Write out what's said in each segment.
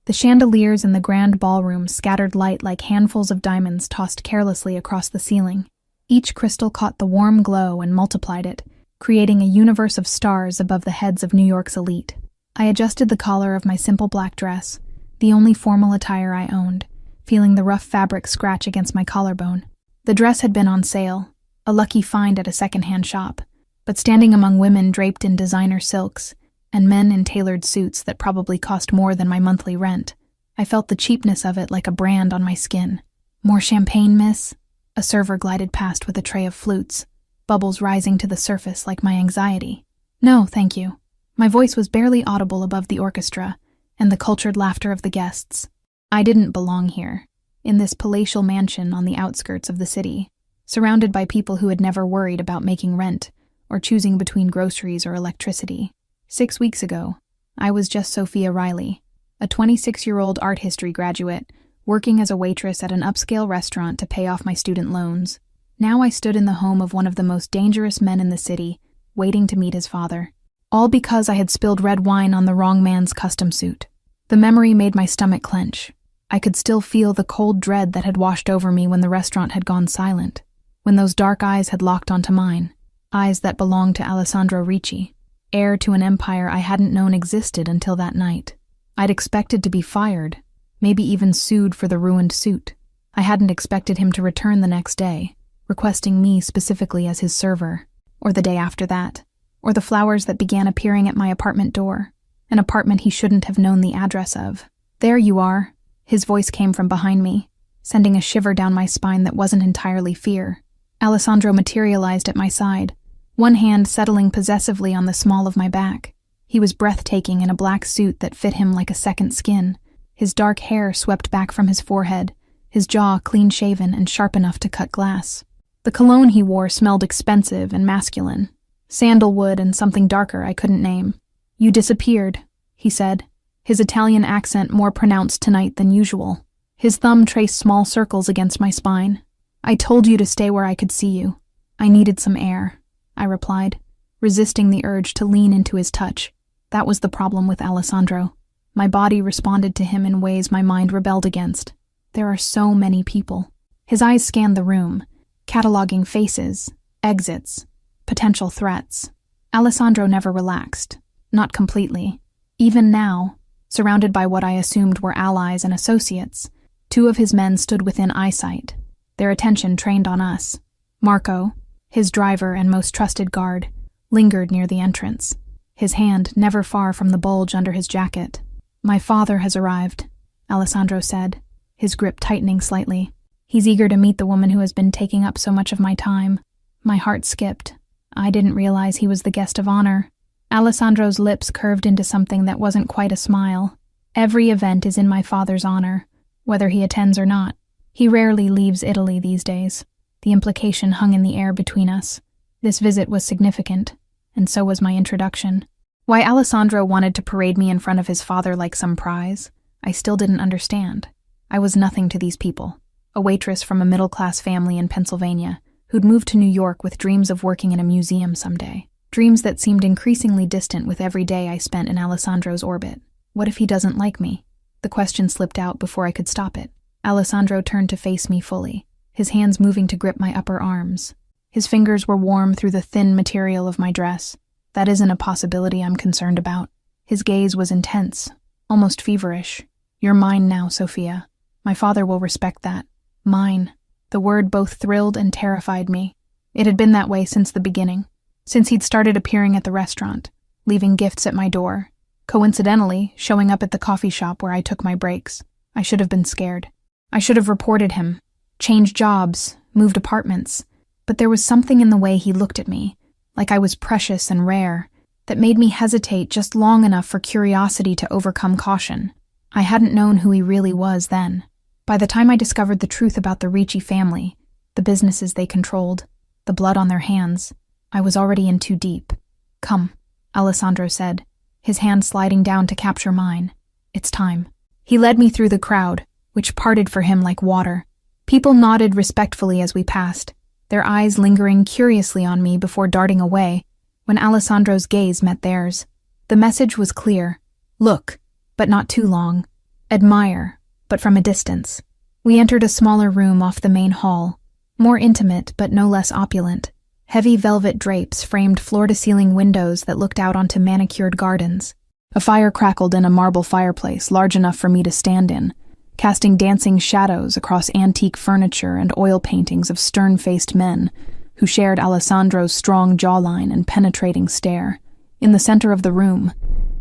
The chandeliers in the grand ballroom scattered light like handfuls of diamonds tossed carelessly across the ceiling. Each crystal caught the warm glow and multiplied it, creating a universe of stars above the heads of New York's elite. I adjusted the collar of my simple black dress, the only formal attire I owned, feeling the rough fabric scratch against my collarbone. The dress had been on sale, a lucky find at a second-hand shop, but standing among women draped in designer silks, and men in tailored suits that probably cost more than my monthly rent, I felt the cheapness of it like a brand on my skin. "More champagne, miss?" A server glided past with a tray of flutes, bubbles rising to the surface like my anxiety. "No, thank you." My voice was barely audible above the orchestra and the cultured laughter of the guests. I didn't belong here, in this palatial mansion on the outskirts of the city, surrounded by people who had never worried about making rent or choosing between groceries or electricity. 6 weeks ago, I was just Sophia Riley, a 26-year-old art history graduate, working as a waitress at an upscale restaurant to pay off my student loans. Now I stood in the home of one of the most dangerous men in the city, waiting to meet his father. All because I had spilled red wine on the wrong man's custom suit. The memory made my stomach clench. I could still feel the cold dread that had washed over me when the restaurant had gone silent, when those dark eyes had locked onto mine, eyes that belonged to Alessandro Ricci, heir to an empire I hadn't known existed until that night. I'd expected to be fired, maybe even sued for the ruined suit. I hadn't expected him to return the next day, requesting me specifically as his server, or the day after that, or the flowers that began appearing at my apartment door, an apartment he shouldn't have known the address of. "There you are," his voice came from behind me, sending a shiver down my spine that wasn't entirely fear. Alessandro materialized at my side, one hand settling possessively on the small of my back. He was breathtaking in a black suit that fit him like a second skin, his dark hair swept back from his forehead, his jaw clean-shaven and sharp enough to cut glass. The cologne he wore smelled expensive and masculine, sandalwood and something darker I couldn't name. "You disappeared," he said, his Italian accent more pronounced tonight than usual. His thumb traced small circles against my spine. "I told you to stay where I could see you. I needed some air," I replied, resisting the urge to lean into his touch. That was the problem with Alessandro. My body responded to him in ways my mind rebelled against. There are so many people. His eyes scanned the room, cataloging faces, exits, potential threats. Alessandro never relaxed. Not completely. Even now, surrounded by what I assumed were allies and associates, 2 of his men stood within eyesight, their attention trained on us. Marco, his driver and most trusted guard, lingered near the entrance, his hand never far from the bulge under his jacket. "My father has arrived," Alessandro said, his grip tightening slightly. "He's eager to meet the woman who has been taking up so much of my time." My heart skipped. I didn't realize he was the guest of honor. Alessandro's lips curved into something that wasn't quite a smile. "Every event is in my father's honor, whether he attends or not. He rarely leaves Italy these days." The implication hung in the air between us. This visit was significant, and so was my introduction. Why Alessandro wanted to parade me in front of his father like some prize, I still didn't understand. I was nothing to these people, a waitress from a middle-class family in Pennsylvania, who'd moved to New York with dreams of working in a museum someday. Dreams that seemed increasingly distant with every day I spent in Alessandro's orbit. What if he doesn't like me? The question slipped out before I could stop it. Alessandro turned to face me fully, his hands moving to grip my upper arms. His fingers were warm through the thin material of my dress. That isn't a possibility I'm concerned about. His gaze was intense, almost feverish. "You're mine now, Sophia. My father will respect that. Mine." The word both thrilled and terrified me. It had been that way since the beginning, since he'd started appearing at the restaurant, leaving gifts at my door, coincidentally showing up at the coffee shop where I took my breaks. I should have been scared. I should have reported him, changed jobs, moved apartments, but there was something in the way he looked at me, like I was precious and rare, that made me hesitate just long enough for curiosity to overcome caution. I hadn't known who he really was then. By the time I discovered the truth about the Ricci family, the businesses they controlled, the blood on their hands, I was already in too deep. "Come," Alessandro said, his hand sliding down to capture mine. "It's time." He led me through the crowd, which parted for him like water. People nodded respectfully as we passed, their eyes lingering curiously on me before darting away when Alessandro's gaze met theirs. The message was clear. Look, but not too long. admire, but from a distance. We entered a smaller room off the main hall, more intimate but no less opulent. Heavy velvet drapes framed floor-to-ceiling windows that looked out onto manicured gardens. A fire crackled in a marble fireplace large enough for me to stand in, casting dancing shadows across antique furniture and oil paintings of stern-faced men who shared Alessandro's strong jawline and penetrating stare. In the center of the room,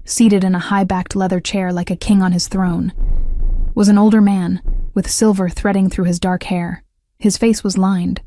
seated in a high-backed leather chair like a king on his throne, was an older man with silver threading through his dark hair. His face was lined,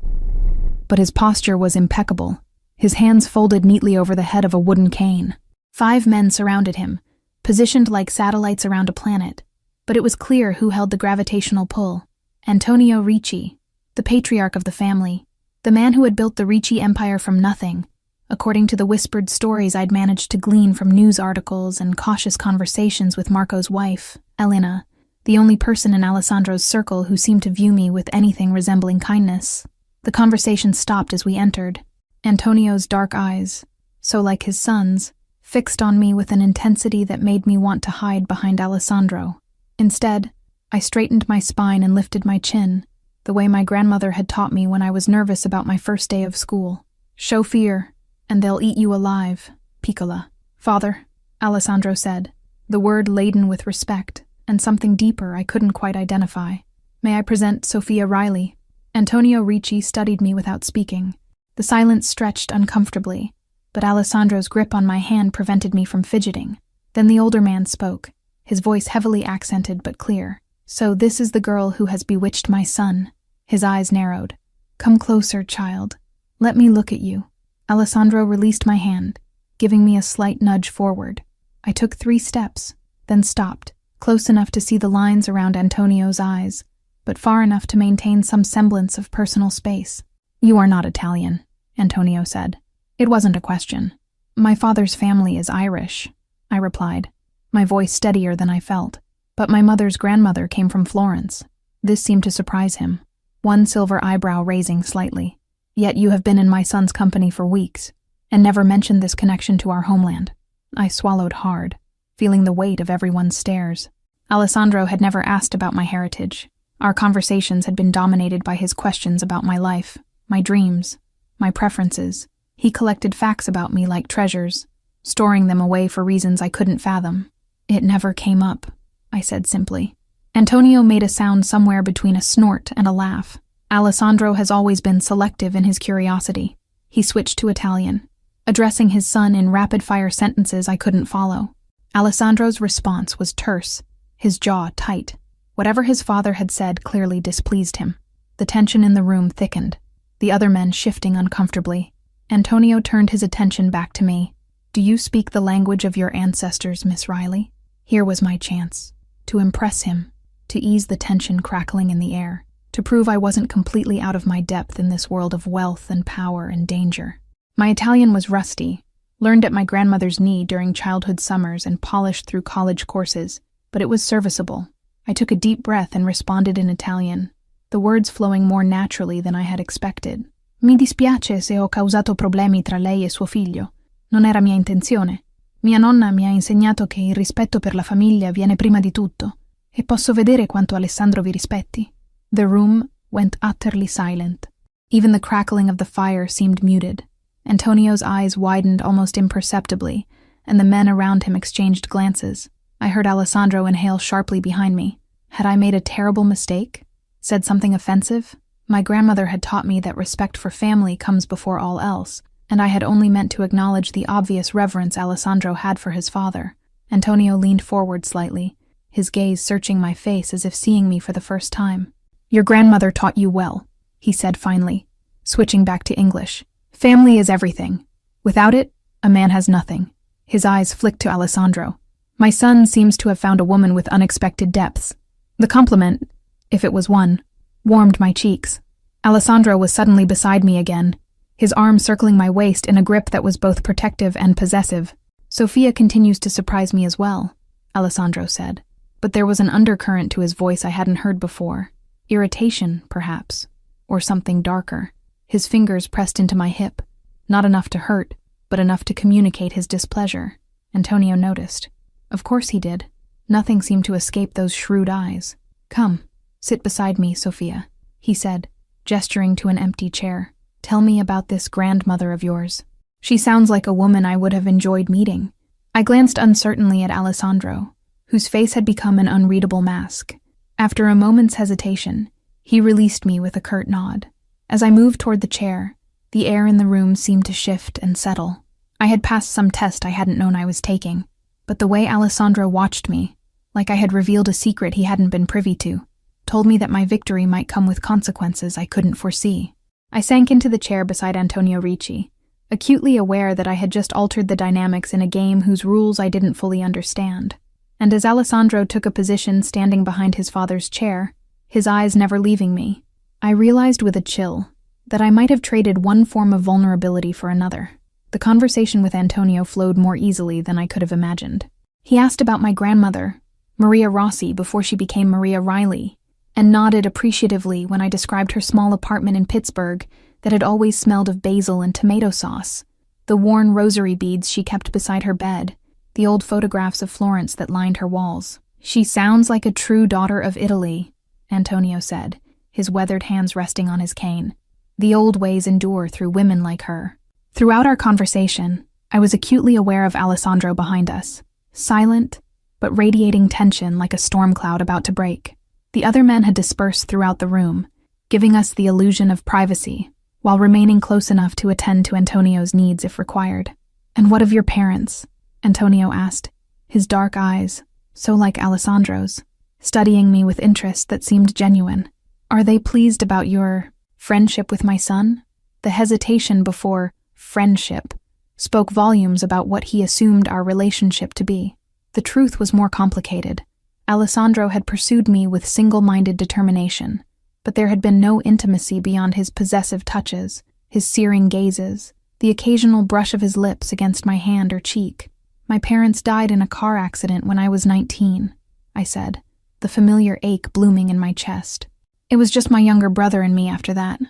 but his posture was impeccable, his hands folded neatly over the head of a wooden cane. 5 men surrounded him, positioned like satellites around a planet, but it was clear who held the gravitational pull. Antonio Ricci, the patriarch of the family, the man who had built the Ricci empire from nothing, according to the whispered stories I'd managed to glean from news articles and cautious conversations with Marco's wife, Elena, the only person in Alessandro's circle who seemed to view me with anything resembling kindness. The conversation stopped as we entered. Antonio's dark eyes, so like his son's, fixed on me with an intensity that made me want to hide behind Alessandro. Instead, I straightened my spine and lifted my chin, the way my grandmother had taught me when I was nervous about my first day of school. Show fear, and they'll eat you alive, Piccola. Father, Alessandro said, the word laden with respect, and something deeper I couldn't quite identify. May I present Sophia Riley? Antonio Ricci studied me without speaking. The silence stretched uncomfortably, but Alessandro's grip on my hand prevented me from fidgeting. Then the older man spoke, his voice heavily accented but clear. So this is the girl who has bewitched my son. His eyes narrowed. Come closer, child. Let me look at you. Alessandro released my hand, giving me a slight nudge forward. I took 3 steps, then stopped, close enough to see the lines around Antonio's eyes, but far enough to maintain some semblance of personal space. You are not Italian, Antonio said. It wasn't a question. My father's family is Irish, I replied, my voice steadier than I felt. But my mother's grandmother came from Florence. This seemed to surprise him, one silver eyebrow raising slightly. Yet you have been in my son's company for weeks, and never mentioned this connection to our homeland. I swallowed hard, feeling the weight of everyone's stares. Alessandro had never asked about my heritage. Our conversations had been dominated by his questions about my life, my dreams, my preferences. He collected facts about me like treasures, storing them away for reasons I couldn't fathom. It never came up, I said simply. Antonio made a sound somewhere between a snort and a laugh. Alessandro has always been selective in his curiosity. He switched to Italian, addressing his son in rapid-fire sentences I couldn't follow. Alessandro's response was terse, his jaw tight. Whatever his father had said clearly displeased him. The tension in the room thickened, the other men shifting uncomfortably. Antonio turned his attention back to me. Do you speak the language of your ancestors, Miss Riley? Here was my chance. To impress him, to ease the tension crackling in the air, to prove I wasn't completely out of my depth in this world of wealth and power and danger. My Italian was rusty, learned at my grandmother's knee during childhood summers and polished through college courses, but it was serviceable. I took a deep breath and responded in Italian, the words flowing more naturally than I had expected. Mi dispiace se ho causato problemi tra lei e suo figlio. Non era mia intenzione. Mia nonna mi ha insegnato che il rispetto per la famiglia viene prima di tutto, e posso vedere quanto Alessandro vi rispetti. The room went utterly silent. Even the crackling of the fire seemed muted. Antonio's eyes widened almost imperceptibly, and the men around him exchanged glances. I heard Alessandro inhale sharply behind me. Had I made a terrible mistake? Said something offensive? My grandmother had taught me that respect for family comes before all else, and I had only meant to acknowledge the obvious reverence Alessandro had for his father. Antonio leaned forward slightly, his gaze searching my face as if seeing me for the first time. Your grandmother taught you well, he said finally, switching back to English. Family is everything. Without it, a man has nothing. His eyes flicked to Alessandro. My son seems to have found a woman with unexpected depths. The compliment, if it was one, warmed my cheeks. Alessandro was suddenly beside me again, his arm circling my waist in a grip that was both protective and possessive. Sophia continues to surprise me as well, Alessandro said. But there was an undercurrent to his voice I hadn't heard before. Irritation, perhaps, or something darker. His fingers pressed into my hip, not enough to hurt, but enough to communicate his displeasure. Antonio noticed. Of course he did. Nothing seemed to escape those shrewd eyes. "Come, sit beside me, Sophia," he said, gesturing to an empty chair. "Tell me about this grandmother of yours. She sounds like a woman I would have enjoyed meeting." I glanced uncertainly at Alessandro, whose face had become an unreadable mask. After a moment's hesitation, he released me with a curt nod. As I moved toward the chair, the air in the room seemed to shift and settle. I had passed some test I hadn't known I was taking, but the way Alessandro watched me, like I had revealed a secret he hadn't been privy to, told me that my victory might come with consequences I couldn't foresee. I sank into the chair beside Antonio Ricci, acutely aware that I had just altered the dynamics in a game whose rules I didn't fully understand. And as Alessandro took a position standing behind his father's chair, his eyes never leaving me, I realized with a chill that I might have traded one form of vulnerability for another. The conversation with Antonio flowed more easily than I could have imagined. He asked about my grandmother, Maria Rossi, before she became Maria Riley, and nodded appreciatively when I described her small apartment in Pittsburgh that had always smelled of basil and tomato sauce, the worn rosary beads she kept beside her bed, the old photographs of Florence that lined her walls. "She sounds like a true daughter of Italy," Antonio said, his weathered hands resting on his cane. "The old ways endure through women like her." Throughout our conversation, I was acutely aware of Alessandro behind us, silent, but radiating tension like a storm cloud about to break. The other men had dispersed throughout the room, giving us the illusion of privacy, while remaining close enough to attend to Antonio's needs if required. "And what of your parents?" Antonio asked, his dark eyes, so like Alessandro's, studying me with interest that seemed genuine. "Are they pleased about your friendship with my son?" The hesitation before friendship spoke volumes about what he assumed our relationship to be. The truth was more complicated. Alessandro had pursued me with single-minded determination, but there had been no intimacy beyond his possessive touches, his searing gazes, the occasional brush of his lips against my hand or cheek. "My parents died in a car accident when I was 19, I said, the familiar ache blooming in my chest. "It was just my younger brother and me after that."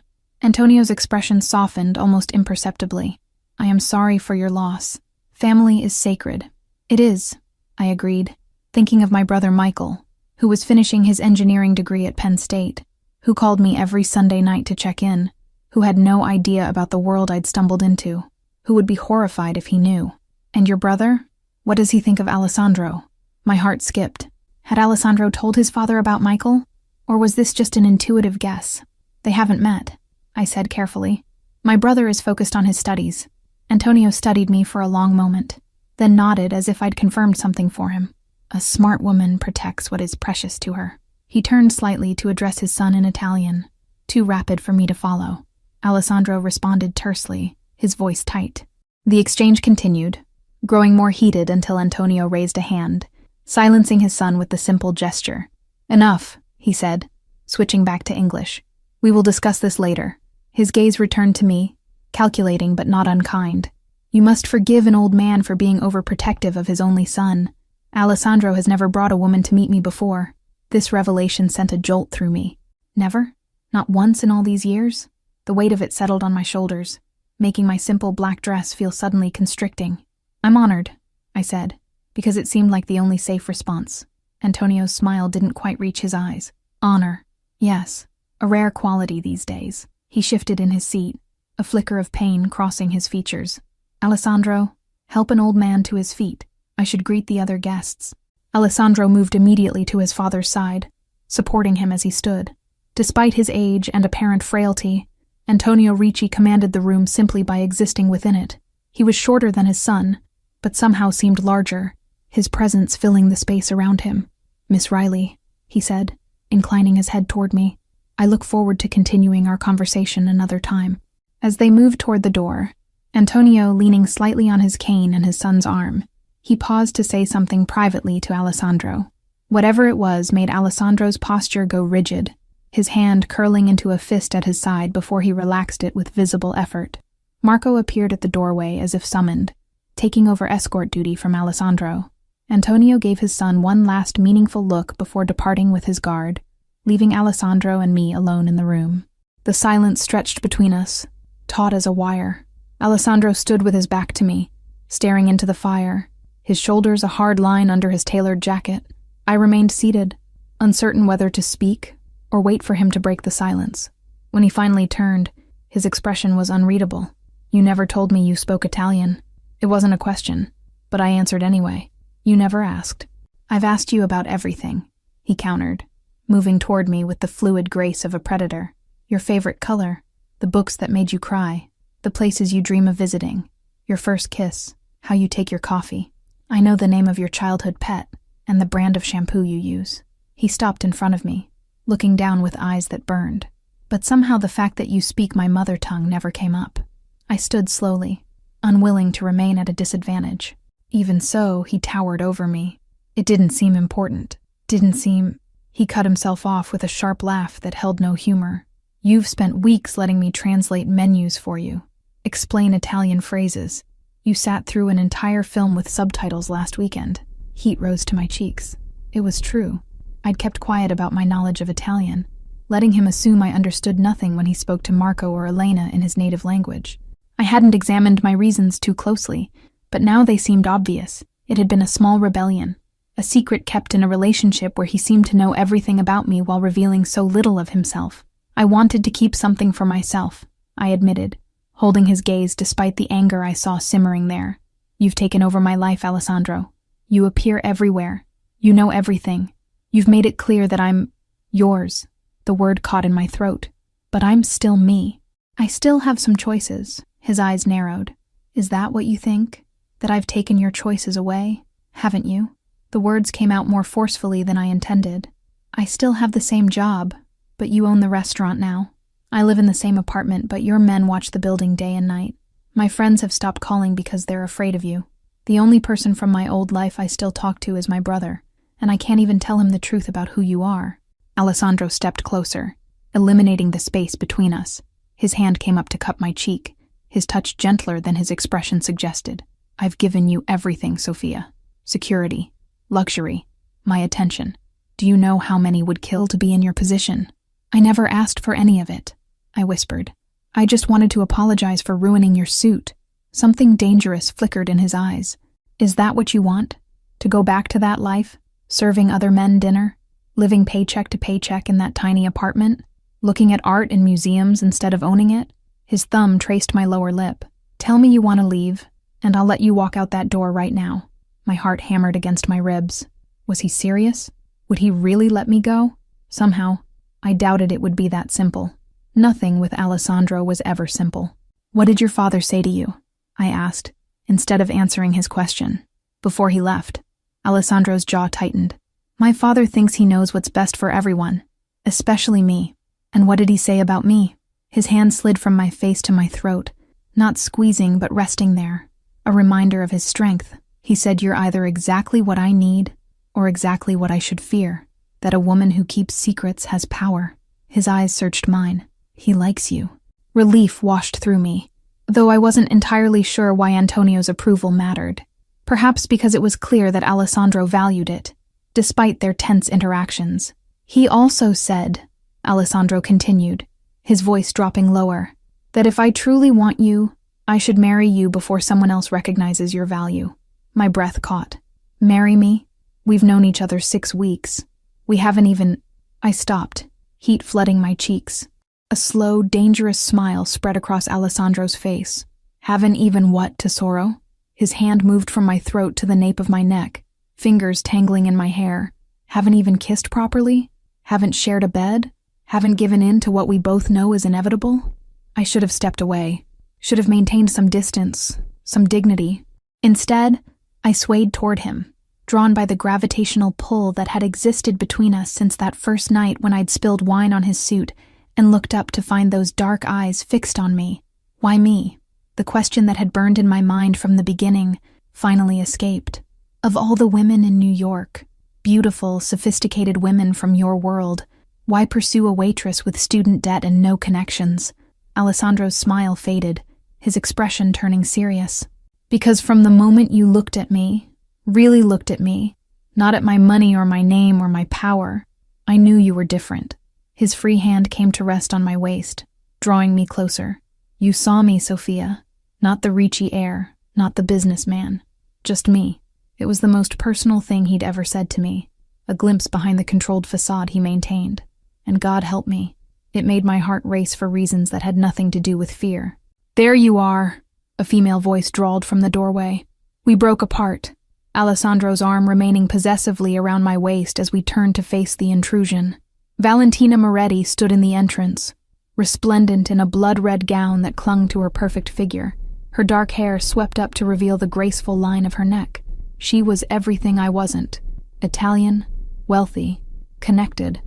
Antonio's expression softened almost imperceptibly. "I am sorry for your loss. Family is sacred." "It is," I agreed, thinking of my brother Michael, who was finishing his engineering degree at Penn State, who called me every Sunday night to check in, who had no idea about the world I'd stumbled into, who would be horrified if he knew. "And your brother? What does he think of Alessandro?" My heart skipped. Had Alessandro told his father about Michael? Or was this just an intuitive guess? "They haven't met," I said carefully. "My brother is focused on his studies." Antonio studied me for a long moment, then nodded as if I'd confirmed something for him. "A smart woman protects what is precious to her." He turned slightly to address his son in Italian, too rapid for me to follow. Alessandro responded tersely, his voice tight. The exchange continued, growing more heated until Antonio raised a hand, silencing his son with the simple gesture. "Enough," he said, switching back to English. "We will discuss this later." His gaze returned to me, calculating but not unkind. "You must forgive an old man for being overprotective of his only son. Alessandro has never brought a woman to meet me before." This revelation sent a jolt through me. Never? Not once in all these years? The weight of it settled on my shoulders, making my simple black dress feel suddenly constricting. "I'm honored," I said, because it seemed like the only safe response. Antonio's smile didn't quite reach his eyes. "Honor. Yes, a rare quality these days." He shifted in his seat, a flicker of pain crossing his features. "Alessandro, help an old man to his feet. I should greet the other guests." Alessandro moved immediately to his father's side, supporting him as he stood. Despite his age and apparent frailty, Antonio Ricci commanded the room simply by existing within it. He was shorter than his son, but somehow seemed larger, his presence filling the space around him. "Miss Riley," he said, inclining his head toward me. "I look forward to continuing our conversation another time." As they moved toward the door, Antonio leaning slightly on his cane and his son's arm, he paused to say something privately to Alessandro. Whatever it was made Alessandro's posture go rigid, his hand curling into a fist at his side before he relaxed it with visible effort. Marco appeared at the doorway as if summoned, taking over escort duty from Alessandro. Antonio gave his son one last meaningful look before departing with his guard, leaving Alessandro and me alone in the room. The silence stretched between us, taut as a wire. Alessandro stood with his back to me, staring into the fire, his shoulders a hard line under his tailored jacket. I remained seated, uncertain whether to speak or wait for him to break the silence. When he finally turned, his expression was unreadable. You never told me you spoke Italian. It wasn't a question, but I answered anyway. You never asked. I've asked you about everything, he countered, moving toward me with the fluid grace of a predator. Your favorite color, the books that made you cry, the places you dream of visiting, your first kiss, how you take your coffee. I know the name of your childhood pet and the brand of shampoo you use. He stopped in front of me, looking down with eyes that burned. But somehow the fact that you speak my mother tongue never came up. I stood slowly, unwilling to remain at a disadvantage. Even so, he towered over me. It didn't seem important. He cut himself off with a sharp laugh that held no humor. You've spent weeks letting me translate menus for you, explain Italian phrases. You sat through an entire film with subtitles last weekend. Heat rose to my cheeks. It was true. I'd kept quiet about my knowledge of Italian, letting him assume I understood nothing when he spoke to Marco or Elena in his native language. I hadn't examined my reasons too closely, but now they seemed obvious. It had been a small rebellion, a secret kept in a relationship where he seemed to know everything about me while revealing so little of himself. I wanted to keep something for myself, I admitted, holding his gaze despite the anger I saw simmering there. You've taken over my life, Alessandro. You appear everywhere. You know everything. You've made it clear that I'm yours. The word caught in my throat. But I'm still me. I still have some choices. His eyes narrowed. Is that what you think? That I've taken your choices away? Haven't you? The words came out more forcefully than I intended. I still have the same job, but you own the restaurant now. I live in the same apartment, but your men watch the building day and night. My friends have stopped calling because they're afraid of you. The only person from my old life I still talk to is my brother, and I can't even tell him the truth about who you are. Alessandro stepped closer, eliminating the space between us. His hand came up to cup my cheek, his touch gentler than his expression suggested. I've given you everything, Sophia. Security, luxury, my attention. Do you know how many would kill to be in your position? I never asked for any of it, I whispered. I just wanted to apologize for ruining your suit. Something dangerous flickered in his eyes. Is that what you want? To go back to that life? Serving other men dinner? Living paycheck to paycheck in that tiny apartment? Looking at art in museums instead of owning it? His thumb traced my lower lip. Tell me you want to leave, and I'll let you walk out that door right now. My heart hammered against my ribs. Was he serious? Would he really let me go? Somehow, I doubted it would be that simple. Nothing with Alessandro was ever simple. What did your father say to you? I asked, instead of answering his question. Before he left, Alessandro's jaw tightened. My father thinks he knows what's best for everyone, especially me. And what did he say about me? His hand slid from my face to my throat, not squeezing but resting there, a reminder of his strength. He said you're either exactly what I need or exactly what I should fear, that a woman who keeps secrets has power. His eyes searched mine. He likes you. Relief washed through me, though I wasn't entirely sure why Antonio's approval mattered. Perhaps because it was clear that Alessandro valued it, despite their tense interactions. He also said, Alessandro continued, his voice dropping lower, that if I truly want you, I should marry you before someone else recognizes your value. My breath caught. Marry me? We've known each other 6 weeks. We haven't even... I stopped, heat flooding my cheeks. A slow, dangerous smile spread across Alessandro's face. Haven't even what, Tesoro? His hand moved from my throat to the nape of my neck, fingers tangling in my hair. Haven't even kissed properly? Haven't shared a bed? Haven't given in to what we both know is inevitable? I should have stepped away. Should have maintained some distance, some dignity. Instead, I swayed toward him, drawn by the gravitational pull that had existed between us since that first night when I'd spilled wine on his suit and looked up to find those dark eyes fixed on me. Why me? The question that had burned in my mind from the beginning finally escaped. Of all the women in New York, beautiful, sophisticated women from your world, why pursue a waitress with student debt and no connections? Alessandro's smile faded, his expression turning serious. Because from the moment you looked at me, really looked at me, not at my money or my name or my power, I knew you were different. His free hand came to rest on my waist, drawing me closer. You saw me, Sophia. Not the Ricci heir, not the businessman. Just me. It was the most personal thing he'd ever said to me. a glimpse behind the controlled facade he maintained. And God help me, it made my heart race for reasons that had nothing to do with fear. "There you are," a female voice drawled from the doorway. We broke apart, Alessandro's arm remaining possessively around my waist as we turned to face the intrusion. Valentina Moretti stood in the entrance, resplendent in a blood-red gown that clung to her perfect figure, her dark hair swept up to reveal the graceful line of her neck. She was everything I wasn't: Italian, wealthy, connected.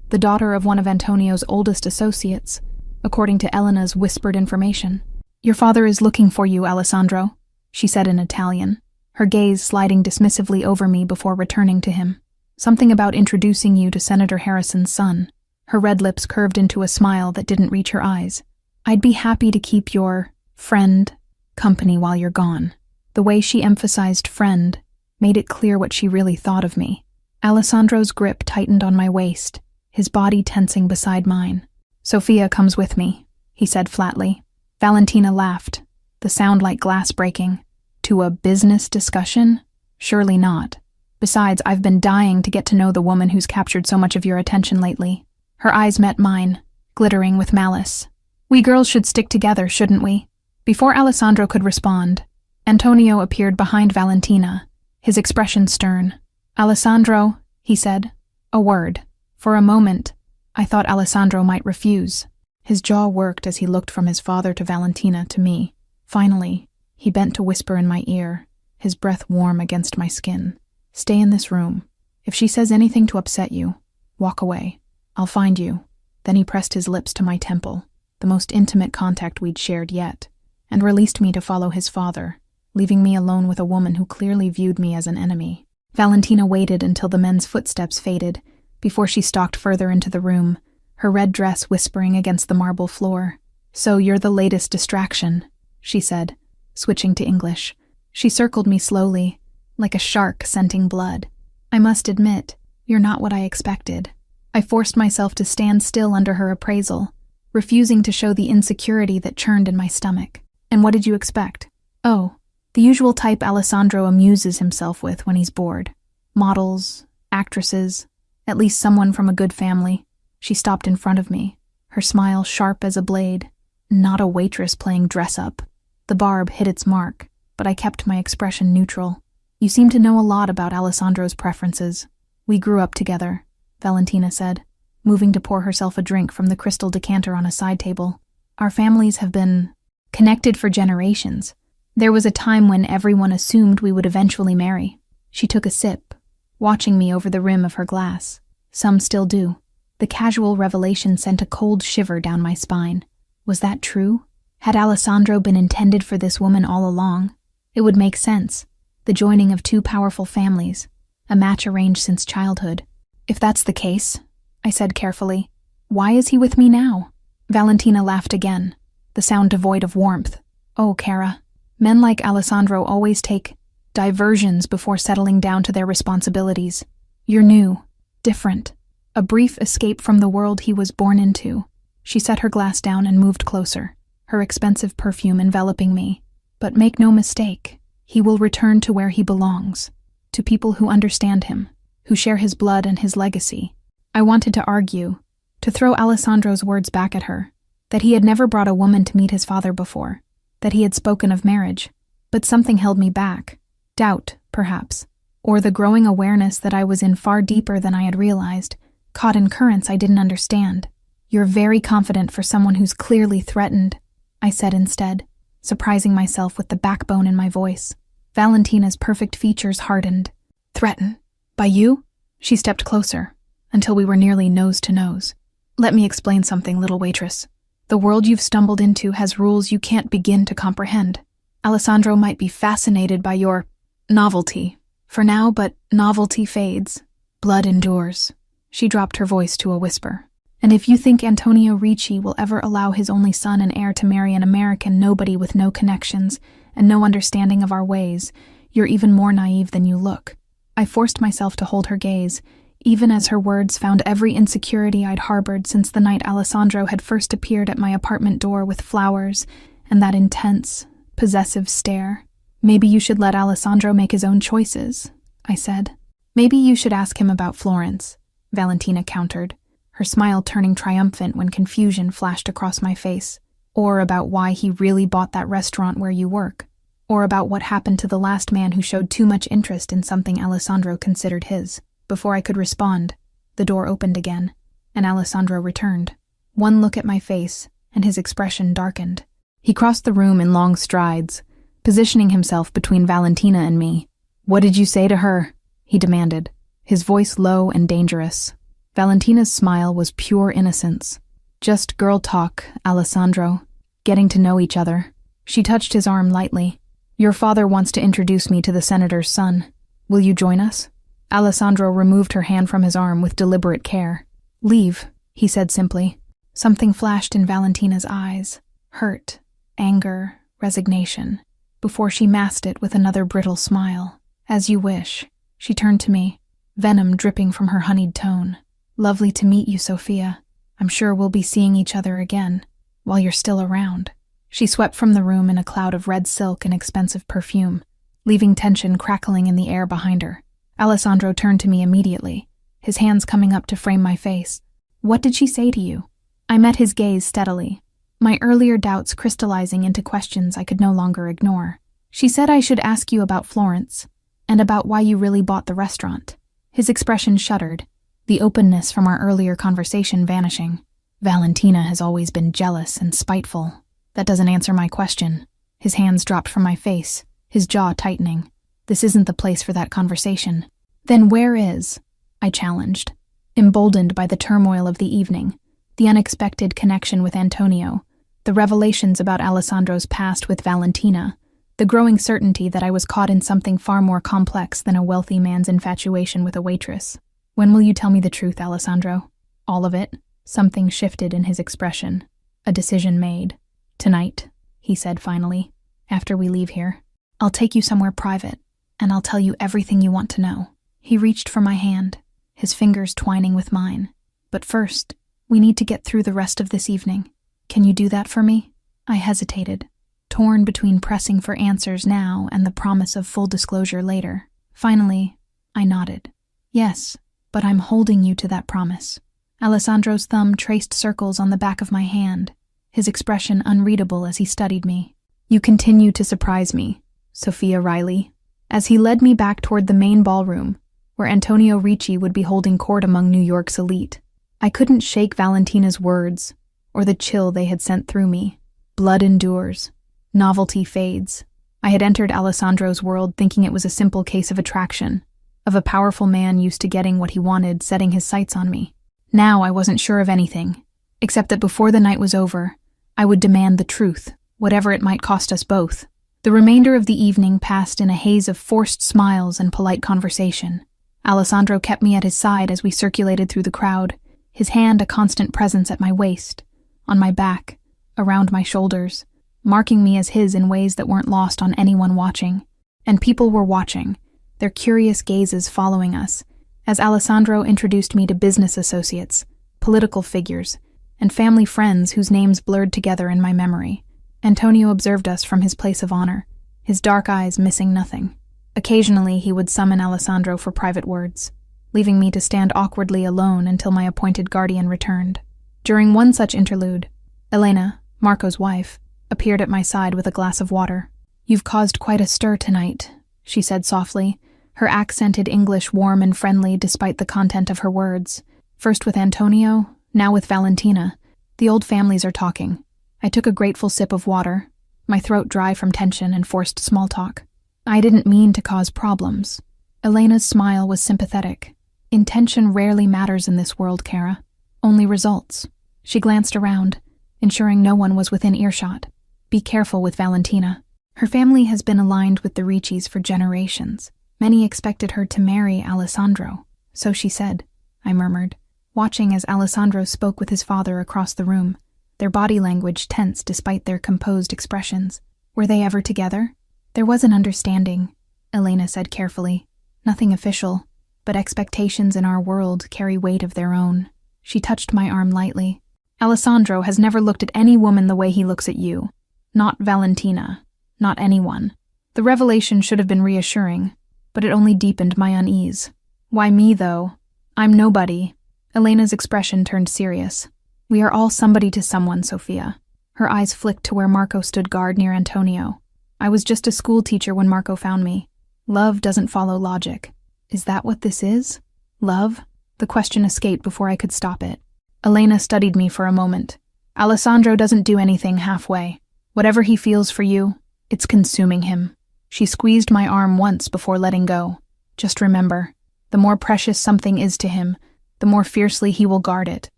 The daughter of one of Antonio's oldest associates, according to Elena's whispered information. "Your father is looking for you, Alessandro," she said in Italian, her gaze sliding dismissively over me before returning to him. "Something about introducing you to Senator Harrison's son." Her red lips curved into a smile that didn't reach her eyes. "I'd be happy to keep your friend company while you're gone." The way she emphasized friend made it clear what she really thought of me. Alessandro's grip tightened on my waist, his body tensing beside mine. "Sophia comes with me," he said flatly. Valentina laughed, the sound like glass breaking. "To a business discussion? Surely not. Besides, I've been dying to get to know the woman who's captured so much of your attention lately." Her eyes met mine, glittering with malice. "We girls should stick together, shouldn't we?" Before Alessandro could respond, Antonio appeared behind Valentina, his expression stern. "Alessandro," he said, a word. For a moment, I thought Alessandro might refuse. His jaw worked as he looked from his father to Valentina to me. Finally, he bent to whisper in my ear, his breath warm against my skin. "Stay in this room. If she says anything to upset you, walk away. I'll find you." Then he pressed his lips to my temple, the most intimate contact we'd shared yet, and released me to follow his father, leaving me alone with a woman who clearly viewed me as an enemy. Valentina waited until the men's footsteps faded, before she stalked further into the room, her red dress whispering against the marble floor. "So you're the latest distraction," she said, switching to English. She circled me slowly, like a shark scenting blood. "I must admit, you're not what I expected." I forced myself to stand still under her appraisal, refusing to show the insecurity that churned in my stomach. "And what did you expect?" "Oh, the usual type Alessandro amuses himself with when he's bored. Models, actresses, at least someone from a good family." She stopped in front of me, her smile sharp as a blade. Not a waitress playing dress-up. The barb hit its mark, but I kept my expression neutral. "You seem to know a lot about Alessandro's preferences. We grew up together," Valentina said, moving to pour herself a drink from the crystal decanter on a side table. "Our families have been connected for generations. There was a time when everyone assumed we would eventually marry." She took a sip, watching me over the rim of her glass. "Some still do." The casual revelation sent a cold shiver down my spine. Was that true? Had Alessandro been intended for this woman all along? It would make sense. The joining of two powerful families, a match arranged since childhood. "If that's the case," I said carefully, "why is he with me now?" Valentina laughed again, the sound devoid of warmth. "Oh, Cara, men like Alessandro always take diversions before settling down to their responsibilities. You're new, different, a brief escape from the world he was born into." She set her glass down and moved closer, her expensive perfume enveloping me. "But make no mistake, he will return to where he belongs, to people who understand him, who share his blood and his legacy." I wanted to argue, to throw Alessandro's words back at her, that he had never brought a woman to meet his father before, that he had spoken of marriage, but something held me back. Doubt, perhaps, or the growing awareness that I was in far deeper than I had realized, caught in currents I didn't understand. "You're very confident for someone who's clearly threatened," I said instead, surprising myself with the backbone in my voice. Valentina's perfect features hardened. "Threatened? By you?" She stepped closer, until we were nearly nose to nose. "Let me explain something, little waitress. The world you've stumbled into has rules you can't begin to comprehend. Alessandro might be fascinated by your novelty for now, but novelty fades. Blood endures." She dropped her voice to a whisper. "And if you think Antonio Ricci will ever allow his only son and heir to marry an American nobody with no connections and no understanding of our ways, you're even more naive than you look." I forced myself to hold her gaze, even as her words found every insecurity I'd harbored since the night Alessandro had first appeared at my apartment door with flowers and that intense, possessive stare. "Maybe you should let Alessandro make his own choices," I said. Maybe you should ask him about Florence, Valentina countered, her smile turning triumphant when confusion flashed across my face. Or about why he really bought that restaurant where you work. Or about what happened to the last man who showed too much interest in something Alessandro considered his. Before I could respond, the door opened again, and Alessandro returned. One look at my face, and his expression darkened. He crossed the room in long strides, positioning himself between Valentina and me. "What did you say to her?" he demanded, his voice low and dangerous. Valentina's smile was pure innocence. "Just girl talk, Alessandro. Getting to know each other." She touched his arm lightly. "Your father wants to introduce me to the senator's son. Will you join us?" Alessandro removed her hand from his arm with deliberate care. "Leave," he said simply. Something flashed in Valentina's eyes. Hurt, anger, resignation, before she masked it with another brittle smile. "As you wish." She turned to me, venom dripping from her honeyed tone. "Lovely to meet you, Sophia. I'm sure we'll be seeing each other again, while you're still around." She swept from the room in a cloud of red silk and expensive perfume, leaving tension crackling in the air behind her. Alessandro turned to me immediately, his hands coming up to frame my face. "What did she say to you?" I met his gaze steadily, my earlier doubts crystallizing into questions I could no longer ignore. "She said I should ask you about Florence, and about why you really bought the restaurant." His expression shuddered, the openness from our earlier conversation vanishing. "Valentina has always been jealous and spiteful. That doesn't answer my question." His hands dropped from my face, his jaw tightening. "This isn't the place for that conversation." "Then where is?" I challenged, emboldened by the turmoil of the evening, the unexpected connection with Antonio, the revelations about Alessandro's past with Valentina, the growing certainty that I was caught in something far more complex than a wealthy man's infatuation with a waitress. "When will you tell me the truth, Alessandro?" "All of it." Something shifted in his expression. A decision made. "Tonight," he said finally, "after we leave here, I'll take you somewhere private, and I'll tell you everything you want to know." He reached for my hand, his fingers twining with mine. "But first, we need to get through the rest of this evening. Can you do that for me?" I hesitated, torn between pressing for answers now and the promise of full disclosure later. Finally, I nodded. "Yes, but I'm holding you to that promise." Alessandro's thumb traced circles on the back of my hand, his expression unreadable as he studied me. "You continue to surprise me, Sophia Riley." As he led me back toward the main ballroom, where Antonio Ricci would be holding court among New York's elite, I couldn't shake Valentina's words, or the chill they had sent through me. Blood endures. Novelty fades. I had entered Alessandro's world thinking it was a simple case of attraction, of a powerful man used to getting what he wanted setting his sights on me. Now I wasn't sure of anything, except that before the night was over, I would demand the truth, whatever it might cost us both. The remainder of the evening passed in a haze of forced smiles and polite conversation. Alessandro kept me at his side as we circulated through the crowd, his hand a constant presence at my waist, on my back, around my shoulders, marking me as his in ways that weren't lost on anyone watching. And people were watching, their curious gazes following us, as Alessandro introduced me to business associates, political figures, and family friends whose names blurred together in my memory. Antonio observed us from his place of honor, his dark eyes missing nothing. Occasionally he would summon Alessandro for private words, leaving me to stand awkwardly alone until my appointed guardian returned. During one such interlude, Elena, Marco's wife, appeared at my side with a glass of water. "You've caused quite a stir tonight," she said softly, her accented English warm and friendly despite the content of her words. "First with Antonio, now with Valentina. The old families are talking." I took a grateful sip of water, my throat dry from tension and forced small talk. "I didn't mean to cause problems." Elena's smile was sympathetic. "Intention rarely matters in this world, Kara. Only results." She glanced around, ensuring no one was within earshot. "Be careful with Valentina. Her family has been aligned with the Riccis for generations. Many expected her to marry Alessandro." "So she said," I murmured, watching as Alessandro spoke with his father across the room, their body language tense despite their composed expressions. "Were they ever together?" "There was an understanding," Elena said carefully. "Nothing official, but expectations in our world carry weight of their own." She touched my arm lightly. "Alessandro has never looked at any woman the way he looks at you. Not Valentina. Not anyone." The revelation should have been reassuring, but it only deepened my unease. Why me, though? I'm nobody. Elena's expression turned serious. We are all somebody to someone, Sophia. Her eyes flicked to where Marco stood guard near Antonio. I was just a school teacher when Marco found me. Love doesn't follow logic. Is that what this is? Love? The question escaped before I could stop it. Elena studied me for a moment. Alessandro doesn't do anything halfway. Whatever he feels for you, it's consuming him. She squeezed my arm once before letting go. Just remember, the more precious something is to him, the more fiercely he will guard it,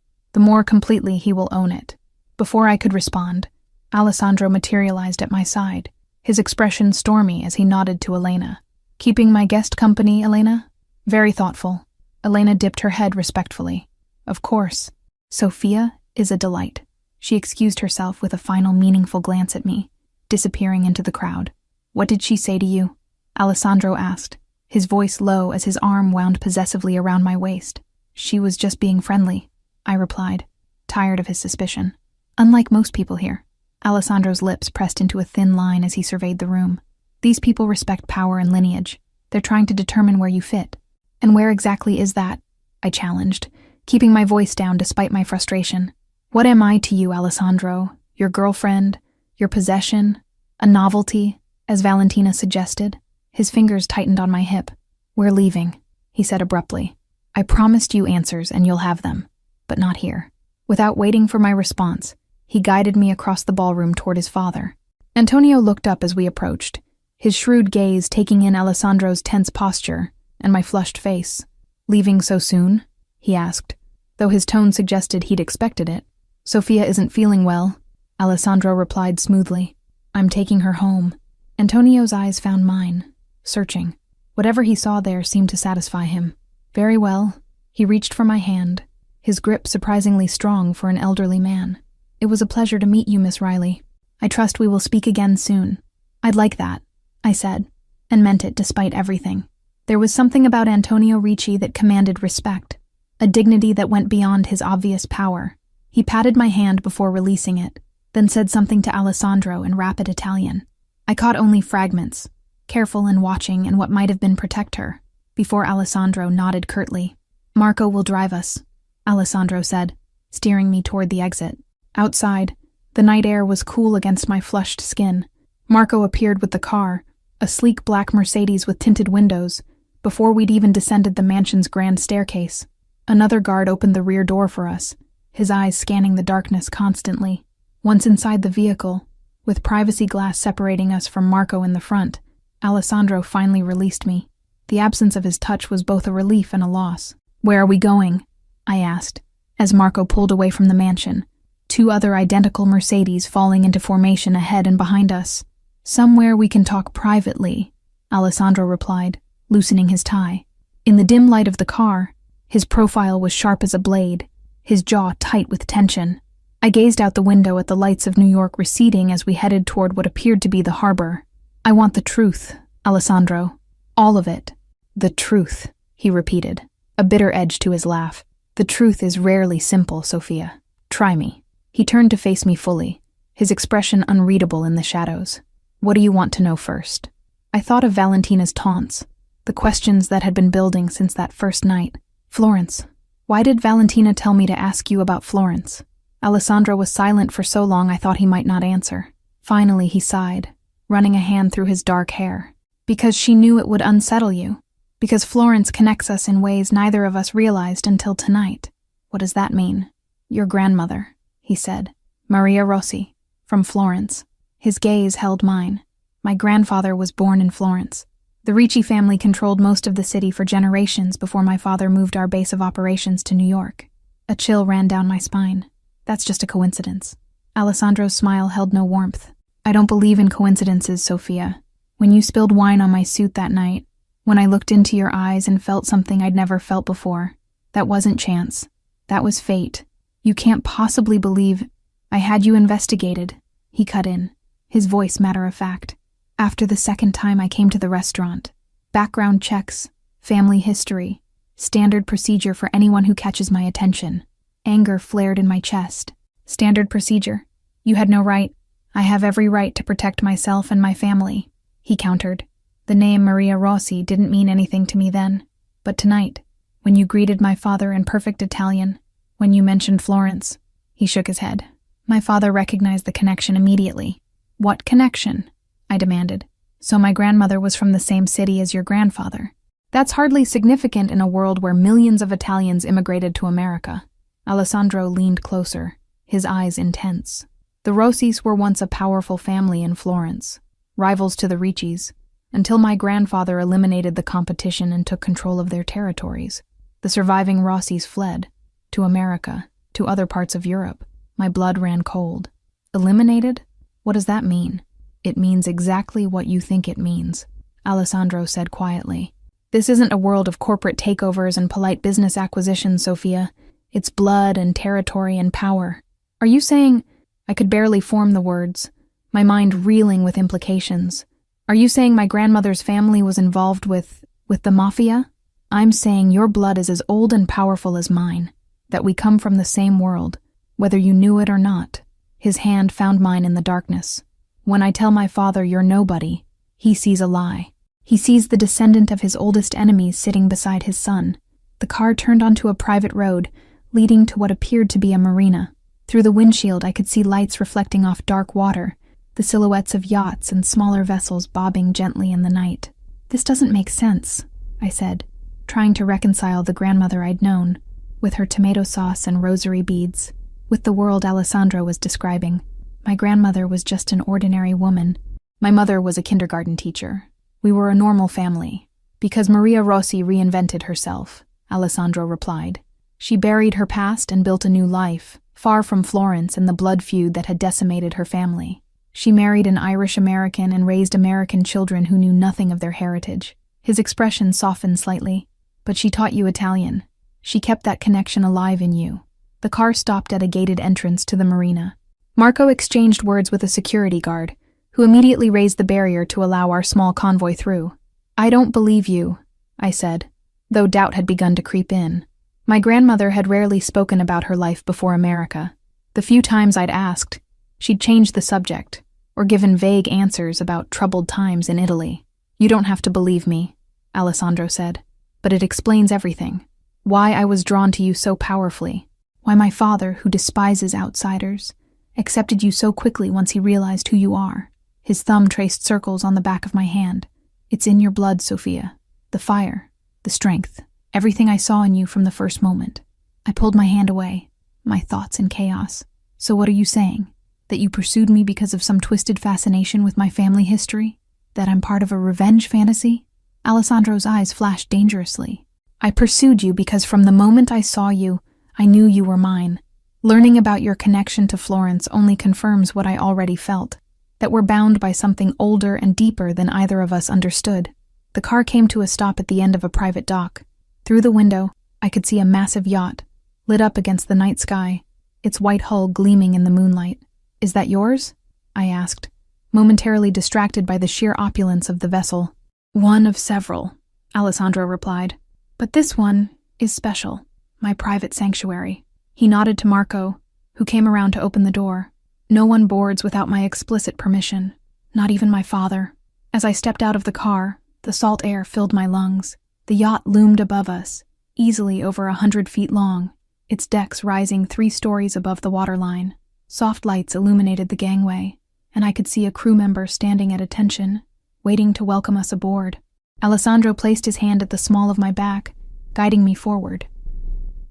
the more completely he will own it. Before I could respond, Alessandro materialized at my side, his expression stormy as he nodded to Elena. Keeping my guest company, Elena? Very thoughtful. Elena dipped her head respectfully. Of course. Sophia is a delight. She excused herself with a final meaningful glance at me, disappearing into the crowd. What did she say to you? Alessandro asked, his voice low as his arm wound possessively around my waist. She was just being friendly, I replied, tired of his suspicion. Unlike most people here. Alessandro's lips pressed into a thin line as he surveyed the room. These people respect power and lineage. They're trying to determine where you fit. And where exactly is that? I challenged, keeping my voice down despite my frustration. What am I to you, Alessandro? Your girlfriend? Your possession? A novelty, as Valentina suggested? His fingers tightened on my hip. We're leaving, he said abruptly. I promised you answers and you'll have them, but not here. Without waiting for my response, he guided me across the ballroom toward his father. Antonio looked up as we approached, his shrewd gaze taking in Alessandro's tense posture and my flushed face. Leaving so soon? He asked, though his tone suggested he'd expected it. Sophia isn't feeling well, Alessandro replied smoothly. I'm taking her home. Antonio's eyes found mine, searching. Whatever he saw there seemed to satisfy him. Very well. He reached for my hand, his grip surprisingly strong for an elderly man. It was a pleasure to meet you, Miss Riley. I trust we will speak again soon. I'd like that, I said, and meant it despite everything. There was something about Antonio Ricci that commanded respect, a dignity that went beyond his obvious power. He patted my hand before releasing it, then said something to Alessandro in rapid Italian. I caught only fragments, careful and watching in what might have been protect her, before Alessandro nodded curtly. Marco will drive us, Alessandro said, steering me toward the exit. Outside, the night air was cool against my flushed skin. Marco appeared with the car, a sleek black Mercedes with tinted windows, before we'd even descended the mansion's grand staircase. Another guard opened the rear door for us, his eyes scanning the darkness constantly. Once inside the vehicle, with privacy glass separating us from Marco in the front, Alessandro finally released me. The absence of his touch was both a relief and a loss. Where are we going? I asked, as Marco pulled away from the mansion, two other identical Mercedes falling into formation ahead and behind us. Somewhere we can talk privately, Alessandro replied, loosening his tie. In the dim light of the car, his profile was sharp as a blade, his jaw tight with tension. I gazed out the window at the lights of New York receding as we headed toward what appeared to be the harbor. I want the truth, Alessandro. All of it. The truth, he repeated, a bitter edge to his laugh. The truth is rarely simple, Sophia. Try me. He turned to face me fully, his expression unreadable in the shadows. What do you want to know first? I thought of Valentina's taunts, the questions that had been building since that first night. Florence. Why did Valentina tell me to ask you about Florence? Alessandro was silent for so long I thought he might not answer. Finally he sighed, running a hand through his dark hair. Because she knew it would unsettle you. Because Florence connects us in ways neither of us realized until tonight. What does that mean? Your grandmother, he said. Maria Rossi, from Florence. His gaze held mine. My grandfather was born in Florence. The Ricci family controlled most of the city for generations before my father moved our base of operations to New York. A chill ran down my spine. That's just a coincidence. Alessandro's smile held no warmth. I don't believe in coincidences, Sophia. When you spilled wine on my suit that night, when I looked into your eyes and felt something I'd never felt before, that wasn't chance. That was fate. You can't possibly believe I had you investigated, he cut in, his voice matter-of-fact. After the second time I came to the restaurant. Background checks, family history, standard procedure for anyone who catches my attention. Anger flared in my chest. Standard procedure. You had no right. I have every right to protect myself and my family, he countered. The name Maria Rossi didn't mean anything to me then, but tonight, When you greeted my father in perfect Italian, when you mentioned Florence." He shook his head. My father recognized the connection immediately. "What connection?" I demanded. "So my grandmother was from the same city as your grandfather." "That's hardly significant in a world where millions of Italians immigrated to America." Alessandro leaned closer, his eyes intense. "The Rossis were once a powerful family in Florence, rivals to the Riccis, until my grandfather eliminated the competition and took control of their territories. The surviving Rossis fled, to America, to other parts of Europe. My blood ran cold. Eliminated? What does that mean?" "It means exactly what you think it means," Alessandro said quietly. "This isn't a world of corporate takeovers and polite business acquisitions, Sophia. It's blood and territory and power." "Are you saying—" I could barely form the words, my mind reeling with implications. "Are you saying my grandmother's family was involved with the Mafia?" "I'm saying your blood is as old and powerful as mine, that we come from the same world, whether you knew it or not." His hand found mine in the darkness. "When I tell my father you're nobody, he sees a lie. He sees the descendant of his oldest enemies sitting beside his son." The car turned onto a private road, leading to what appeared to be a marina. Through the windshield I could see lights reflecting off dark water, the silhouettes of yachts and smaller vessels bobbing gently in the night. "This doesn't make sense," I said, trying to reconcile the grandmother I'd known, with her tomato sauce and rosary beads, with the world Alessandro was describing. My grandmother was just an ordinary woman. My mother was a kindergarten teacher. We were a normal family. "Because Maria Rossi reinvented herself," Alessandro replied. "She buried her past and built a new life, far from Florence and the blood feud that had decimated her family. She married an Irish-American and raised American children who knew nothing of their heritage." His expression softened slightly. "But she taught you Italian. She kept that connection alive in you." The car stopped at a gated entrance to the marina. Marco exchanged words with a security guard, who immediately raised the barrier to allow our small convoy through. "I don't believe you," I said, though doubt had begun to creep in. My grandmother had rarely spoken about her life before America. The few times I'd asked, she'd changed the subject, or given vague answers about troubled times in Italy. "You don't have to believe me," Alessandro said, "but it explains everything. Why I was drawn to you so powerfully. Why my father, who despises outsiders, accepted you so quickly once he realized who you are." His thumb traced circles on the back of my hand. "It's in your blood, Sophia. The fire, the strength, everything I saw in you from the first moment." I pulled my hand away, my thoughts in chaos. "So what are you saying? That you pursued me because of some twisted fascination with my family history? That I'm part of a revenge fantasy?" Alessandro's eyes flashed dangerously. "I pursued you because from the moment I saw you, I knew you were mine. Learning about your connection to Florence only confirms what I already felt, that we're bound by something older and deeper than either of us understood." The car came to a stop at the end of a private dock. Through the window, I could see a massive yacht, lit up against the night sky, its white hull gleaming in the moonlight. "Is that yours?" I asked, momentarily distracted by the sheer opulence of the vessel. "One of several," Alessandro replied. "But this one is special, my private sanctuary." He nodded to Marco, who came around to open the door. "No one boards without my explicit permission, not even my father." As I stepped out of the car, the salt air filled my lungs. The yacht loomed above us, easily over 100 feet long, its decks rising 3 stories above the waterline. Soft lights illuminated the gangway, and I could see a crew member standing at attention, waiting to welcome us aboard. Alessandro placed his hand at the small of my back, guiding me forward.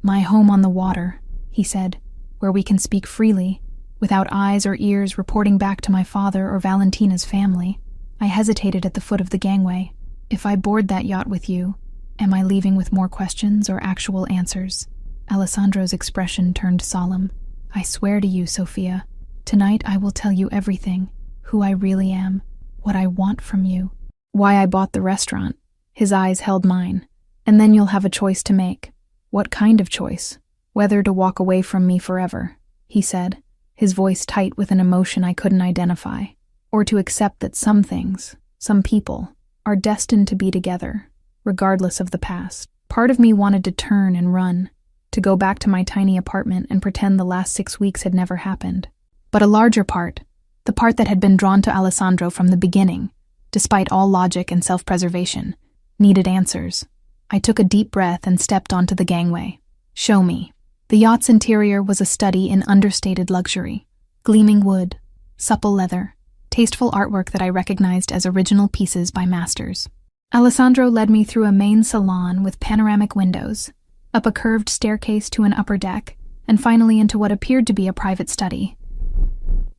"My home on the water," he said, "where we can speak freely, without eyes or ears reporting back to my father or Valentina's family." I hesitated at the foot of the gangway. "If I board that yacht with you, am I leaving with more questions or actual answers?" Alessandro's expression turned solemn. "I swear to you, Sophia, tonight I will tell you everything, who I really am, what I want from you, why I bought the restaurant." His eyes held mine. "And then you'll have a choice to make." "What kind of choice?" "Whether to walk away from me forever," he said, his voice tight with an emotion I couldn't identify, "or to accept that some things, some people, are destined to be together, regardless of the past." Part of me wanted to turn and run, to go back to my tiny apartment and pretend the last 6 weeks had never happened. But a larger part, the part that had been drawn to Alessandro from the beginning, despite all logic and self-preservation, needed answers. I took a deep breath and stepped onto the gangway. Show me. The yacht's interior was a study in understated luxury. Gleaming wood, supple leather, tasteful artwork that I recognized as original pieces by masters. Alessandro led me through a main salon with panoramic windows, up a curved staircase to an upper deck, and finally into what appeared to be a private study.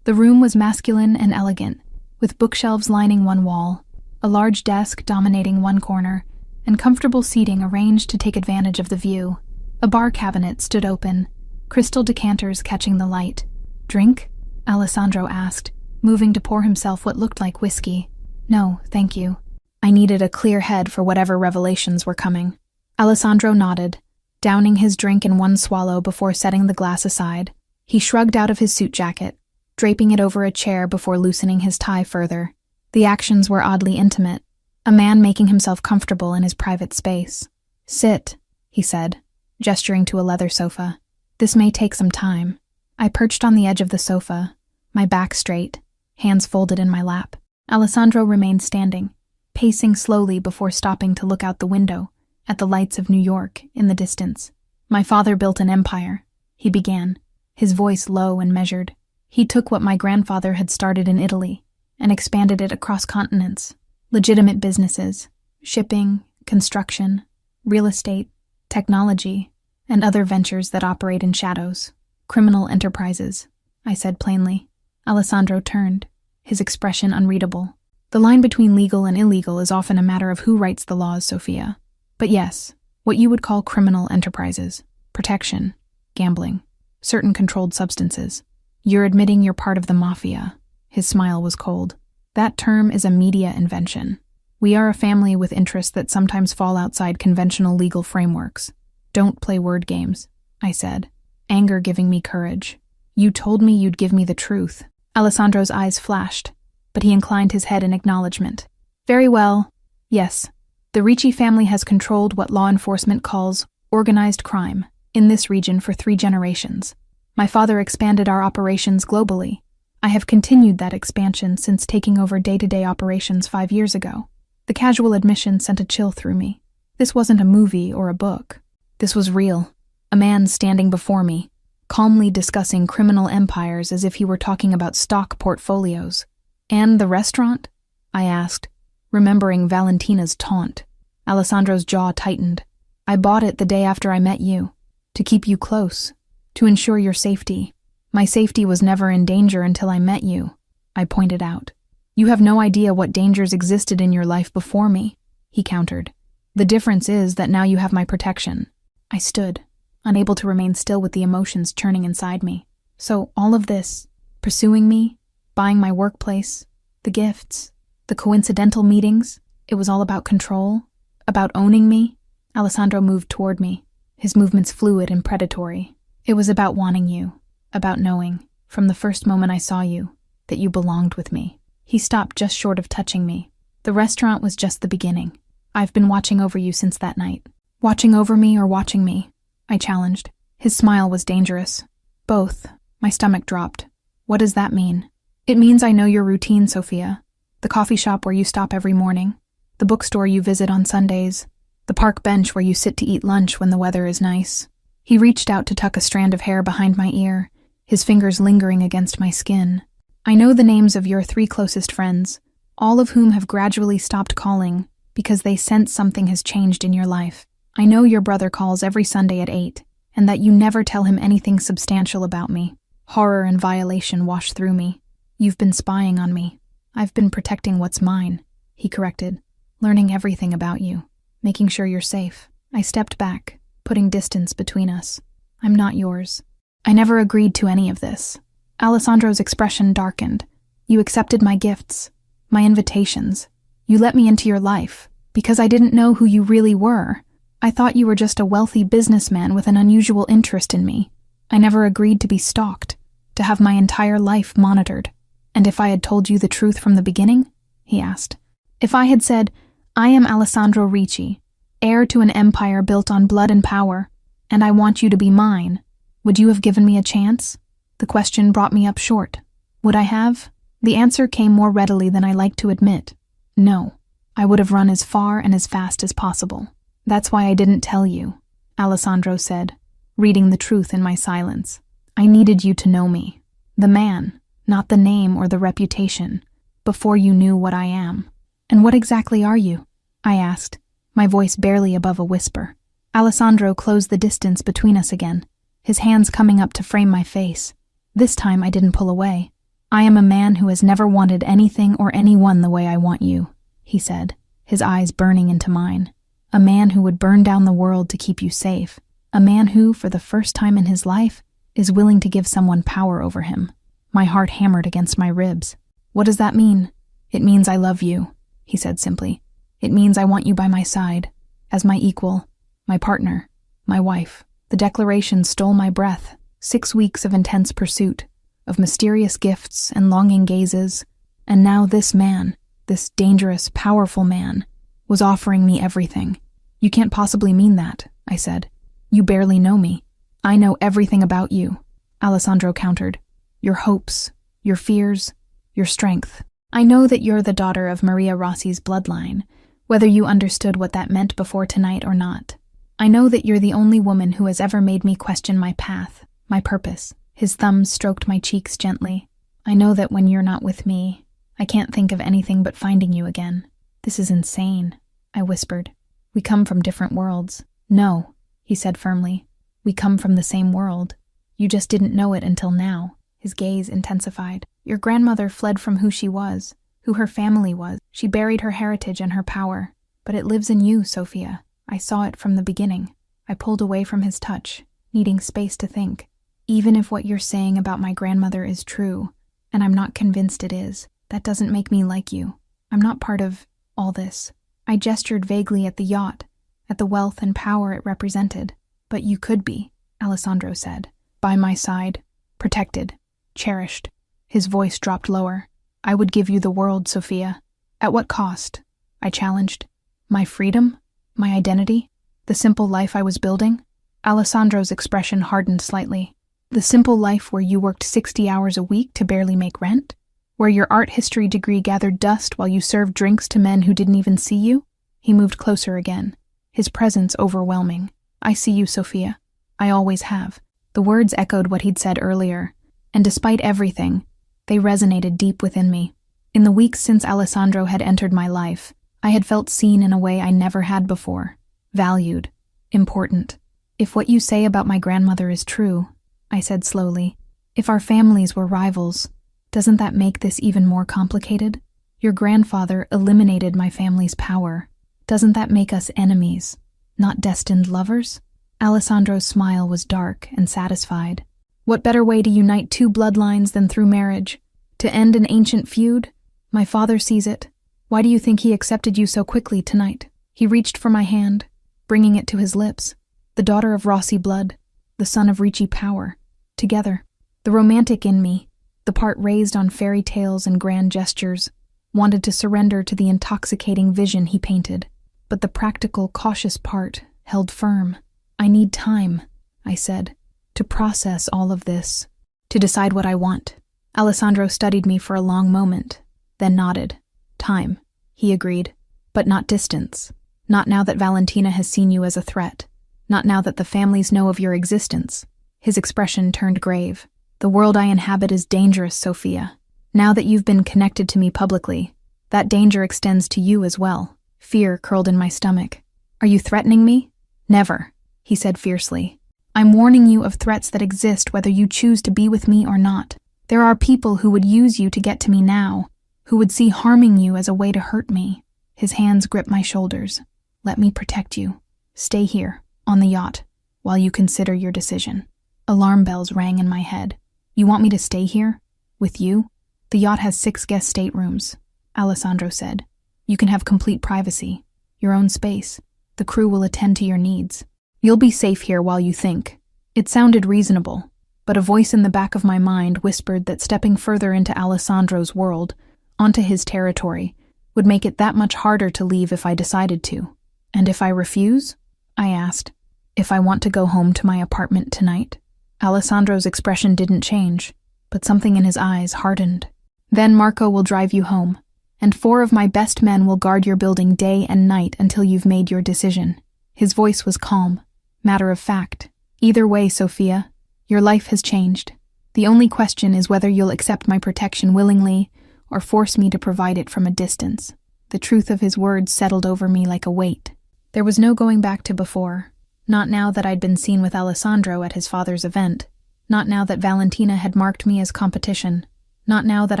The room was masculine and elegant, with bookshelves lining one wall, a large desk dominating one corner, and comfortable seating arranged to take advantage of the view. A bar cabinet stood open, crystal decanters catching the light. Drink? Alessandro asked, moving to pour himself what looked like whiskey. No, thank you. I needed a clear head for whatever revelations were coming. Alessandro nodded, downing his drink in one swallow before setting the glass aside. He shrugged out of his suit jacket, draping it over a chair before loosening his tie further. The actions were oddly intimate, a man making himself comfortable in his private space. Sit, he said, gesturing to a leather sofa. This may take some time. I perched on the edge of the sofa, my back straight, hands folded in my lap. Alessandro remained standing, pacing slowly before stopping to look out the window at the lights of New York in the distance. My father built an empire, he began, his voice low and measured. He took what my grandfather had started in Italy and expanded it across continents. Legitimate businesses, shipping, construction, real estate, technology, and other ventures that operate in shadows. Criminal enterprises, I said plainly. Alessandro turned, his expression unreadable. The line between legal and illegal is often a matter of who writes the laws, Sophia. But yes, what you would call criminal enterprises, protection, gambling, certain controlled substances. You're admitting you're part of the Mafia. His smile was cold. That term is a media invention. We are a family with interests that sometimes fall outside conventional legal frameworks. Don't play word games, I said, anger giving me courage. You told me you'd give me the truth. Alessandro's eyes flashed, but he inclined his head in acknowledgement. Very well. Yes, the Ricci family has controlled what law enforcement calls organized crime in this region for 3 generations. My father expanded our operations globally. I have continued that expansion since taking over day-to-day operations 5 years ago. The casual admission sent a chill through me. This wasn't a movie or a book. This was real. A man standing before me, calmly discussing criminal empires as if he were talking about stock portfolios. And the restaurant? I asked, remembering Valentina's taunt. Alessandro's jaw tightened. I bought it the day after I met you, to keep you close, to ensure your safety. My safety was never in danger until I met you, I pointed out. You have no idea what dangers existed in your life before me, he countered. The difference is that now you have my protection. I stood, unable to remain still with the emotions churning inside me. So all of this, pursuing me, buying my workplace, the gifts, the coincidental meetings, it was all about control, about owning me. Alessandro moved toward me, his movements fluid and predatory. It was about wanting you, about knowing, from the first moment I saw you, that you belonged with me. He stopped just short of touching me. The restaurant was just the beginning. I've been watching over you since that night. Watching over me or watching me? I challenged. His smile was dangerous. Both. My stomach dropped. What does that mean? It means I know your routine, Sophia. The coffee shop where you stop every morning. The bookstore you visit on Sundays. The park bench where you sit to eat lunch when the weather is nice. He reached out to tuck a strand of hair behind my ear, his fingers lingering against my skin. I know the names of your 3 closest friends, all of whom have gradually stopped calling because they sense something has changed in your life. I know your brother calls every Sunday at 8, and that you never tell him anything substantial about me. Horror and violation wash through me. You've been spying on me. I've been protecting what's mine, he corrected, learning everything about you, making sure you're safe. I stepped back, putting distance between us. I'm not yours. I never agreed to any of this. Alessandro's expression darkened. You accepted my gifts, my invitations. You let me into your life, because I didn't know who you really were. I thought you were just a wealthy businessman with an unusual interest in me. I never agreed to be stalked, to have my entire life monitored. And if I had told you the truth from the beginning? He asked. If I had said, I am Alessandro Ricci, heir to an empire built on blood and power, and I want you to be mine, would you have given me a chance? The question brought me up short. Would I have? The answer came more readily than I liked to admit. No. I would have run as far and as fast as possible. That's why I didn't tell you, Alessandro said, reading the truth in my silence. I needed you to know me. The man, not the name or the reputation, before you knew what I am. And what exactly are you? I asked, my voice barely above a whisper. Alessandro closed the distance between us again, his hands coming up to frame my face. This time I didn't pull away. I am a man who has never wanted anything or anyone the way I want you, he said, his eyes burning into mine. A man who would burn down the world to keep you safe. A man who, for the first time in his life, is willing to give someone power over him. My heart hammered against my ribs. What does that mean? It means I love you, he said simply. It means I want you by my side, as my equal, my partner, my wife. The declaration stole my breath. 6 weeks of intense pursuit, of mysterious gifts and longing gazes, and now this man, this dangerous, powerful man, was offering me everything. You can't possibly mean that, I said. You barely know me. I know everything about you, Alessandro countered. Your hopes, your fears, your strength. I know that you're the daughter of Maria Rossi's bloodline, whether you understood what that meant before tonight or not. I know that you're the only woman who has ever made me question my path, my purpose. His thumbs stroked my cheeks gently. I know that when you're not with me, I can't think of anything but finding you again. This is insane, I whispered. We come from different worlds. No, he said firmly. We come from the same world. You just didn't know it until now. His gaze intensified. Your grandmother fled from who she was, who her family was. She buried her heritage and her power. But it lives in you, Sophia. I saw it from the beginning. I pulled away from his touch, needing space to think. Even if what you're saying about my grandmother is true, and I'm not convinced it is, that doesn't make me like you. I'm not part of all this. I gestured vaguely at the yacht, at the wealth and power it represented. But you could be, Alessandro said. By my side, protected, cherished. His voice dropped lower. I would give you the world, Sophia. At what cost? I challenged. My freedom? My identity? The simple life I was building? Alessandro's expression hardened slightly. The simple life where you worked 60 hours a week to barely make rent? Where your art history degree gathered dust while you served drinks to men who didn't even see you? He moved closer again, his presence overwhelming. I see you, Sophia. I always have. The words echoed what he'd said earlier, and despite everything, they resonated deep within me. In the weeks since Alessandro had entered my life, I had felt seen in a way I never had before. Valued. Important. If what you say about my grandmother is true, I said slowly, if our families were rivals, doesn't that make this even more complicated? Your grandfather eliminated my family's power. Doesn't that make us enemies, not destined lovers? Alessandro's smile was dark and satisfied. What better way to unite two bloodlines than through marriage? To end an ancient feud? My father sees it. Why do you think he accepted you so quickly tonight? He reached for my hand, bringing it to his lips. The daughter of Rossi blood, the son of Ricci power. Together. The romantic in me, the part raised on fairy tales and grand gestures, wanted to surrender to the intoxicating vision he painted. But the practical, cautious part held firm. I need time, I said, to process all of this, to decide what I want. Alessandro studied me for a long moment, then nodded. Time, he agreed, but not distance. Not now that Valentina has seen you as a threat. Not now that the families know of your existence. His expression turned grave. The world I inhabit is dangerous, Sophia. Now that you've been connected to me publicly, that danger extends to you as well. Fear curled in my stomach. Are you threatening me? Never, he said fiercely. I'm warning you of threats that exist whether you choose to be with me or not. There are people who would use you to get to me now, who would see harming you as a way to hurt me. His hands gripped my shoulders. Let me protect you. Stay here, on the yacht, while you consider your decision. Alarm bells rang in my head. You want me to stay here? With you? The yacht has 6 guest staterooms, Alessandro said. You can have complete privacy, your own space. The crew will attend to your needs. You'll be safe here while you think. It sounded reasonable, but a voice in the back of my mind whispered that stepping further into Alessandro's world, onto his territory, would make it that much harder to leave if I decided to. And if I refuse? I asked. If I want to go home to my apartment tonight? Alessandro's expression didn't change, but something in his eyes hardened. Then Marco will drive you home, and 4 of my best men will guard your building day and night until you've made your decision. His voice was calm, matter of fact. Either way, Sophia, your life has changed. The only question is whether you'll accept my protection willingly or force me to provide it from a distance. The truth of his words settled over me like a weight. There was no going back to before. Not now that I'd been seen with Alessandro at his father's event. Not now that Valentina had marked me as competition. Not now that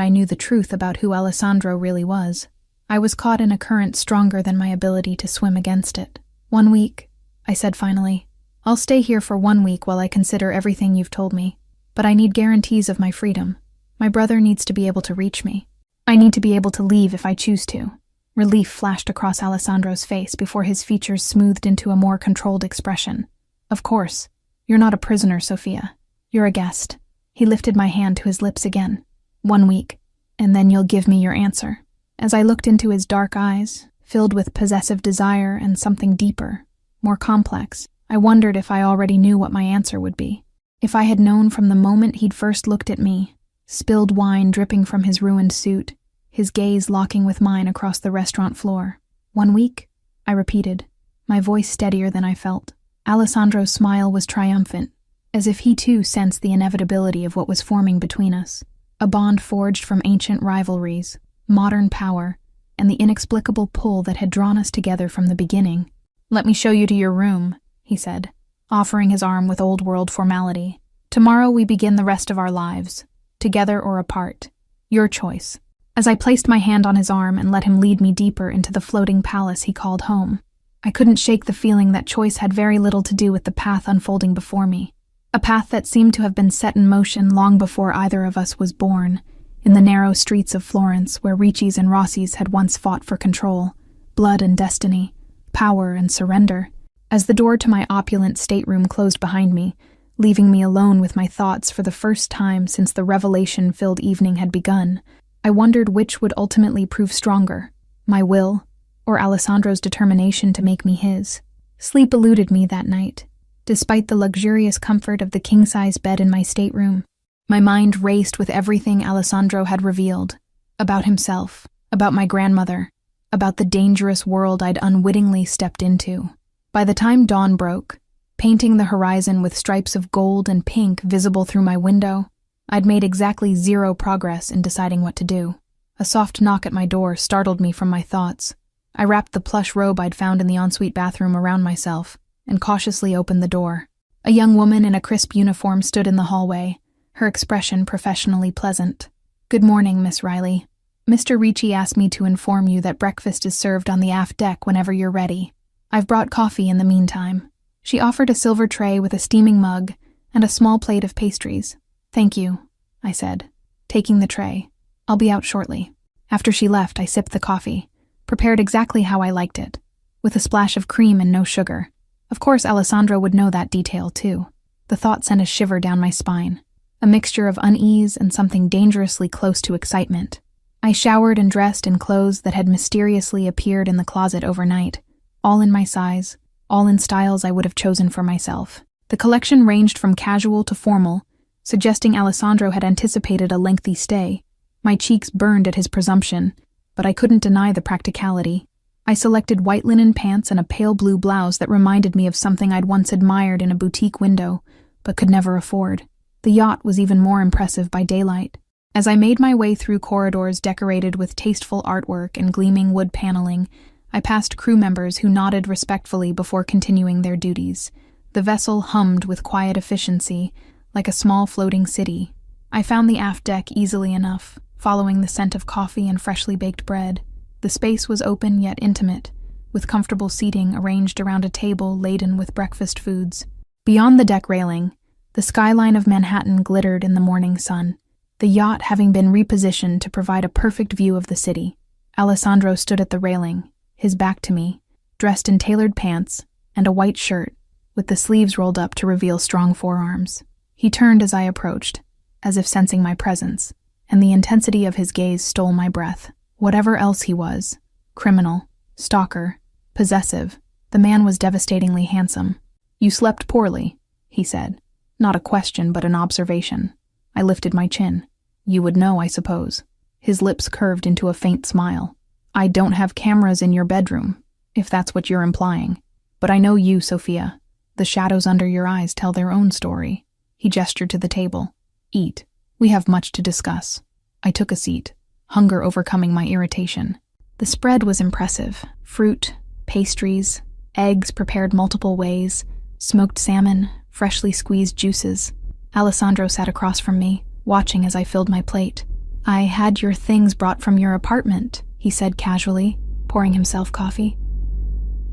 I knew the truth about who Alessandro really was. I was caught in a current stronger than my ability to swim against it. 1 week, I said finally. I'll stay here for 1 week while I consider everything you've told me. But I need guarantees of my freedom. My brother needs to be able to reach me. I need to be able to leave if I choose to. Relief flashed across Alessandro's face before his features smoothed into a more controlled expression. Of course. You're not a prisoner, Sophia. You're a guest. He lifted my hand to his lips again. 1 week, and then you'll give me your answer. As I looked into his dark eyes, filled with possessive desire and something deeper, more complex, I wondered if I already knew what my answer would be. If I had known from the moment he'd first looked at me, spilled wine dripping from his ruined suit, his gaze locking with mine across the restaurant floor. 1 week? I repeated, my voice steadier than I felt. Alessandro's smile was triumphant, as if he too sensed the inevitability of what was forming between us. A bond forged from ancient rivalries, modern power, and the inexplicable pull that had drawn us together from the beginning. Let me show you to your room, he said, offering his arm with old-world formality. Tomorrow we begin the rest of our lives, together or apart. Your choice. As I placed my hand on his arm and let him lead me deeper into the floating palace he called home, I couldn't shake the feeling that choice had very little to do with the path unfolding before me. A path that seemed to have been set in motion long before either of us was born, in the narrow streets of Florence where Ricci's and Rossi's had once fought for control, blood and destiny, power and surrender. As the door to my opulent stateroom closed behind me, leaving me alone with my thoughts for the first time since the revelation-filled evening had begun, I wondered which would ultimately prove stronger, my will, or Alessandro's determination to make me his. Sleep eluded me that night. Despite the luxurious comfort of the king-size bed in my stateroom, my mind raced with everything Alessandro had revealed, about himself, about my grandmother, about the dangerous world I'd unwittingly stepped into. By the time dawn broke, painting the horizon with stripes of gold and pink visible through my window, I'd made exactly 0 progress in deciding what to do. A soft knock at my door startled me from my thoughts. I wrapped the plush robe I'd found in the ensuite bathroom around myself and cautiously opened the door. A young woman in a crisp uniform stood in the hallway, her expression professionally pleasant. Good morning, Miss Riley. Mr. Ricci asked me to inform you that breakfast is served on the aft deck whenever you're ready. I've brought coffee in the meantime. She offered a silver tray with a steaming mug and a small plate of pastries. Thank you, I said, taking the tray. I'll be out shortly. After she left, I sipped the coffee, prepared exactly how I liked it, with a splash of cream and no sugar. Of course, Alessandro would know that detail, too. The thought sent a shiver down my spine, a mixture of unease and something dangerously close to excitement. I showered and dressed in clothes that had mysteriously appeared in the closet overnight, all in my size, all in styles I would have chosen for myself. The collection ranged from casual to formal, suggesting Alessandro had anticipated a lengthy stay. My cheeks burned at his presumption, but I couldn't deny the practicality. I selected white linen pants and a pale blue blouse that reminded me of something I'd once admired in a boutique window, but could never afford. The yacht was even more impressive by daylight. As I made my way through corridors decorated with tasteful artwork and gleaming wood paneling, I passed crew members who nodded respectfully before continuing their duties. The vessel hummed with quiet efficiency, like a small floating city. I found the aft deck easily enough, following the scent of coffee and freshly baked bread. The space was open yet intimate, with comfortable seating arranged around a table laden with breakfast foods. Beyond the deck railing, the skyline of Manhattan glittered in the morning sun, the yacht having been repositioned to provide a perfect view of the city. Alessandro stood at the railing, his back to me, dressed in tailored pants and a white shirt, with the sleeves rolled up to reveal strong forearms. He turned as I approached, as if sensing my presence, and the intensity of his gaze stole my breath. Whatever else he was, criminal, stalker, possessive, the man was devastatingly handsome. You slept poorly, he said. Not a question, but an observation. I lifted my chin. You would know, I suppose. His lips curved into a faint smile. I don't have cameras in your bedroom, if that's what you're implying. But I know you, Sophia. The shadows under your eyes tell their own story. He gestured to the table. Eat. We have much to discuss. I took a seat, hunger overcoming my irritation. The spread was impressive. Fruit, pastries, eggs prepared multiple ways, smoked salmon, freshly squeezed juices. Alessandro sat across from me, watching as I filled my plate. I had your things brought from your apartment, he said casually, pouring himself coffee.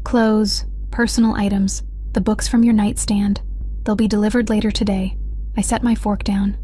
Clothes, personal items, the books from your nightstand. They'll be delivered later today. I set my fork down.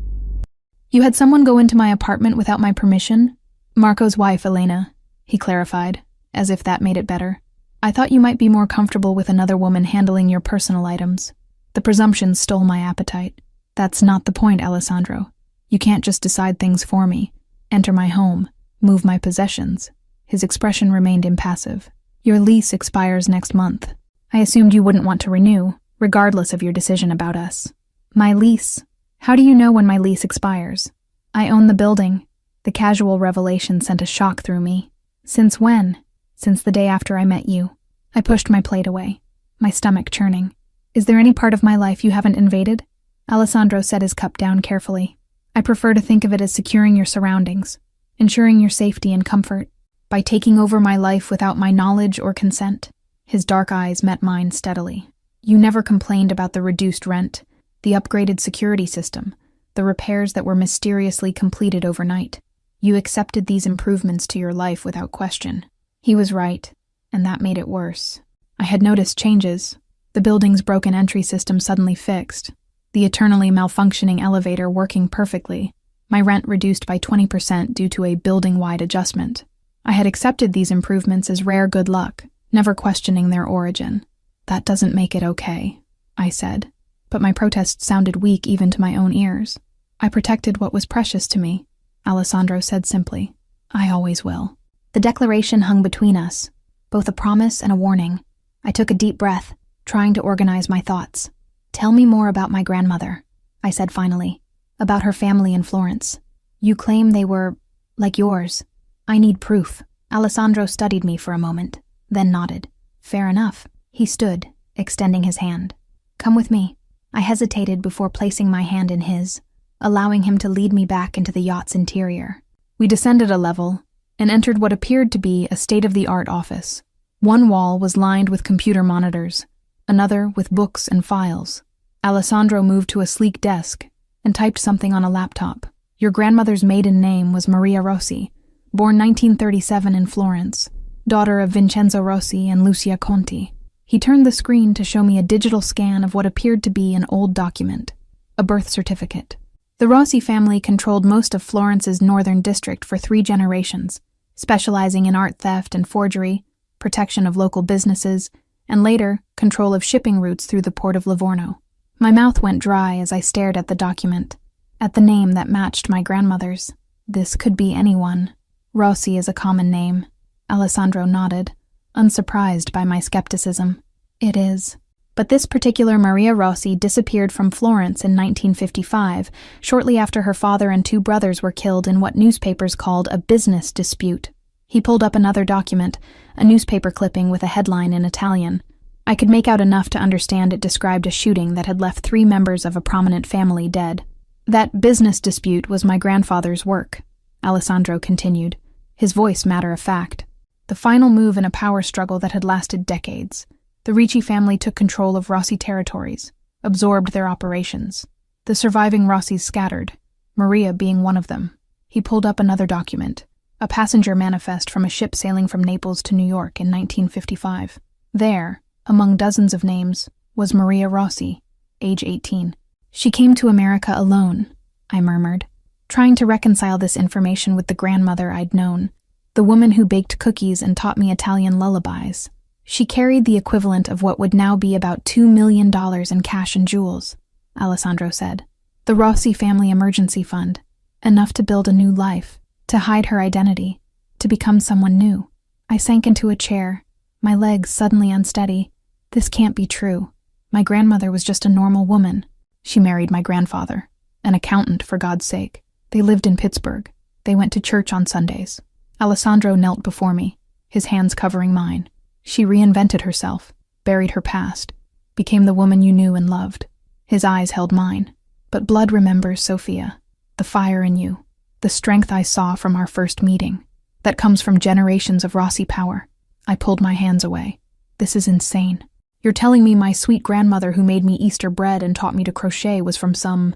You had someone go into my apartment without my permission? Marco's wife, Elena, he clarified, as if that made it better. I thought you might be more comfortable with another woman handling your personal items. The presumption stole my appetite. That's not the point, Alessandro. You can't just decide things for me. Enter my home, move my possessions. His expression remained impassive. Your lease expires next month. I assumed you wouldn't want to renew, regardless of your decision about us. My lease? How do you know when my lease expires? I own the building. The casual revelation sent a shock through me. Since when? Since the day after I met you. I pushed my plate away, my stomach churning. Is there any part of my life you haven't invaded? Alessandro set his cup down carefully. I prefer to think of it as securing your surroundings, ensuring your safety and comfort. By taking over my life without my knowledge or consent. His dark eyes met mine steadily. You never complained about the reduced rent, the upgraded security system, the repairs that were mysteriously completed overnight. You accepted these improvements to your life without question. He was right, and that made it worse. I had noticed changes. The building's broken entry system suddenly fixed. The eternally malfunctioning elevator working perfectly. My rent reduced by 20% due to a building-wide adjustment. I had accepted these improvements as rare good luck, never questioning their origin. That doesn't make it okay, I said, but my protest sounded weak even to my own ears. I protected what was precious to me, Alessandro said simply. I always will. The declaration hung between us, both a promise and a warning. I took a deep breath, trying to organize my thoughts. Tell me more about my grandmother, I said finally, about her family in Florence. You claim they were like yours. I need proof. Alessandro studied me for a moment, then nodded. Fair enough. He stood, extending his hand. Come with me. I hesitated before placing my hand in his, allowing him to lead me back into the yacht's interior. We descended a level and entered what appeared to be a state-of-the-art office. One wall was lined with computer monitors, another with books and files. Alessandro moved to a sleek desk and typed something on a laptop. Your grandmother's maiden name was Maria Rossi, born 1937 in Florence, daughter of Vincenzo Rossi and Lucia Conti. He turned the screen to show me a digital scan of what appeared to be an old document, a birth certificate. The Rossi family controlled most of Florence's northern district for 3 generations, specializing in art theft and forgery, protection of local businesses, and later, control of shipping routes through the port of Livorno. My mouth went dry as I stared at the document, at the name that matched my grandmother's. This could be anyone. Rossi is a common name. Alessandro nodded, unsurprised by my skepticism. It is. But this particular Maria Rossi disappeared from Florence in 1955, shortly after her father and 2 brothers were killed in what newspapers called a business dispute. He pulled up another document, a newspaper clipping with a headline in Italian. I could make out enough to understand it described a shooting that had left 3 members of a prominent family dead. That business dispute was my grandfather's work, Alessandro continued, his voice matter-of-fact. The final move in a power struggle that had lasted decades. The Ricci family took control of Rossi territories, absorbed their operations. The surviving Rossis scattered, Maria being one of them. He pulled up another document, a passenger manifest from a ship sailing from Naples to New York in 1955. There, among dozens of names, was Maria Rossi, age 18. She came to America alone, I murmured, trying to reconcile this information with the grandmother I'd known, the woman who baked cookies and taught me Italian lullabies. She carried the equivalent of what would now be about $2 million in cash and jewels, Alessandro said. The Rossi family emergency fund, enough to build a new life, to hide her identity, to become someone new. I sank into a chair, my legs suddenly unsteady. This can't be true. My grandmother was just a normal woman. She married my grandfather, an accountant for God's sake. They lived in Pittsburgh. They went to church on Sundays. Alessandro knelt before me, his hands covering mine. She reinvented herself, buried her past, became the woman you knew and loved. His eyes held mine. But blood remembers, Sophia. The fire in you. The strength I saw from our first meeting. That comes from generations of Rossi power. I pulled my hands away. This is insane. You're telling me my sweet grandmother who made me Easter bread and taught me to crochet was from some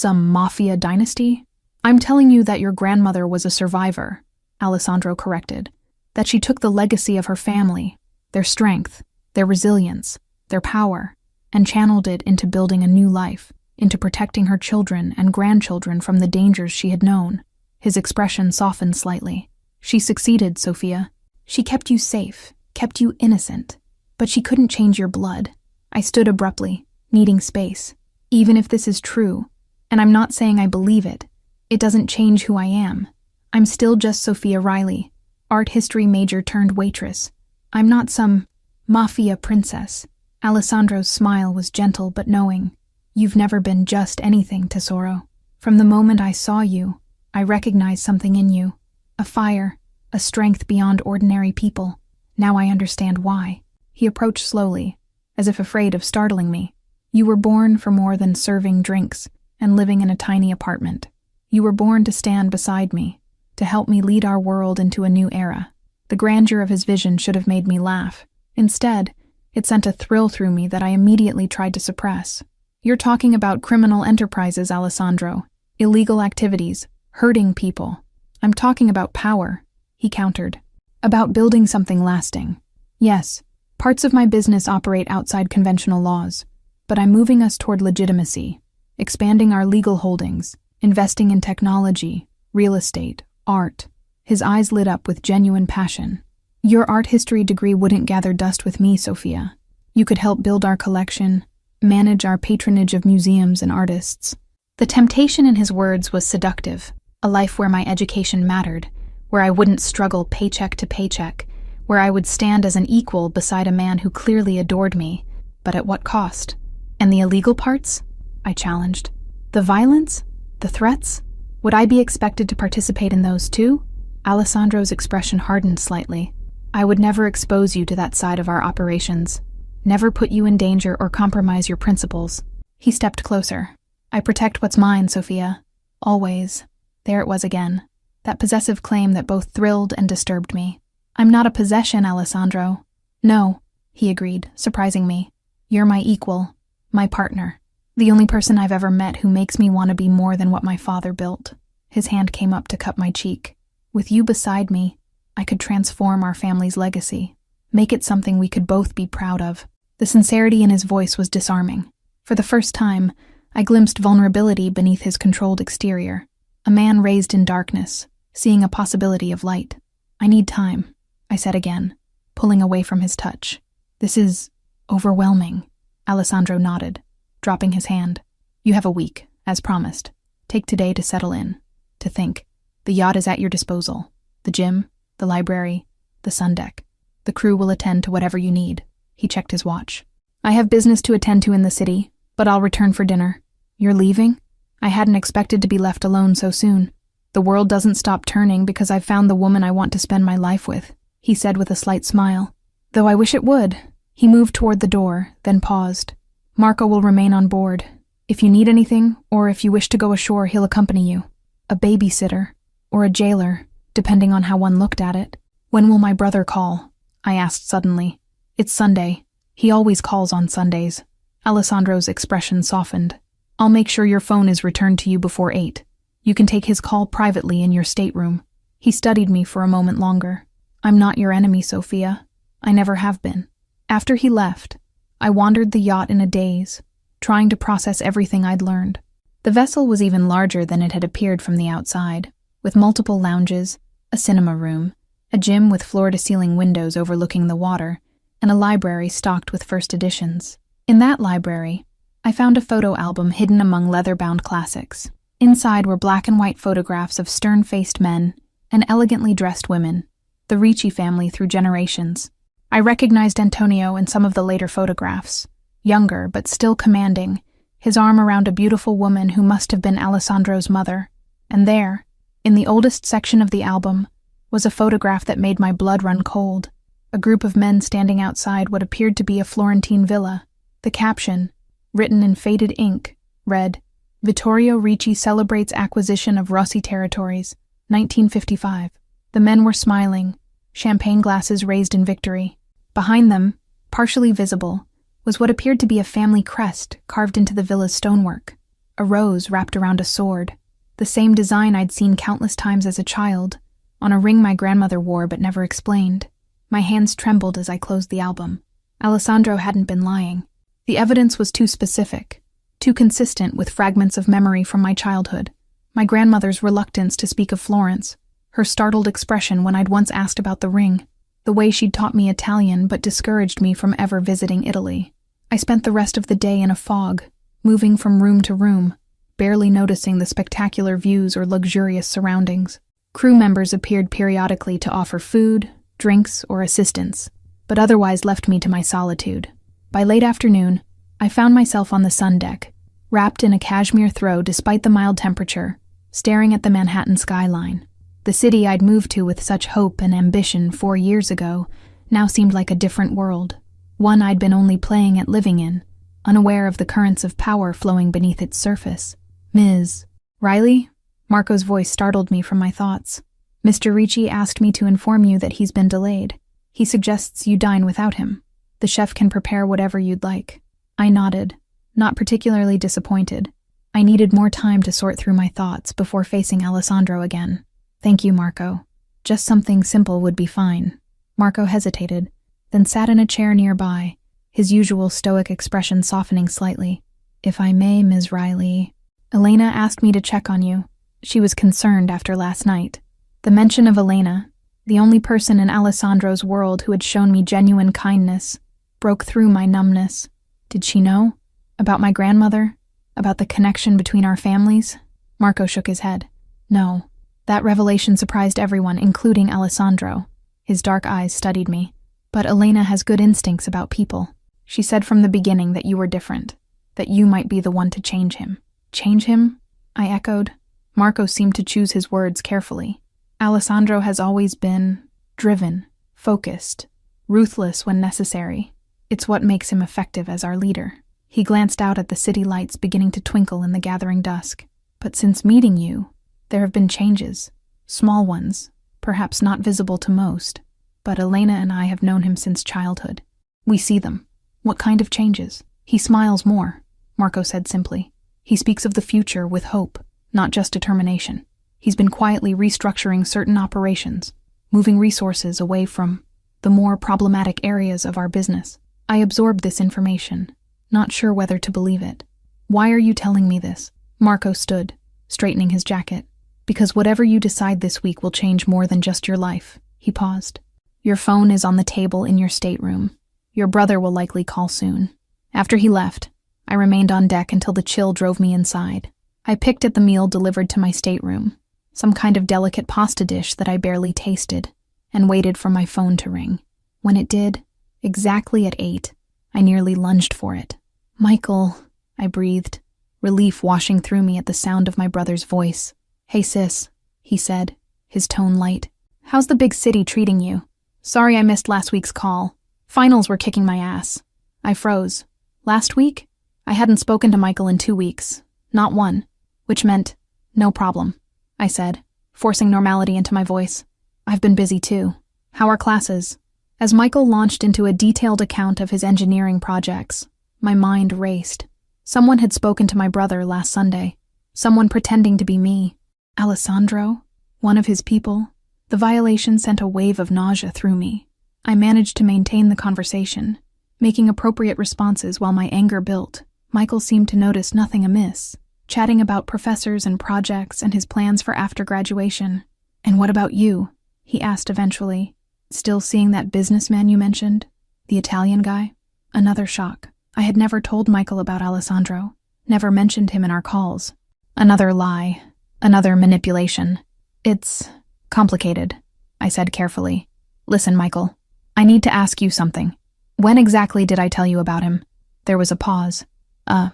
Mafia dynasty? I'm telling you that your grandmother was a survivor, Alessandro corrected. That she took the legacy of her family, their strength, their resilience, their power, and channeled it into building a new life, into protecting her children and grandchildren from the dangers she had known. His expression softened slightly. She succeeded, Sophia. She kept you safe, kept you innocent. But she couldn't change your blood. I stood abruptly, needing space. Even if this is true, and I'm not saying I believe it, it doesn't change who I am. I'm still just Sophia Riley, art history major turned waitress. I'm not some Mafia princess. Alessandro's smile was gentle but knowing. You've never been just anything, Tesoro. From the moment I saw you, I recognized something in you. A fire, a strength beyond ordinary people. Now I understand why. He approached slowly, as if afraid of startling me. You were born for more than serving drinks and living in a tiny apartment. You were born to stand beside me, to help me lead our world into a new era. The grandeur of his vision should have made me laugh. Instead, it sent a thrill through me that I immediately tried to suppress. You're talking about criminal enterprises, Alessandro. Illegal activities, hurting people. I'm talking about power, he countered. About building something lasting. Yes, parts of my business operate outside conventional laws, but I'm moving us toward legitimacy, expanding our legal holdings, investing in technology, real estate, art. His eyes lit up with genuine passion. Your art history degree wouldn't gather dust with me, Sophia. You could help build our collection, manage our patronage of museums and artists. The temptation in his words was seductive, a life where my education mattered, where I wouldn't struggle paycheck to paycheck, where I would stand as an equal beside a man who clearly adored me, but at what cost? And the illegal parts? I challenged. The violence? The threats? Would I be expected to participate in those too? Alessandro's expression hardened slightly. I would never expose you to that side of our operations. Never put you in danger or compromise your principles. He stepped closer. I protect what's mine, Sophia. Always. There it was again. That possessive claim that both thrilled and disturbed me. I'm not a possession, Alessandro. No, he agreed, surprising me. You're my equal, my partner. The only person I've ever met who makes me want to be more than what my father built. His hand came up to cup my cheek. With you beside me, I could transform our family's legacy, make it something we could both be proud of. The sincerity in his voice was disarming. For the first time, I glimpsed vulnerability beneath his controlled exterior. A man raised in darkness, seeing a possibility of light. I need time, I said again, pulling away from his touch. This is overwhelming. Alessandro nodded, dropping his hand. You have a week, as promised. Take today to settle in, to think. The yacht is at your disposal. The gym, the library, the sun deck. The crew will attend to whatever you need. He checked his watch. I have business to attend to in the city, but I'll return for dinner. You're leaving? I hadn't expected to be left alone so soon. The world doesn't stop turning because I've found the woman I want to spend my life with, he said with a slight smile. Though I wish it would. He moved toward the door, then paused. Marco will remain on board. If you need anything, or if you wish to go ashore, he'll accompany you. A babysitter, or a jailer, depending on how one looked at it. When will my brother call? I asked suddenly. It's Sunday. He always calls on Sundays. Alessandro's expression softened. I'll make sure your phone is returned to you before 8. You can take his call privately in your stateroom. He studied me for a moment longer. I'm not your enemy, Sophia. I never have been. After he left, I wandered the yacht in a daze, trying to process everything I'd learned. The vessel was even larger than it had appeared from the outside, with multiple lounges, a cinema room, a gym with floor-to-ceiling windows overlooking the water, and a library stocked with first editions. In that library, I found a photo album hidden among leather-bound classics. Inside were black and white photographs of stern-faced men and elegantly dressed women, the Ricci family through generations. I recognized Antonio in some of the later photographs, younger but still commanding, his arm around a beautiful woman who must have been Alessandro's mother. And there, in the oldest section of the album, was a photograph that made my blood run cold. A group of men standing outside what appeared to be a Florentine villa. The caption, written in faded ink, read, Vittorio Ricci celebrates acquisition of Rossi territories, 1955. The men were smiling, champagne glasses raised in victory. Behind them, partially visible, was what appeared to be a family crest carved into the villa's stonework. A rose wrapped around a sword, the same design I'd seen countless times as a child, on a ring my grandmother wore but never explained. My hands trembled as I closed the album. Alessandro hadn't been lying. The evidence was too specific, too consistent with fragments of memory from my childhood. My grandmother's reluctance to speak of Florence, her startled expression when I'd once asked about the ring, the way she'd taught me Italian but discouraged me from ever visiting Italy. I spent the rest of the day in a fog, moving from room to room, barely noticing the spectacular views or luxurious surroundings. Crew members appeared periodically to offer food, drinks, or assistance, but otherwise left me to my solitude. By late afternoon, I found myself on the sun deck, wrapped in a cashmere throw despite the mild temperature, staring at the Manhattan skyline. The city I'd moved to with such hope and ambition 4 years ago now seemed like a different world, one I'd been only playing at living in, unaware of the currents of power flowing beneath its surface. Ms. Riley? Marco's voice startled me from my thoughts. Mr. Ricci asked me to inform you that he's been delayed. He suggests you dine without him. The chef can prepare whatever you'd like. I nodded, not particularly disappointed. I needed more time to sort through my thoughts before facing Alessandro again. Thank you, Marco. Just something simple would be fine. Marco hesitated, then sat in a chair nearby, his usual stoic expression softening slightly. If I may, Ms. Riley. Elena asked me to check on you. She was concerned after last night. The mention of Elena, the only person in Alessandro's world who had shown me genuine kindness, broke through my numbness. Did she know? About my grandmother? About the connection between our families? Marco shook his head. No. That revelation surprised everyone, including Alessandro. His dark eyes studied me. But Elena has good instincts about people. She said from the beginning that you were different, that you might be the one to change him. Change him? I echoed. Marco seemed to choose his words carefully. Alessandro has always been driven, focused, ruthless when necessary. It's what makes him effective as our leader. He glanced out at the city lights beginning to twinkle in the gathering dusk. But since meeting you, there have been changes. Small ones, perhaps not visible to most. But Elena and I have known him since childhood. We see them. What kind of changes? He smiles more, Marco said simply. He speaks of the future with hope, not just determination. He's been quietly restructuring certain operations, moving resources away from the more problematic areas of our business. I absorbed this information, not sure whether to believe it. Why are you telling me this? Marco stood, straightening his jacket. Because whatever you decide this week will change more than just your life. He paused. Your phone is on the table in your stateroom. Your brother will likely call soon. After he left, I remained on deck until the chill drove me inside. I picked at the meal delivered to my stateroom, some kind of delicate pasta dish that I barely tasted, and waited for my phone to ring. When it did, exactly at 8, I nearly lunged for it. Michael, I breathed, relief washing through me at the sound of my brother's voice. Hey sis, he said, his tone light. How's the big city treating you? Sorry I missed last week's call. Finals were kicking my ass. I froze. Last week? I hadn't spoken to Michael in 2 weeks. Not one. Which meant, no problem, I said, forcing normality into my voice. I've been busy too. How are classes? As Michael launched into a detailed account of his engineering projects, my mind raced. Someone had spoken to my brother last Sunday. Someone pretending to be me. Alessandro? One of his people? The violation sent a wave of nausea through me. I managed to maintain the conversation, making appropriate responses while my anger built. Michael seemed to notice nothing amiss, chatting about professors and projects and his plans for after graduation. And what about you? He asked eventually. Still seeing that businessman you mentioned? The Italian guy? Another shock. I had never told Michael about Alessandro, never mentioned him in our calls. Another lie, another manipulation. It's complicated, I said carefully. Listen, Michael, I need to ask you something. When exactly did I tell you about him? There was a pause. I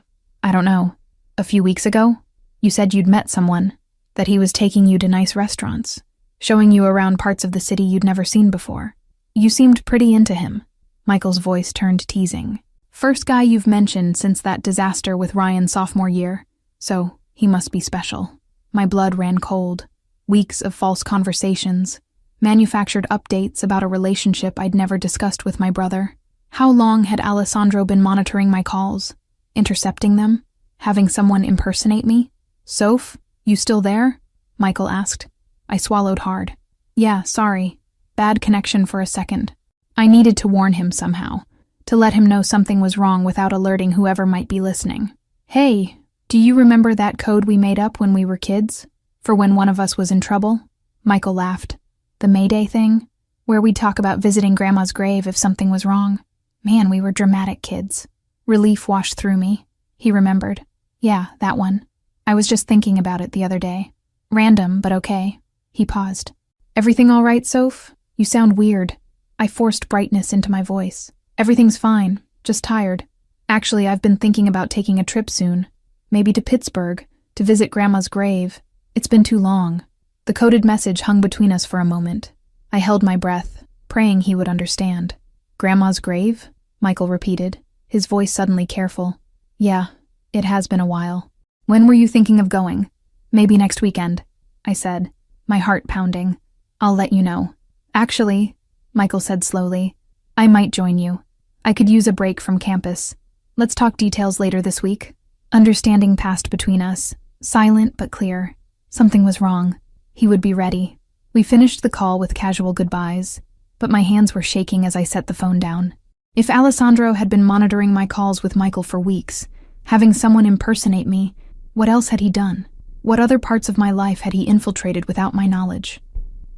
don't know. A few weeks ago? You said you'd met someone, that he was taking you to nice restaurants, showing you around parts of the city you'd never seen before. You seemed pretty into him. Michael's voice turned teasing. First guy you've mentioned since that disaster with Ryan sophomore year, so he must be special. My blood ran cold. Weeks of false conversations, manufactured updates about a relationship I'd never discussed with my brother. How long had Alessandro been monitoring my calls? Intercepting them? Having someone impersonate me? Soph, you still there? Michael asked. I swallowed hard. Yeah, sorry. Bad connection for a second. I needed to warn him somehow, to let him know something was wrong without alerting whoever might be listening. Hey, do you remember that code we made up when we were kids? For when one of us was in trouble? Michael laughed. The Mayday thing? Where we'd talk about visiting Grandma's grave if something was wrong. Man, we were dramatic kids. Relief washed through me. He remembered. Yeah, that one. I was just thinking about it the other day. Random, but okay. He paused. Everything all right, Soph? You sound weird. I forced brightness into my voice. Everything's fine, just tired. Actually, I've been thinking about taking a trip soon. Maybe to Pittsburgh, to visit Grandma's grave. It's been too long. The coded message hung between us for a moment. I held my breath, praying he would understand. Grandma's grave? Michael repeated, his voice suddenly careful. Yeah, it has been a while. When were you thinking of going? Maybe next weekend, I said, my heart pounding. I'll let you know. Actually, Michael said slowly, I might join you. I could use a break from campus. Let's talk details later this week. Understanding passed between us, silent but clear. Something was wrong. He would be ready. We finished the call with casual goodbyes, but my hands were shaking as I set the phone down. If Alessandro had been monitoring my calls with Michael for weeks, having someone impersonate me, what else had he done? What other parts of my life had he infiltrated without my knowledge?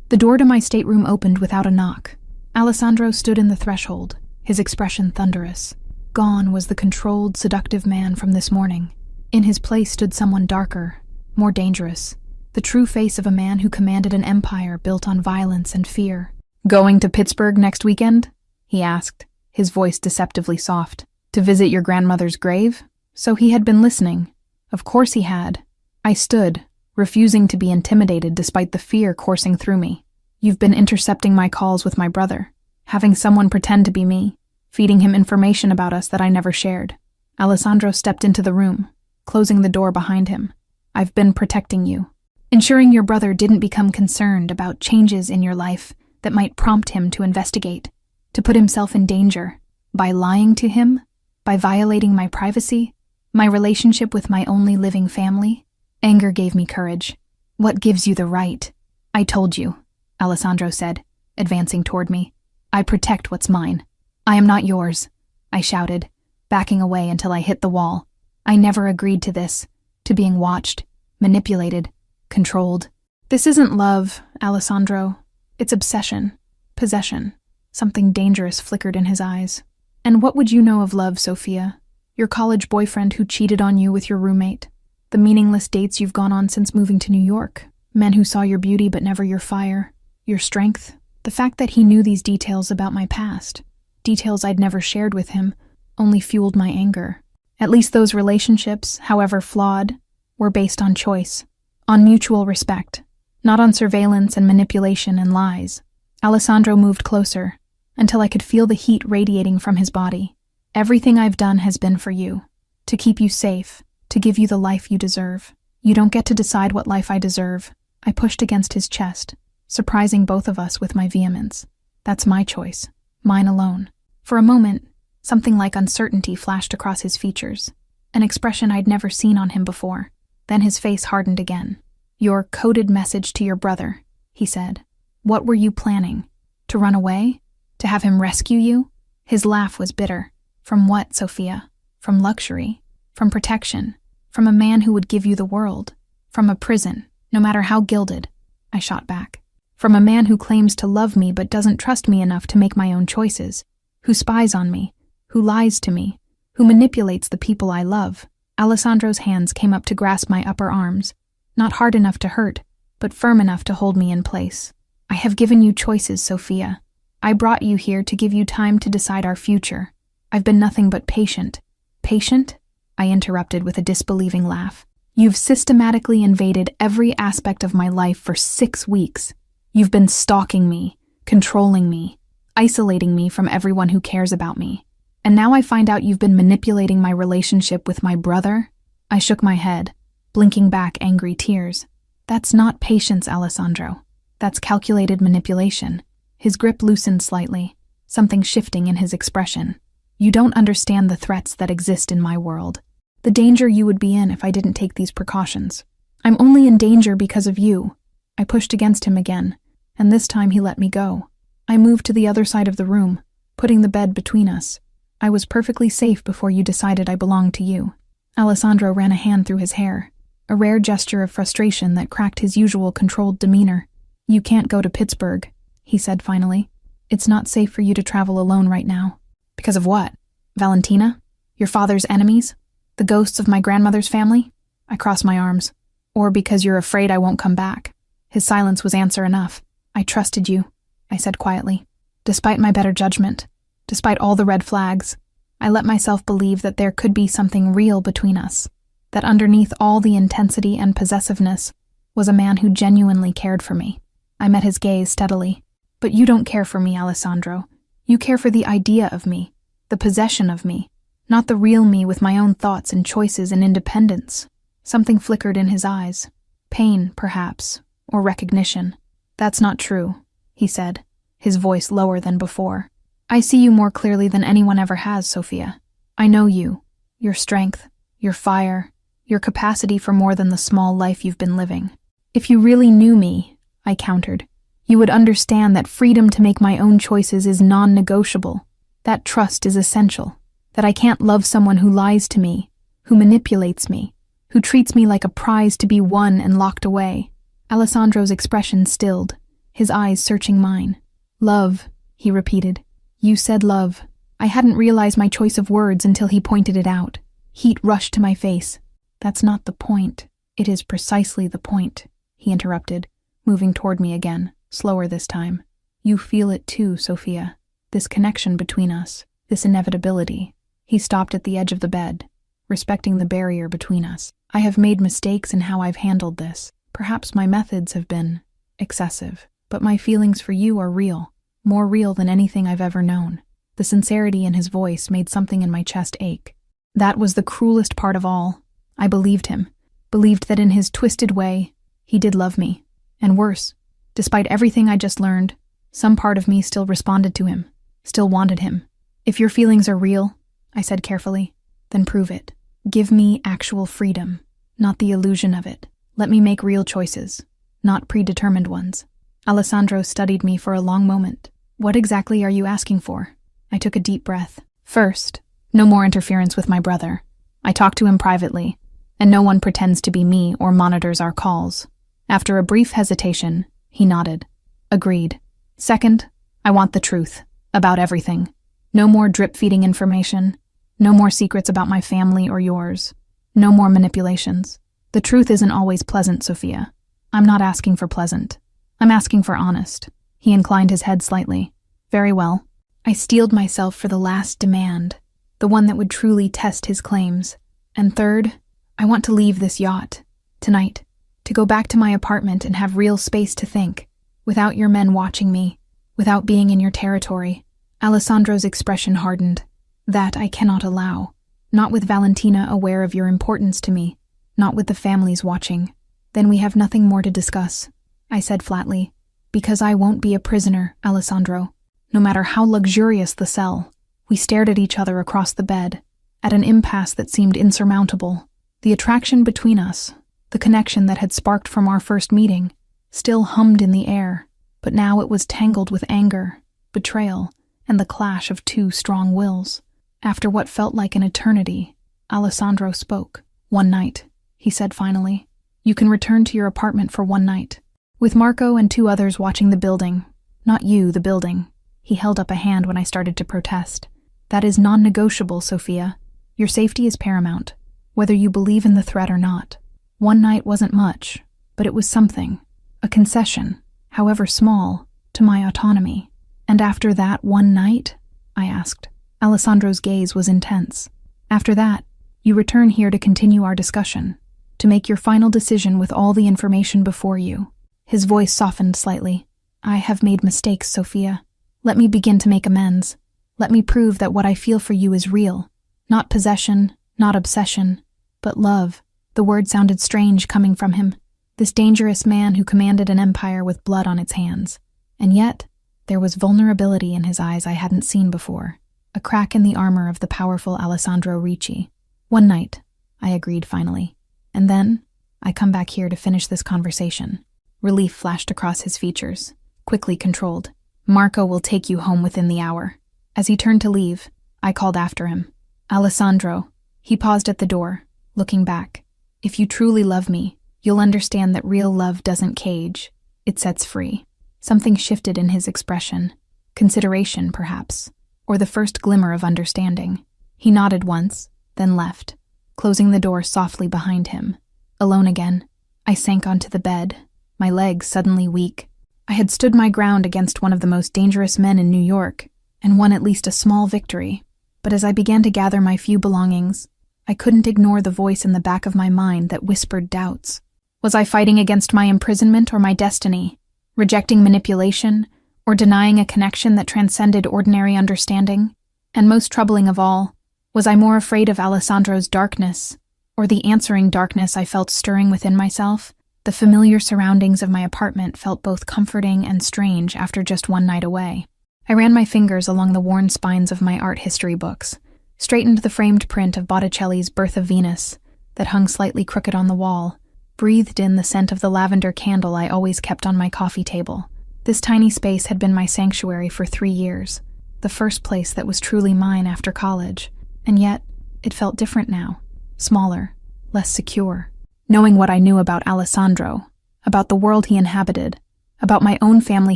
The door to my stateroom opened without a knock. Alessandro stood in the threshold, his expression thunderous. Gone was the controlled, seductive man from this morning. In his place stood someone darker, more dangerous, the true face of a man who commanded an empire built on violence and fear. Going to Pittsburgh next weekend? He asked, his voice deceptively soft. To visit your grandmother's grave? So he had been listening. Of course he had. I stood, refusing to be intimidated despite the fear coursing through me. You've been intercepting my calls with my brother, having someone pretend to be me, feeding him information about us that I never shared. Alessandro stepped into the room, closing the door behind him. I've been protecting you, ensuring your brother didn't become concerned about changes in your life that might prompt him to investigate, to put himself in danger, by lying to him, by violating my privacy, my relationship with my only living family. Anger gave me courage. What gives you the right? I told you, Alessandro said, advancing toward me. I protect what's mine. I am not yours, I shouted, backing away until I hit the wall. I never agreed to this, to being watched, manipulated, controlled. This isn't love, Alessandro. It's obsession, possession. Something dangerous flickered in his eyes. And what would you know of love, Sophia? Your college boyfriend who cheated on you with your roommate. The meaningless dates you've gone on since moving to New York. Men who saw your beauty but never your fire, your strength. The fact that he knew these details about my past, details I'd never shared with him, only fueled my anger. At least those relationships, however flawed, were based on choice, on mutual respect, not on surveillance and manipulation and lies. Alessandro moved closer, until I could feel the heat radiating from his body. Everything I've done has been for you, to keep you safe, to give you the life you deserve. You don't get to decide what life I deserve. I pushed against his chest, surprising both of us with my vehemence. That's my choice, mine alone. For a moment, something like uncertainty flashed across his features, an expression I'd never seen on him before. Then his face hardened again. Your coded message to your brother, he said. What were you planning? To run away? To have him rescue you? His laugh was bitter. From what, Sophia? From luxury? From protection? From a man who would give you the world? From a prison, no matter how gilded? I shot back. From a man who claims to love me but doesn't trust me enough to make my own choices, who spies on me, who lies to me, who manipulates the people I love. Alessandro's hands came up to grasp my upper arms, not hard enough to hurt, but firm enough to hold me in place. I have given you choices, Sophia. I brought you here to give you time to decide our future. I've been nothing but patient. Patient? I interrupted with a disbelieving laugh. You've systematically invaded every aspect of my life for 6 weeks. You've been stalking me, controlling me, isolating me from everyone who cares about me. And now I find out you've been manipulating my relationship with my brother? I shook my head, blinking back angry tears. That's not patience, Alessandro. That's calculated manipulation. His grip loosened slightly, something shifting in his expression. You don't understand the threats that exist in my world. The danger you would be in if I didn't take these precautions. I'm only in danger because of you. I pushed against him again, and this time he let me go. I moved to the other side of the room, putting the bed between us. I was perfectly safe before you decided I belonged to you. Alessandro ran a hand through his hair, a rare gesture of frustration that cracked his usual controlled demeanor. You can't go to Pittsburgh, he said finally. It's not safe for you to travel alone right now. Because of what? Valentina? Your father's enemies? The ghosts of my grandmother's family? I crossed my arms. Or because you're afraid I won't come back. His silence was answer enough. I trusted you, I said quietly. Despite my better judgment, despite all the red flags, I let myself believe that there could be something real between us, that underneath all the intensity and possessiveness was a man who genuinely cared for me. I met his gaze steadily. But you don't care for me, Alessandro. You care for the idea of me, the possession of me, not the real me with my own thoughts and choices and independence. Something flickered in his eyes. Pain, perhaps, or recognition. That's not true, he said, his voice lower than before. I see you more clearly than anyone ever has, Sophia. I know you, your strength, your fire, your capacity for more than the small life you've been living. If you really knew me, I countered, you would understand that freedom to make my own choices is non-negotiable, that trust is essential, that I can't love someone who lies to me, who manipulates me, who treats me like a prize to be won and locked away. Alessandro's expression stilled, his eyes searching mine. Love, he repeated. You said love. I hadn't realized my choice of words until he pointed it out. Heat rushed to my face. That's not the point. It is precisely the point, he interrupted, moving toward me again, slower this time. You feel it too, Sophia. This connection between us, this inevitability. He stopped at the edge of the bed, respecting the barrier between us. I have made mistakes in how I've handled this. Perhaps my methods have been excessive, but my feelings for you are real, more real than anything I've ever known. The sincerity in his voice made something in my chest ache. That was the cruelest part of all. I believed him, believed that in his twisted way, he did love me. And worse, despite everything I just learned, some part of me still responded to him, still wanted him. If your feelings are real, I said carefully, then prove it. Give me actual freedom, not the illusion of it. Let me make real choices, not predetermined ones. Alessandro studied me for a long moment. What exactly are you asking for? I took a deep breath. First, no more interference with my brother. I talk to him privately, and no one pretends to be me or monitors our calls. After a brief hesitation, he nodded. Agreed. Second, I want the truth, about everything. No more drip-feeding information. No more secrets about my family or yours. No more manipulations. The truth isn't always pleasant, Sophia. I'm not asking for pleasant. I'm asking for honest. He inclined his head slightly. Very well. I steeled myself for the last demand, the one that would truly test his claims. And third, I want to leave this yacht, tonight, to go back to my apartment and have real space to think, without your men watching me, without being in your territory. Alessandro's expression hardened. That I cannot allow. Not with Valentina aware of your importance to me, not with the families watching. Then we have nothing more to discuss, I said flatly. Because I won't be a prisoner, Alessandro. No matter how luxurious the cell. We stared at each other across the bed, at an impasse that seemed insurmountable. The attraction between us, the connection that had sparked from our first meeting, still hummed in the air, but now it was tangled with anger, betrayal, and the clash of two strong wills. After what felt like an eternity, Alessandro spoke. One night, he said finally. You can return to your apartment for one night. With Marco and two others watching the building. Not you, the building. He held up a hand when I started to protest. That is non-negotiable, Sophia. Your safety is paramount, whether you believe in the threat or not. One night wasn't much, but it was something. A concession, however small, to my autonomy. And after that one night? I asked. Alessandro's gaze was intense. After that, you return here to continue our discussion, to make your final decision with all the information before you. His voice softened slightly. I have made mistakes, Sophia. Let me begin to make amends. Let me prove that what I feel for you is real. Not possession, not obsession, but love. The word sounded strange coming from him. This dangerous man who commanded an empire with blood on its hands. And yet, there was vulnerability in his eyes I hadn't seen before. A crack in the armor of the powerful Alessandro Ricci. One night, I agreed finally. And then, I come back here to finish this conversation. Relief flashed across his features, quickly controlled. Marco will take you home within the hour. As he turned to leave, I called after him. Alessandro. He paused at the door, looking back. If you truly love me, you'll understand that real love doesn't cage. It sets free. Something shifted in his expression. Consideration, perhaps, or the first glimmer of understanding. He nodded once, then left, closing the door softly behind him. Alone again, I sank onto the bed, my legs suddenly weak. I had stood my ground against one of the most dangerous men in New York, and won at least a small victory. But as I began to gather my few belongings, I couldn't ignore the voice in the back of my mind that whispered doubts. Was I fighting against my imprisonment or my destiny? Rejecting manipulation, or denying a connection that transcended ordinary understanding? And most troubling of all, was I more afraid of Alessandro's darkness, or the answering darkness I felt stirring within myself? The familiar surroundings of my apartment felt both comforting and strange after just one night away. I ran my fingers along the worn spines of my art history books, straightened the framed print of Botticelli's Birth of Venus that hung slightly crooked on the wall, breathed in the scent of the lavender candle I always kept on my coffee table. This tiny space had been my sanctuary for 3 years, the first place that was truly mine after college, and yet it felt different now. Smaller, less secure. Knowing what I knew about Alessandro, about the world he inhabited, about my own family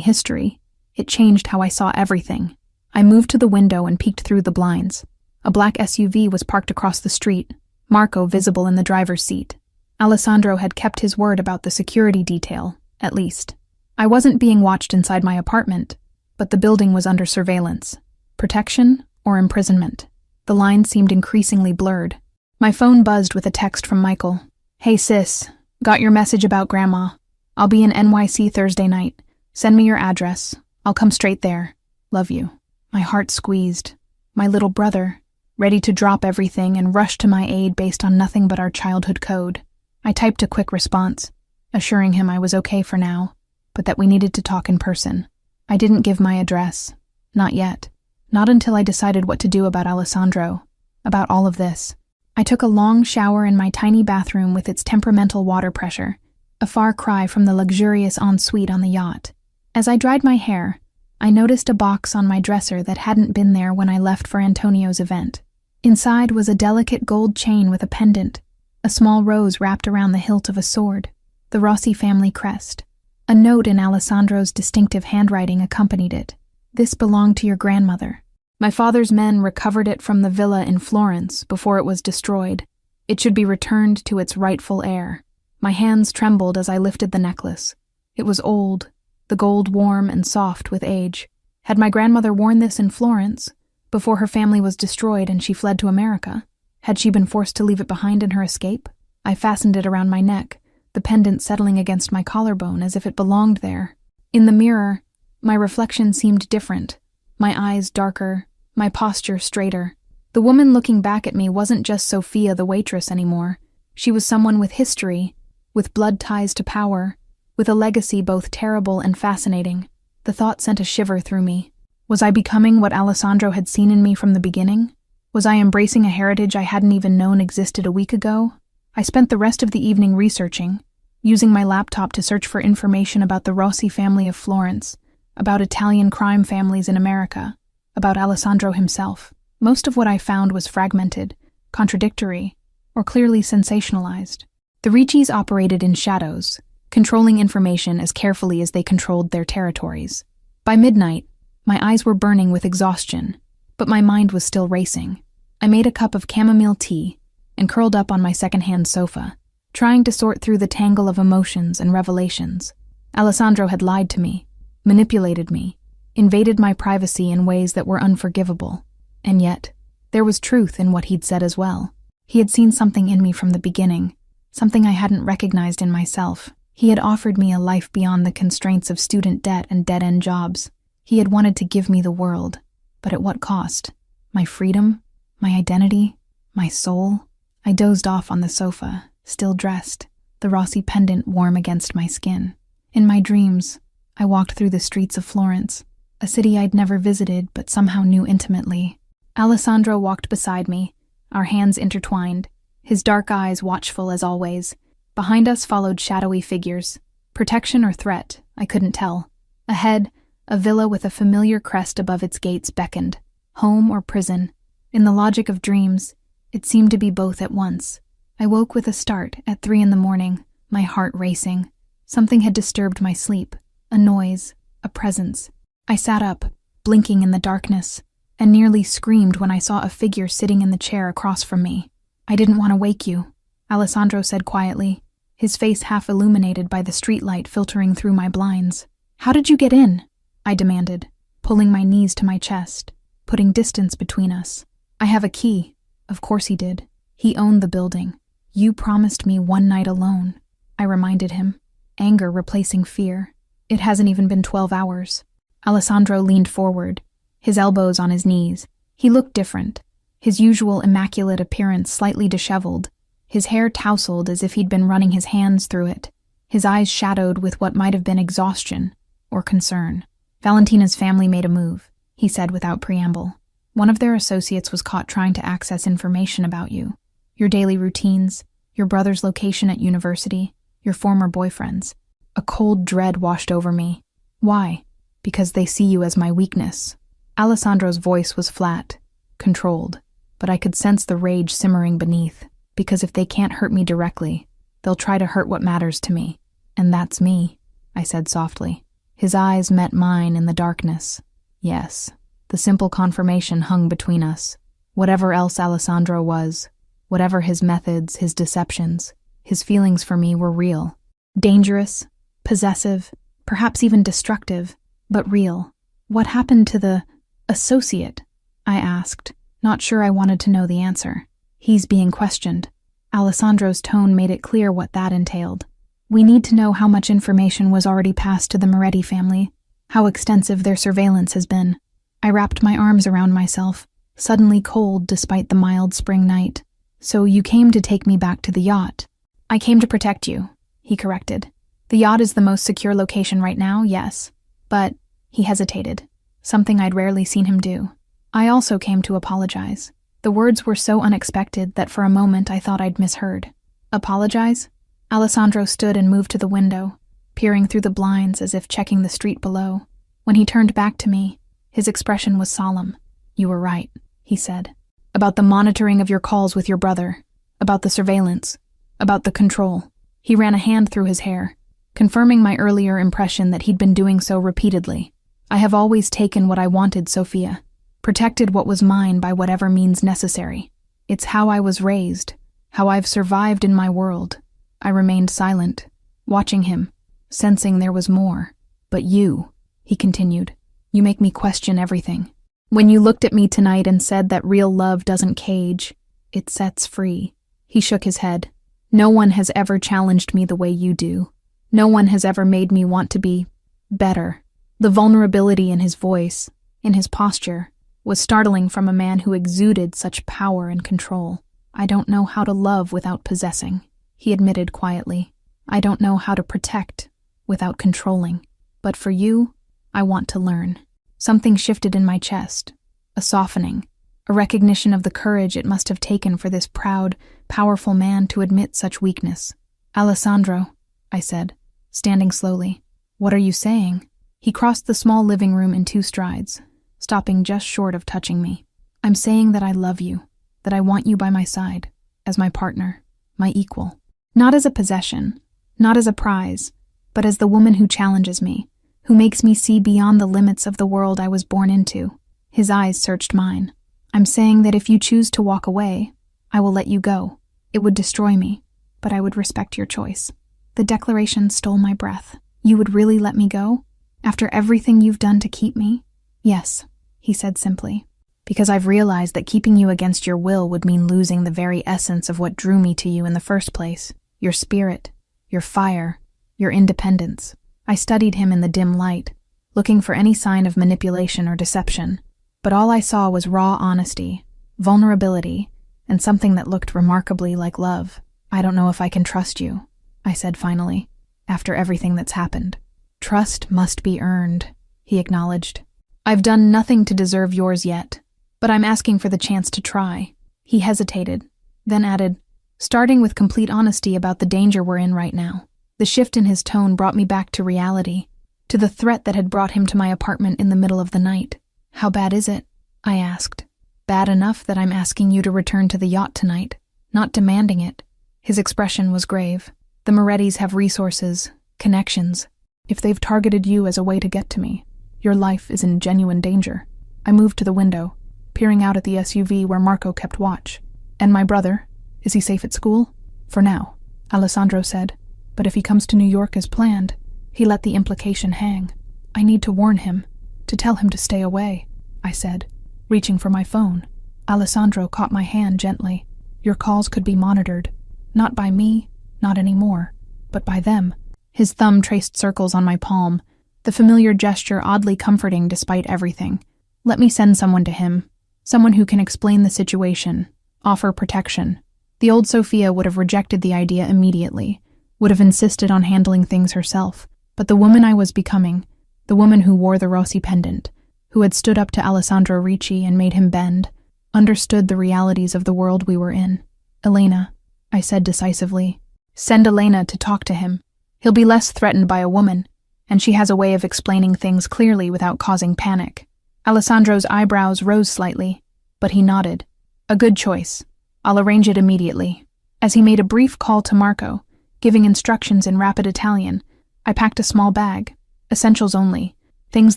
history, it changed how I saw everything. I moved to the window and peeked through the blinds. A black SUV was parked across the street, Marco visible in the driver's seat. Alessandro had kept his word about the security detail, at least. I wasn't being watched inside my apartment, but the building was under surveillance. Protection or imprisonment? The lines seemed increasingly blurred. My phone buzzed with a text from Michael. Hey sis, got your message about Grandma. I'll be in NYC Thursday night. Send me your address. I'll come straight there. Love you. My heart squeezed. My little brother, ready to drop everything and rush to my aid based on nothing but our childhood code. I typed a quick response, assuring him I was okay for now, but that we needed to talk in person. I didn't give my address. Not yet. Not until I decided what to do about Alessandro, about all of this. I took a long shower in my tiny bathroom with its temperamental water pressure, a far cry from the luxurious ensuite on the yacht. As I dried my hair, I noticed a box on my dresser that hadn't been there when I left for Antonio's event. Inside was a delicate gold chain with a pendant, a small rose wrapped around the hilt of a sword, the Rossi family crest. A note in Alessandro's distinctive handwriting accompanied it. This belonged to your grandmother. My father's men recovered it from the villa in Florence before it was destroyed. It should be returned to its rightful heir. My hands trembled as I lifted the necklace. It was old, the gold warm and soft with age. Had my grandmother worn this in Florence, before her family was destroyed and she fled to America? Had she been forced to leave it behind in her escape? I fastened it around my neck, the pendant settling against my collarbone as if it belonged there. In the mirror, my reflection seemed different. My eyes darker, my posture straighter. The woman looking back at me wasn't just Sophia the waitress anymore. She was someone with history, with blood ties to power, with a legacy both terrible and fascinating. The thought sent a shiver through me. Was I becoming what Alessandro had seen in me from the beginning? Was I embracing a heritage I hadn't even known existed a week ago? I spent the rest of the evening researching, using my laptop to search for information about the Rossi family of Florence, about Italian crime families in America, about Alessandro himself. Most of what I found was fragmented, contradictory, or clearly sensationalized. The Riccis operated in shadows, controlling information as carefully as they controlled their territories. By midnight, my eyes were burning with exhaustion, but my mind was still racing. I made a cup of chamomile tea and curled up on my second-hand sofa, trying to sort through the tangle of emotions and revelations. Alessandro had lied to me, manipulated me, invaded my privacy in ways that were unforgivable. And yet, there was truth in what he'd said as well. He had seen something in me from the beginning, something I hadn't recognized in myself. He had offered me a life beyond the constraints of student debt and dead-end jobs. He had wanted to give me the world, but at what cost? My freedom? My identity? My soul? I dozed off on the sofa, still dressed, the Rossi pendant warm against my skin. In my dreams, I walked through the streets of Florence, a city I'd never visited but somehow knew intimately. Alessandro walked beside me, our hands intertwined, his dark eyes watchful as always. Behind us followed shadowy figures. Protection or threat, I couldn't tell. Ahead, a villa with a familiar crest above its gates beckoned. Home or prison? In the logic of dreams, it seemed to be both at once. I woke with a start at 3 a.m, my heart racing. Something had disturbed my sleep. A noise, a presence. I sat up, blinking in the darkness, and nearly screamed when I saw a figure sitting in the chair across from me. "I didn't want to wake you," Alessandro said quietly, his face half illuminated by the streetlight filtering through my blinds. "How did you get in?" I demanded, pulling my knees to my chest, putting distance between us. "I have a key." Of course he did. He owned the building. "You promised me one night alone," I reminded him, anger replacing fear. "It hasn't even been 12 hours. Alessandro leaned forward, his elbows on his knees. He looked different, his usual immaculate appearance slightly disheveled, his hair tousled as if he'd been running his hands through it, his eyes shadowed with what might have been exhaustion or concern. "Valentina's family made a move," he said without preamble. "One of their associates was caught trying to access information about you. Your daily routines, your brother's location at university, your former boyfriends." A cold dread washed over me. "Why?" "Because they see you as my weakness." Alessandro's voice was flat, controlled, but I could sense the rage simmering beneath. "Because if they can't hurt me directly, they'll try to hurt what matters to me. And that's me," I said softly. His eyes met mine in the darkness. Yes, the simple confirmation hung between us. Whatever else Alessandro was, whatever his methods, his deceptions, his feelings for me were real. Dangerous, possessive, perhaps even destructive, but real. "What happened to the associate?" I asked, not sure I wanted to know the answer. "He's being questioned." Alessandro's tone made it clear what that entailed. "We need to know how much information was already passed to the Moretti family, how extensive their surveillance has been." I wrapped my arms around myself, suddenly cold despite the mild spring night. "So you came to take me back to the yacht?" "I came to protect you," he corrected. "The yacht is the most secure location right now, yes. But," he hesitated, something I'd rarely seen him do, "I also came to apologize." The words were so unexpected that for a moment I thought I'd misheard. "Apologize?" Alessandro stood and moved to the window, peering through the blinds as if checking the street below. When he turned back to me, his expression was solemn. "You were right," he said. "About the monitoring of your calls with your brother, about the surveillance, about the control." He ran a hand through his hair, confirming my earlier impression that he'd been doing so repeatedly. "I have always taken what I wanted, Sophia, protected what was mine by whatever means necessary. It's how I was raised, how I've survived in my world." I remained silent, watching him, sensing there was more. "But you," he continued, "you make me question everything. When you looked at me tonight and said that real love doesn't cage, it sets free." He shook his head. "No one has ever challenged me the way you do. No one has ever made me want to be better." The vulnerability in his voice, in his posture, was startling from a man who exuded such power and control. "I don't know how to love without possessing," he admitted quietly. "I don't know how to protect without controlling. But for you, I want to learn." Something shifted in my chest, a softening, a recognition of the courage it must have taken for this proud, powerful man to admit such weakness. "Alessandro," I said, standing slowly. "What are you saying?" He crossed the small living room in 2 strides, stopping just short of touching me. "I'm saying that I love you, that I want you by my side, as my partner, my equal. Not as a possession, not as a prize, but as the woman who challenges me, who makes me see beyond the limits of the world I was born into." His eyes searched mine. "I'm saying that if you choose to walk away, I will let you go. It would destroy me, but I would respect your choice." The declaration stole my breath. "You would really let me go? After everything you've done to keep me?" "Yes," he said simply, "because I've realized that keeping you against your will would mean losing the very essence of what drew me to you in the first place. Your spirit, your fire, your independence." I studied him in the dim light, looking for any sign of manipulation or deception. But all I saw was raw honesty, vulnerability, and something that looked remarkably like love. "I don't know if I can trust you," I said finally, after everything that's happened. "Trust must be earned," he acknowledged. "I've done nothing to deserve yours yet, but I'm asking for the chance to try." He hesitated, then added, starting with complete honesty about the danger we're in right now. The shift in his tone brought me back to reality, to the threat that had brought him to my apartment in the middle of the night. "How bad is it?" I asked. "Bad enough that I'm asking you to return to the yacht tonight, not demanding it." His expression was grave. "The Morettis have resources, connections. If they've targeted you as a way to get to me, your life is in genuine danger." I moved to the window, peering out at the SUV where Marco kept watch. "And my brother? Is he safe at school?" "For now," Alessandro said. "But if he comes to New York as planned," he let the implication hang. "I need to warn him, to tell him to stay away," I said, reaching for my phone. Alessandro caught my hand gently. "Your calls could be monitored. Not by me, not anymore, but by them." His thumb traced circles on my palm, the familiar gesture oddly comforting despite everything. "Let me send someone to him, someone who can explain the situation, offer protection." The old Sophia would have rejected the idea immediately, would have insisted on handling things herself. But the woman I was becoming, the woman who wore the Rossi pendant, who had stood up to Alessandro Ricci and made him bend, understood the realities of the world we were in. "Elena," I said decisively. "Send Elena to talk to him. He'll be less threatened by a woman, and she has a way of explaining things clearly without causing panic." Alessandro's eyebrows rose slightly, but he nodded. "A good choice. I'll arrange it immediately." As he made a brief call to Marco, giving instructions in rapid Italian, I packed a small bag, essentials only, things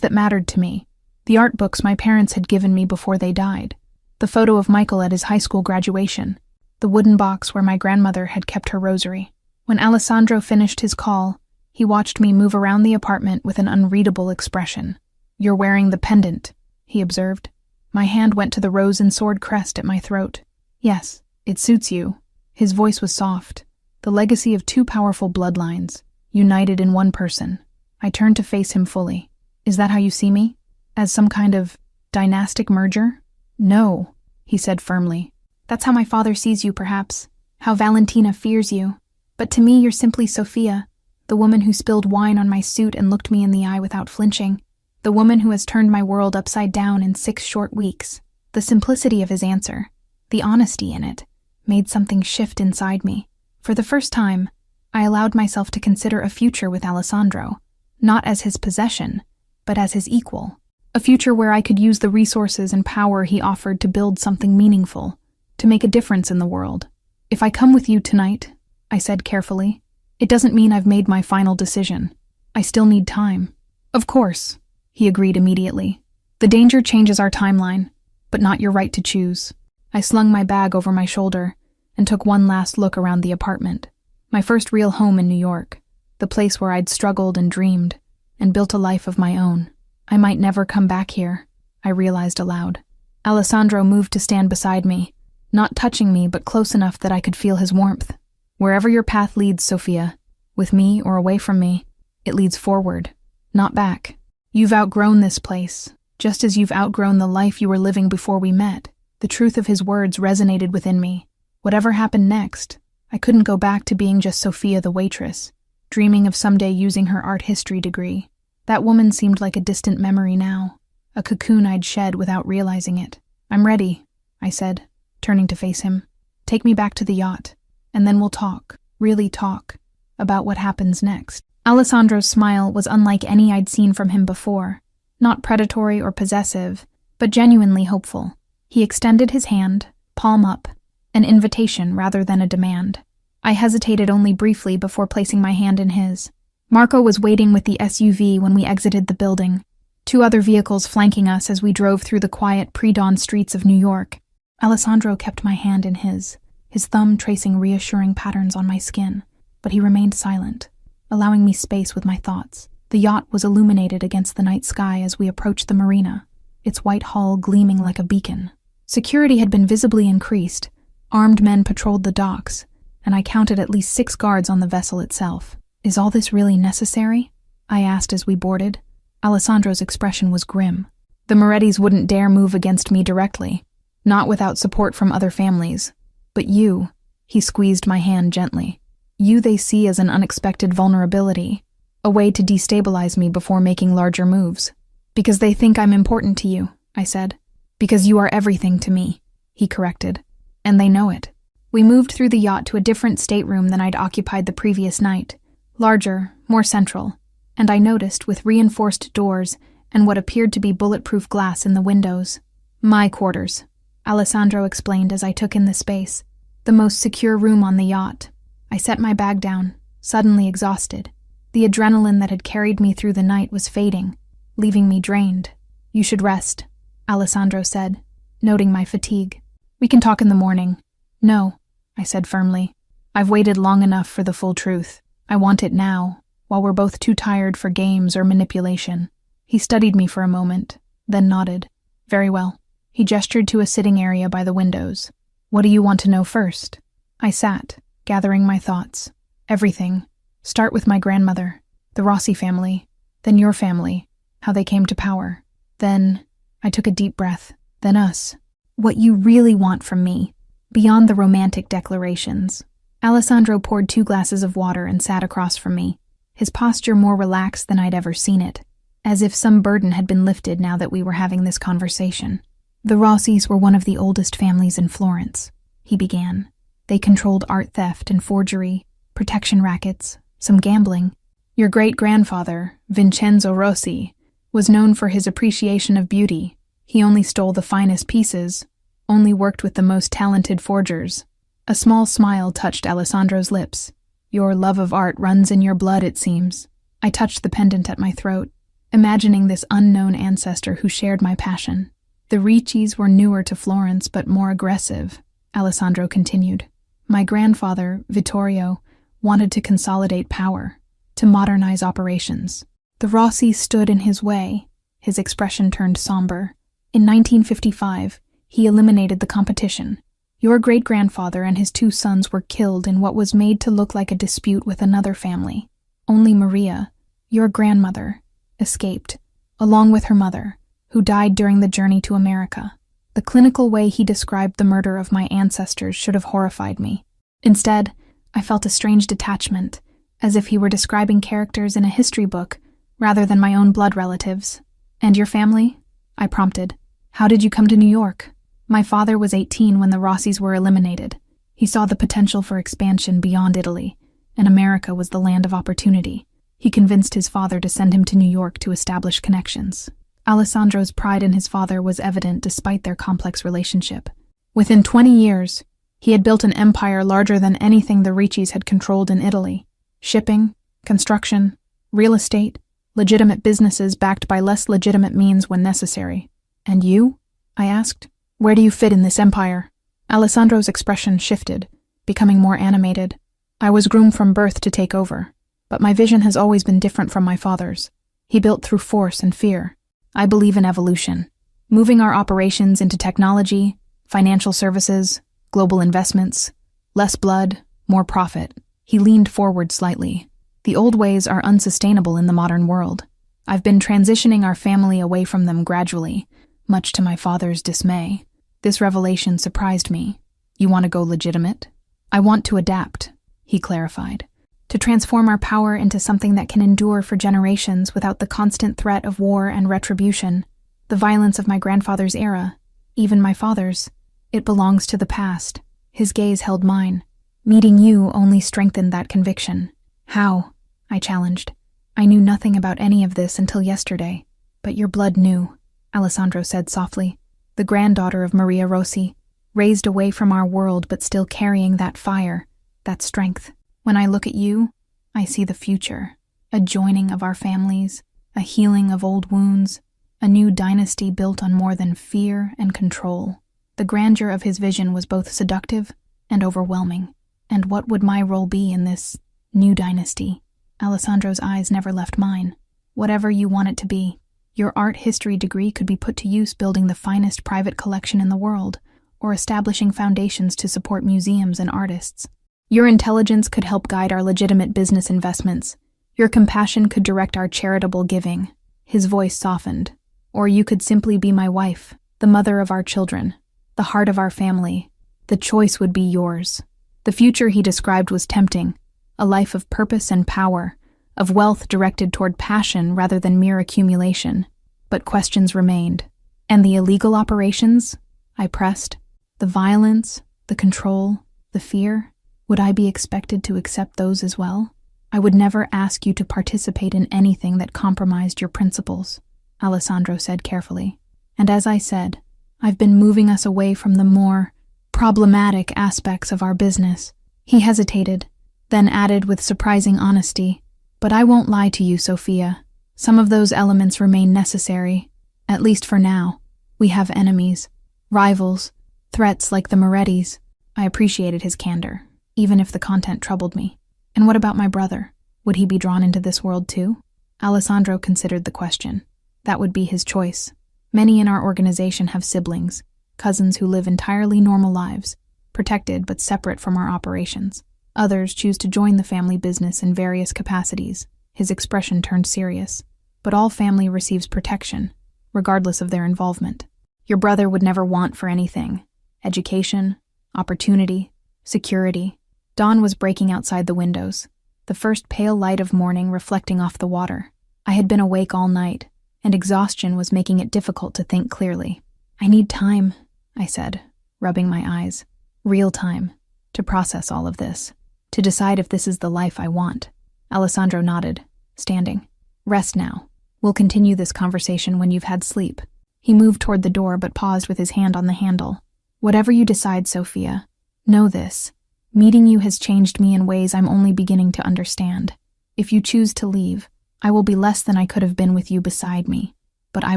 that mattered to me. The art books my parents had given me before they died, the photo of Michael at his high school graduation, the wooden box where my grandmother had kept her rosary. When Alessandro finished his call, he watched me move around the apartment with an unreadable expression. "You're wearing the pendant," he observed. My hand went to the rose and sword crest at my throat. "Yes, it suits you." His voice was soft, the legacy of two powerful bloodlines, united in one person. I turned to face him fully. "Is that how you see me? As some kind of dynastic merger?" "No," he said firmly. "That's how my father sees you, perhaps. How Valentina fears you. But to me, you're simply Sophia, the woman who spilled wine on my suit and looked me in the eye without flinching. The woman who has turned my world upside down in 6 short weeks." The simplicity of his answer, the honesty in it, made something shift inside me. For the first time, I allowed myself to consider a future with Alessandro, not as his possession, but as his equal. A future where I could use the resources and power he offered to build something meaningful, to make a difference in the world. "If I come with you tonight," I said carefully, "it doesn't mean I've made my final decision. I still need time." "Of course," he agreed immediately. "The danger changes our timeline, but not your right to choose." I slung my bag over my shoulder and took one last look around the apartment. My first real home in New York, the place where I'd struggled and dreamed, and built a life of my own. I might never come back here, I realized aloud. Alessandro moved to stand beside me, not touching me but close enough that I could feel his warmth. "Wherever your path leads, Sophia, with me or away from me, it leads forward, not back. You've outgrown this place, just as you've outgrown the life you were living before we met." The truth of his words resonated within me. Whatever happened next, I couldn't go back to being just Sophia the waitress, dreaming of someday using her art history degree. That woman seemed like a distant memory now, a cocoon I'd shed without realizing it. "I'm ready," I said, turning to face him. "Take me back to the yacht, and then we'll talk, really talk, about what happens next." Alessandro's smile was unlike any I'd seen from him before, not predatory or possessive, but genuinely hopeful. He extended his hand, palm up, an invitation rather than a demand. I hesitated only briefly before placing my hand in his. Marco was waiting with the SUV when we exited the building, 2 other vehicles flanking us as we drove through the quiet pre-dawn streets of New York. Alessandro kept my hand in his thumb tracing reassuring patterns on my skin, but he remained silent, allowing me space with my thoughts. The yacht was illuminated against the night sky as we approached the marina, its white hull gleaming like a beacon. Security had been visibly increased. Armed men patrolled the docks, and I counted at least 6 guards on the vessel itself. "Is all this really necessary?" I asked as we boarded. Alessandro's expression was grim. The Morettis wouldn't dare move against me directly, not without support from other families. But you, he squeezed my hand gently. You they see as an unexpected vulnerability, a way to destabilize me before making larger moves. Because they think I'm important to you, I said. Because you are everything to me, he corrected. And they know it. We moved through the yacht to a different stateroom than I'd occupied the previous night. Larger, more central. And I noticed, with reinforced doors and what appeared to be bulletproof glass in the windows. My quarters, Alessandro explained as I took in the space. The most secure room on the yacht. I set my bag down, suddenly exhausted. The adrenaline that had carried me through the night was fading, leaving me drained. You should rest, Alessandro said, noting my fatigue. We can talk in the morning. No, I said firmly. I've waited long enough for the full truth. I want it now, while we're both too tired for games or manipulation. He studied me for a moment, then nodded. Very well. He gestured to a sitting area by the windows. What do you want to know first? I sat, gathering my thoughts. Everything. Start with my grandmother, the Rossi family, then your family, how they came to power. Then, I took a deep breath, then us. What you really want from me, beyond the romantic declarations. Alessandro poured 2 glasses of water and sat across from me, his posture more relaxed than I'd ever seen it, as if some burden had been lifted now that we were having this conversation. The Rossis were one of the oldest families in Florence, he began. They controlled art theft and forgery, protection rackets, some gambling. Your great-grandfather, Vincenzo Rossi, was known for his appreciation of beauty. He only stole the finest pieces, only worked with the most talented forgers. A small smile touched Alessandro's lips. Your love of art runs in your blood, it seems. I touched the pendant at my throat, imagining this unknown ancestor who shared my passion. The Riccis were newer to Florence but more aggressive, Alessandro continued. My grandfather, Vittorio, wanted to consolidate power, to modernize operations. The Rossi stood in his way. His expression turned somber. In 1955, he eliminated the competition. Your great-grandfather and his 2 sons were killed in what was made to look like a dispute with another family. Only Maria, your grandmother, escaped, along with her mother, who died during the journey to America. The clinical way he described the murder of my ancestors should have horrified me. Instead, I felt a strange detachment, as if he were describing characters in a history book rather than my own blood relatives. And your family? I prompted. How did you come to New York? My father was 18 when the Rossis were eliminated. He saw the potential for expansion beyond Italy, and America was the land of opportunity. He convinced his father to send him to New York to establish connections. Alessandro's pride in his father was evident despite their complex relationship. Within 20 years, he had built an empire larger than anything the Riccis had controlled in Italy. Shipping, construction, real estate, legitimate businesses backed by less legitimate means when necessary. And you? I asked. Where do you fit in this empire? Alessandro's expression shifted, becoming more animated. I was groomed from birth to take over, but my vision has always been different from my father's. He built through force and fear. I believe in evolution, moving our operations into technology, financial services, global investments, less blood, more profit. He leaned forward slightly. The old ways are unsustainable in the modern world. I've been transitioning our family away from them gradually, much to my father's dismay. This revelation surprised me. You want to go legitimate? I want to adapt, he clarified. To transform our power into something that can endure for generations without the constant threat of war and retribution. The violence of my grandfather's era, even my father's, it belongs to the past. His gaze held mine. Meeting you only strengthened that conviction. How? I challenged. I knew nothing about any of this until yesterday. But your blood knew, Alessandro said softly. The granddaughter of Maria Rossi, raised away from our world but still carrying that fire, that strength. When I look at you, I see the future, a joining of our families, a healing of old wounds, a new dynasty built on more than fear and control. The grandeur of his vision was both seductive and overwhelming. And what would my role be in this new dynasty? Alessandro's eyes never left mine. Whatever you want it to be. Your art history degree could be put to use building the finest private collection in the world, or establishing foundations to support museums and artists. Your intelligence could help guide our legitimate business investments. Your compassion could direct our charitable giving. His voice softened. Or you could simply be my wife, the mother of our children, the heart of our family. The choice would be yours. The future he described was tempting, a life of purpose and power, of wealth directed toward passion rather than mere accumulation. But questions remained. And the illegal operations? I pressed. The violence, the control, the fear? Would I be expected to accept those as well? I would never ask you to participate in anything that compromised your principles, Alessandro said carefully. And as I said, I've been moving us away from the more problematic aspects of our business. He hesitated, then added with surprising honesty, but I won't lie to you, Sophia. Some of those elements remain necessary, at least for now. We have enemies, rivals, threats like the Morettis. I appreciated his candor, even if the content troubled me. And what about my brother? Would he be drawn into this world too? Alessandro considered the question. That would be his choice. Many in our organization have siblings, cousins who live entirely normal lives, protected but separate from our operations. Others choose to join the family business in various capacities. His expression turned serious. But all family receives protection, regardless of their involvement. Your brother would never want for anything. Education, opportunity, security. Dawn was breaking outside the windows, the first pale light of morning reflecting off the water. I had been awake all night, and exhaustion was making it difficult to think clearly. I need time, I said, rubbing my eyes. Real time, to process all of this, to decide if this is the life I want. Alessandro nodded, standing. Rest now. We'll continue this conversation when you've had sleep. He moved toward the door but paused with his hand on the handle. Whatever you decide, Sophia, know this. Meeting you has changed me in ways I'm only beginning to understand. If you choose to leave, I will be less than I could have been with you beside me, but I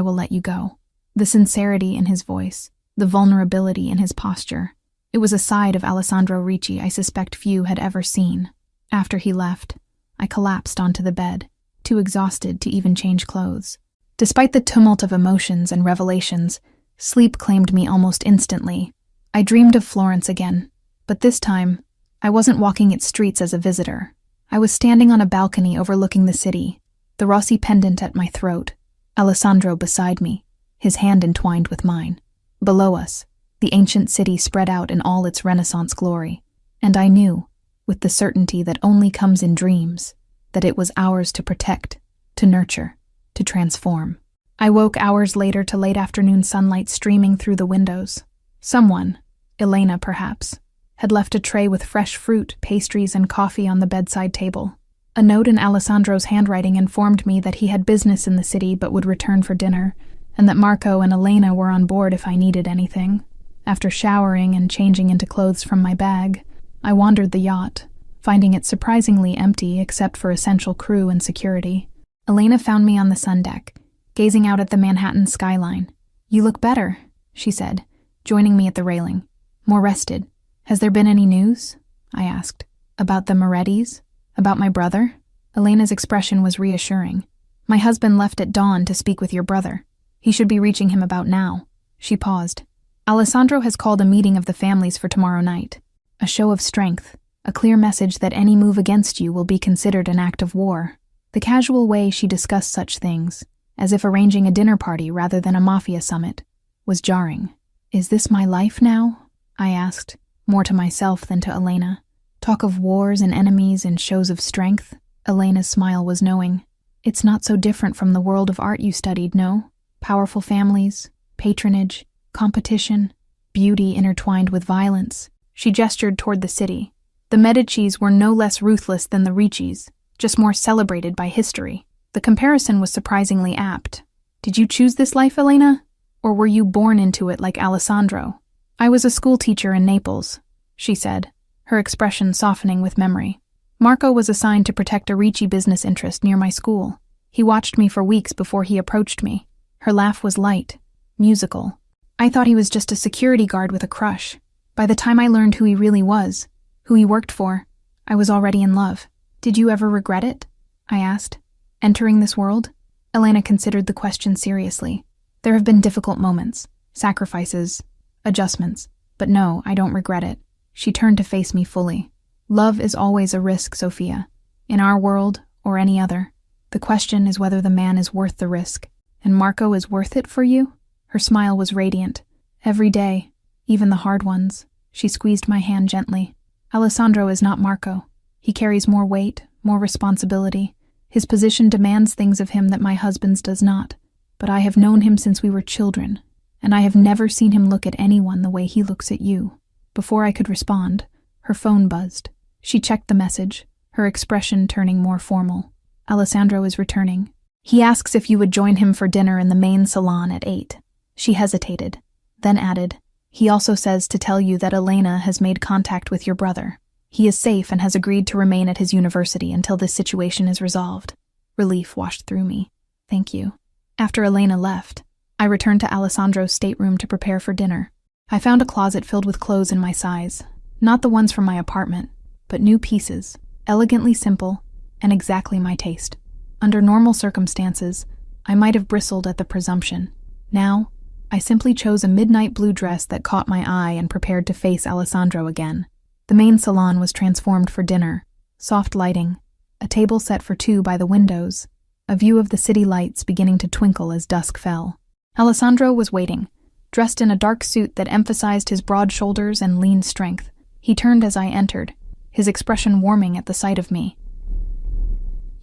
will let you go. The sincerity in his voice, the vulnerability in his posture. It was a side of Alessandro Ricci I suspect few had ever seen. After he left, I collapsed onto the bed, too exhausted to even change clothes. Despite the tumult of emotions and revelations, sleep claimed me almost instantly. I dreamed of Florence again, but this time, I wasn't walking its streets as a visitor. I was standing on a balcony overlooking the city, the Rossi pendant at my throat, Alessandro beside me, his hand entwined with mine. Below us, the ancient city spread out in all its Renaissance glory, and I knew, with the certainty that only comes in dreams, that it was ours to protect, to nurture, to transform. I woke hours later to late afternoon sunlight streaming through the windows. Someone, Elena perhaps, had left a tray with fresh fruit, pastries, and coffee on the bedside table. A note in Alessandro's handwriting informed me that he had business in the city but would return for dinner, and that Marco and Elena were on board if I needed anything. After showering and changing into clothes from my bag, I wandered the yacht, finding it surprisingly empty except for essential crew and security. Elena found me on the sun deck, gazing out at the Manhattan skyline. "You look better," she said, joining me at the railing. "More rested. Has there been any news?" I asked. "About the Morettis? About my brother?" Elena's expression was reassuring. "My husband left at dawn to speak with your brother. He should be reaching him about now." She paused. "Alessandro has called a meeting of the families for tomorrow night. A show of strength, a clear message that any move against you will be considered an act of war." The casual way she discussed such things, as if arranging a dinner party rather than a Mafia summit, was jarring. "Is this my life now?" I asked, more to myself than to Elena. "Talk of wars and enemies and shows of strength?" Elena's smile was knowing. "It's not so different from the world of art you studied, no? Powerful families, patronage, competition, beauty intertwined with violence." She gestured toward the city. The Medicis were no less ruthless than the Riccis, just more celebrated by history. The comparison was surprisingly apt. "Did you choose this life, Elena? Or were you born into it like Alessandro?" "I was a school teacher in Naples," she said, her expression softening with memory. "Marco was assigned to protect a Ricci business interest near my school. He watched me for weeks before he approached me." Her laugh was light, musical. "I thought he was just a security guard with a crush. By the time I learned who he really was, who he worked for, I was already in love." "Did you ever regret it?" I asked. "Entering this world?" Elena considered the question seriously. "There have been difficult moments, sacrifices, adjustments, but no, I don't regret it." She turned to face me fully. "Love is always a risk, Sophia. In our world, or any other. The question is whether the man is worth the risk. And Marco is worth it for you? Her smile was radiant. Every day, even the hard ones. She squeezed my hand gently. Alessandro is not Marco. He carries more weight, more responsibility. His position demands things of him that my husband's does not. But I have known him since we were children, and I have never seen him look at anyone the way he looks at you. Before I could respond, her phone buzzed. She checked the message, her expression turning more formal. Alessandro is returning. He asks if you would join him for dinner in the main salon at 8. She hesitated, then added, he also says to tell you that Elena has made contact with your brother. He is safe and has agreed to remain at his university until this situation is resolved. Relief washed through me. Thank you. After Elena left, I returned to Alessandro's stateroom to prepare for dinner. I found a closet filled with clothes in my size, not the ones from my apartment, but new pieces, elegantly simple, and exactly my taste. Under normal circumstances, I might have bristled at the presumption. Now, I simply chose a midnight blue dress that caught my eye and prepared to face Alessandro again. The main salon was transformed for dinner. Soft lighting, a table set for 2 by the windows, a view of the city lights beginning to twinkle as dusk fell. Alessandro was waiting, dressed in a dark suit that emphasized his broad shoulders and lean strength. He turned as I entered, his expression warming at the sight of me.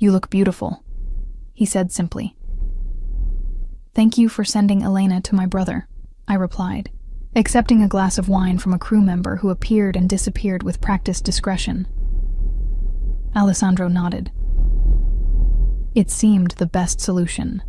"You look beautiful," he said simply. "Thank you for sending Elena to my brother," I replied, accepting a glass of wine from a crew member who appeared and disappeared with practiced discretion. Alessandro nodded. It seemed the best solution.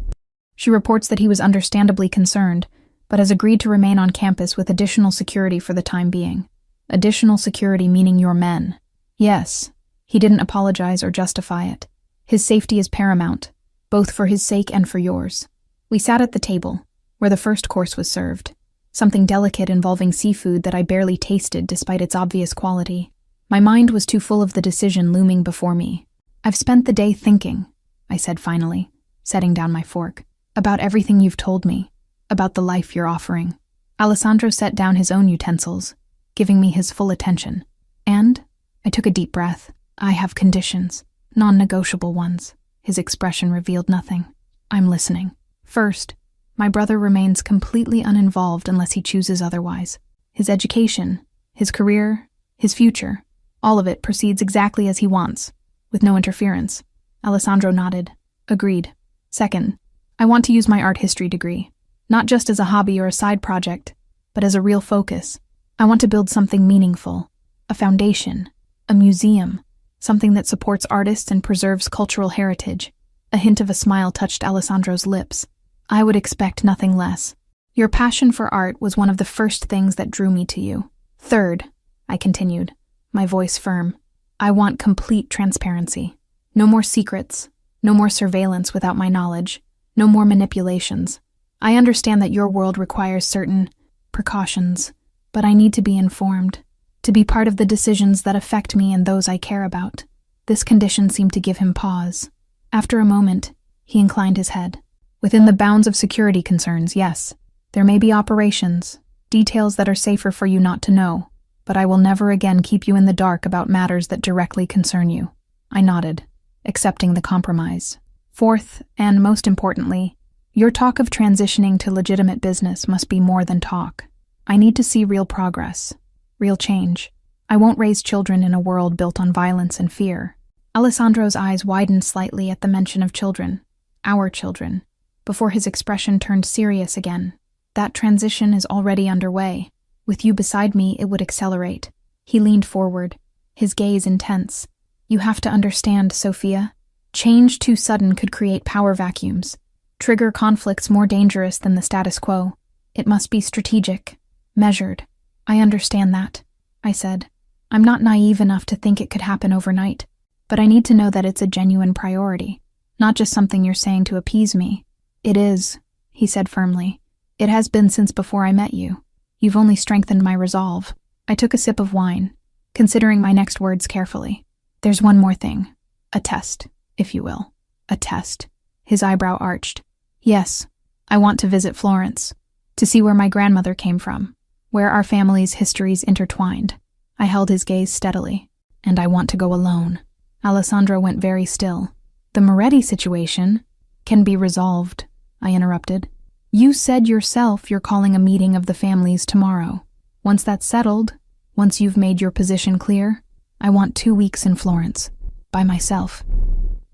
She reports that he was understandably concerned, but has agreed to remain on campus with additional security for the time being. Additional security meaning your men. Yes, he didn't apologize or justify it. His safety is paramount, both for his sake and for yours. We sat at the table, where the first course was served. Something delicate involving seafood that I barely tasted despite its obvious quality. My mind was too full of the decision looming before me. "I've spent the day thinking," I said finally, setting down my fork, "about everything you've told me, about the life you're offering." Alessandro set down his own utensils, giving me his full attention. And I took a deep breath. "I have conditions, non-negotiable ones." His expression revealed nothing. "I'm listening. First, my brother remains completely uninvolved unless he chooses otherwise. His education, his career, his future, all of it proceeds exactly as he wants, with no interference." Alessandro nodded. "Agreed. Second, I want to use my art history degree, not just as a hobby or a side project, but as a real focus. I want to build something meaningful, a foundation, a museum, something that supports artists and preserves cultural heritage." A hint of a smile touched Alessandro's lips. "I would expect nothing less. Your passion for art was one of the first things that drew me to you. Third," I continued, my voice firm, "I want complete transparency. No more secrets, no more surveillance without my knowledge, no more manipulations. I understand that your world requires certain precautions, but I need to be informed, to be part of the decisions that affect me and those I care about." This condition seemed to give him pause. After a moment, he inclined his head. "Within the bounds of security concerns, yes. There may be operations, details that are safer for you not to know, but I will never again keep you in the dark about matters that directly concern you." I nodded, accepting the compromise. "Fourth, and most importantly, your talk of transitioning to legitimate business must be more than talk. I need to see real progress, real change. I won't raise children in a world built on violence and fear." Alessandro's eyes widened slightly at the mention of children, our children, before his expression turned serious again. "That transition is already underway. With you beside me, it would accelerate." He leaned forward, his gaze intense. "You have to understand, Sophia. Change too sudden could create power vacuums, trigger conflicts more dangerous than the status quo. It must be strategic, measured." "I understand that," I said. "I'm not naive enough to think it could happen overnight. But I need to know that it's a genuine priority, not just something you're saying to appease me." "It is," he said firmly. "It has been since before I met you. You've only strengthened my resolve." I took a sip of wine, considering my next words carefully. "There's one more thing. A test, if you will." "A test?" His eyebrow arched. "Yes, I want to visit Florence, to see where my grandmother came from, where our family's histories intertwined." I held his gaze steadily. "And I want to go alone." Alessandro went very still, The Moretti situation can be resolved, I interrupted. You said yourself you're calling a meeting of the families tomorrow. Once that's settled, once you've made your position clear, I want 2 weeks in Florence, by myself,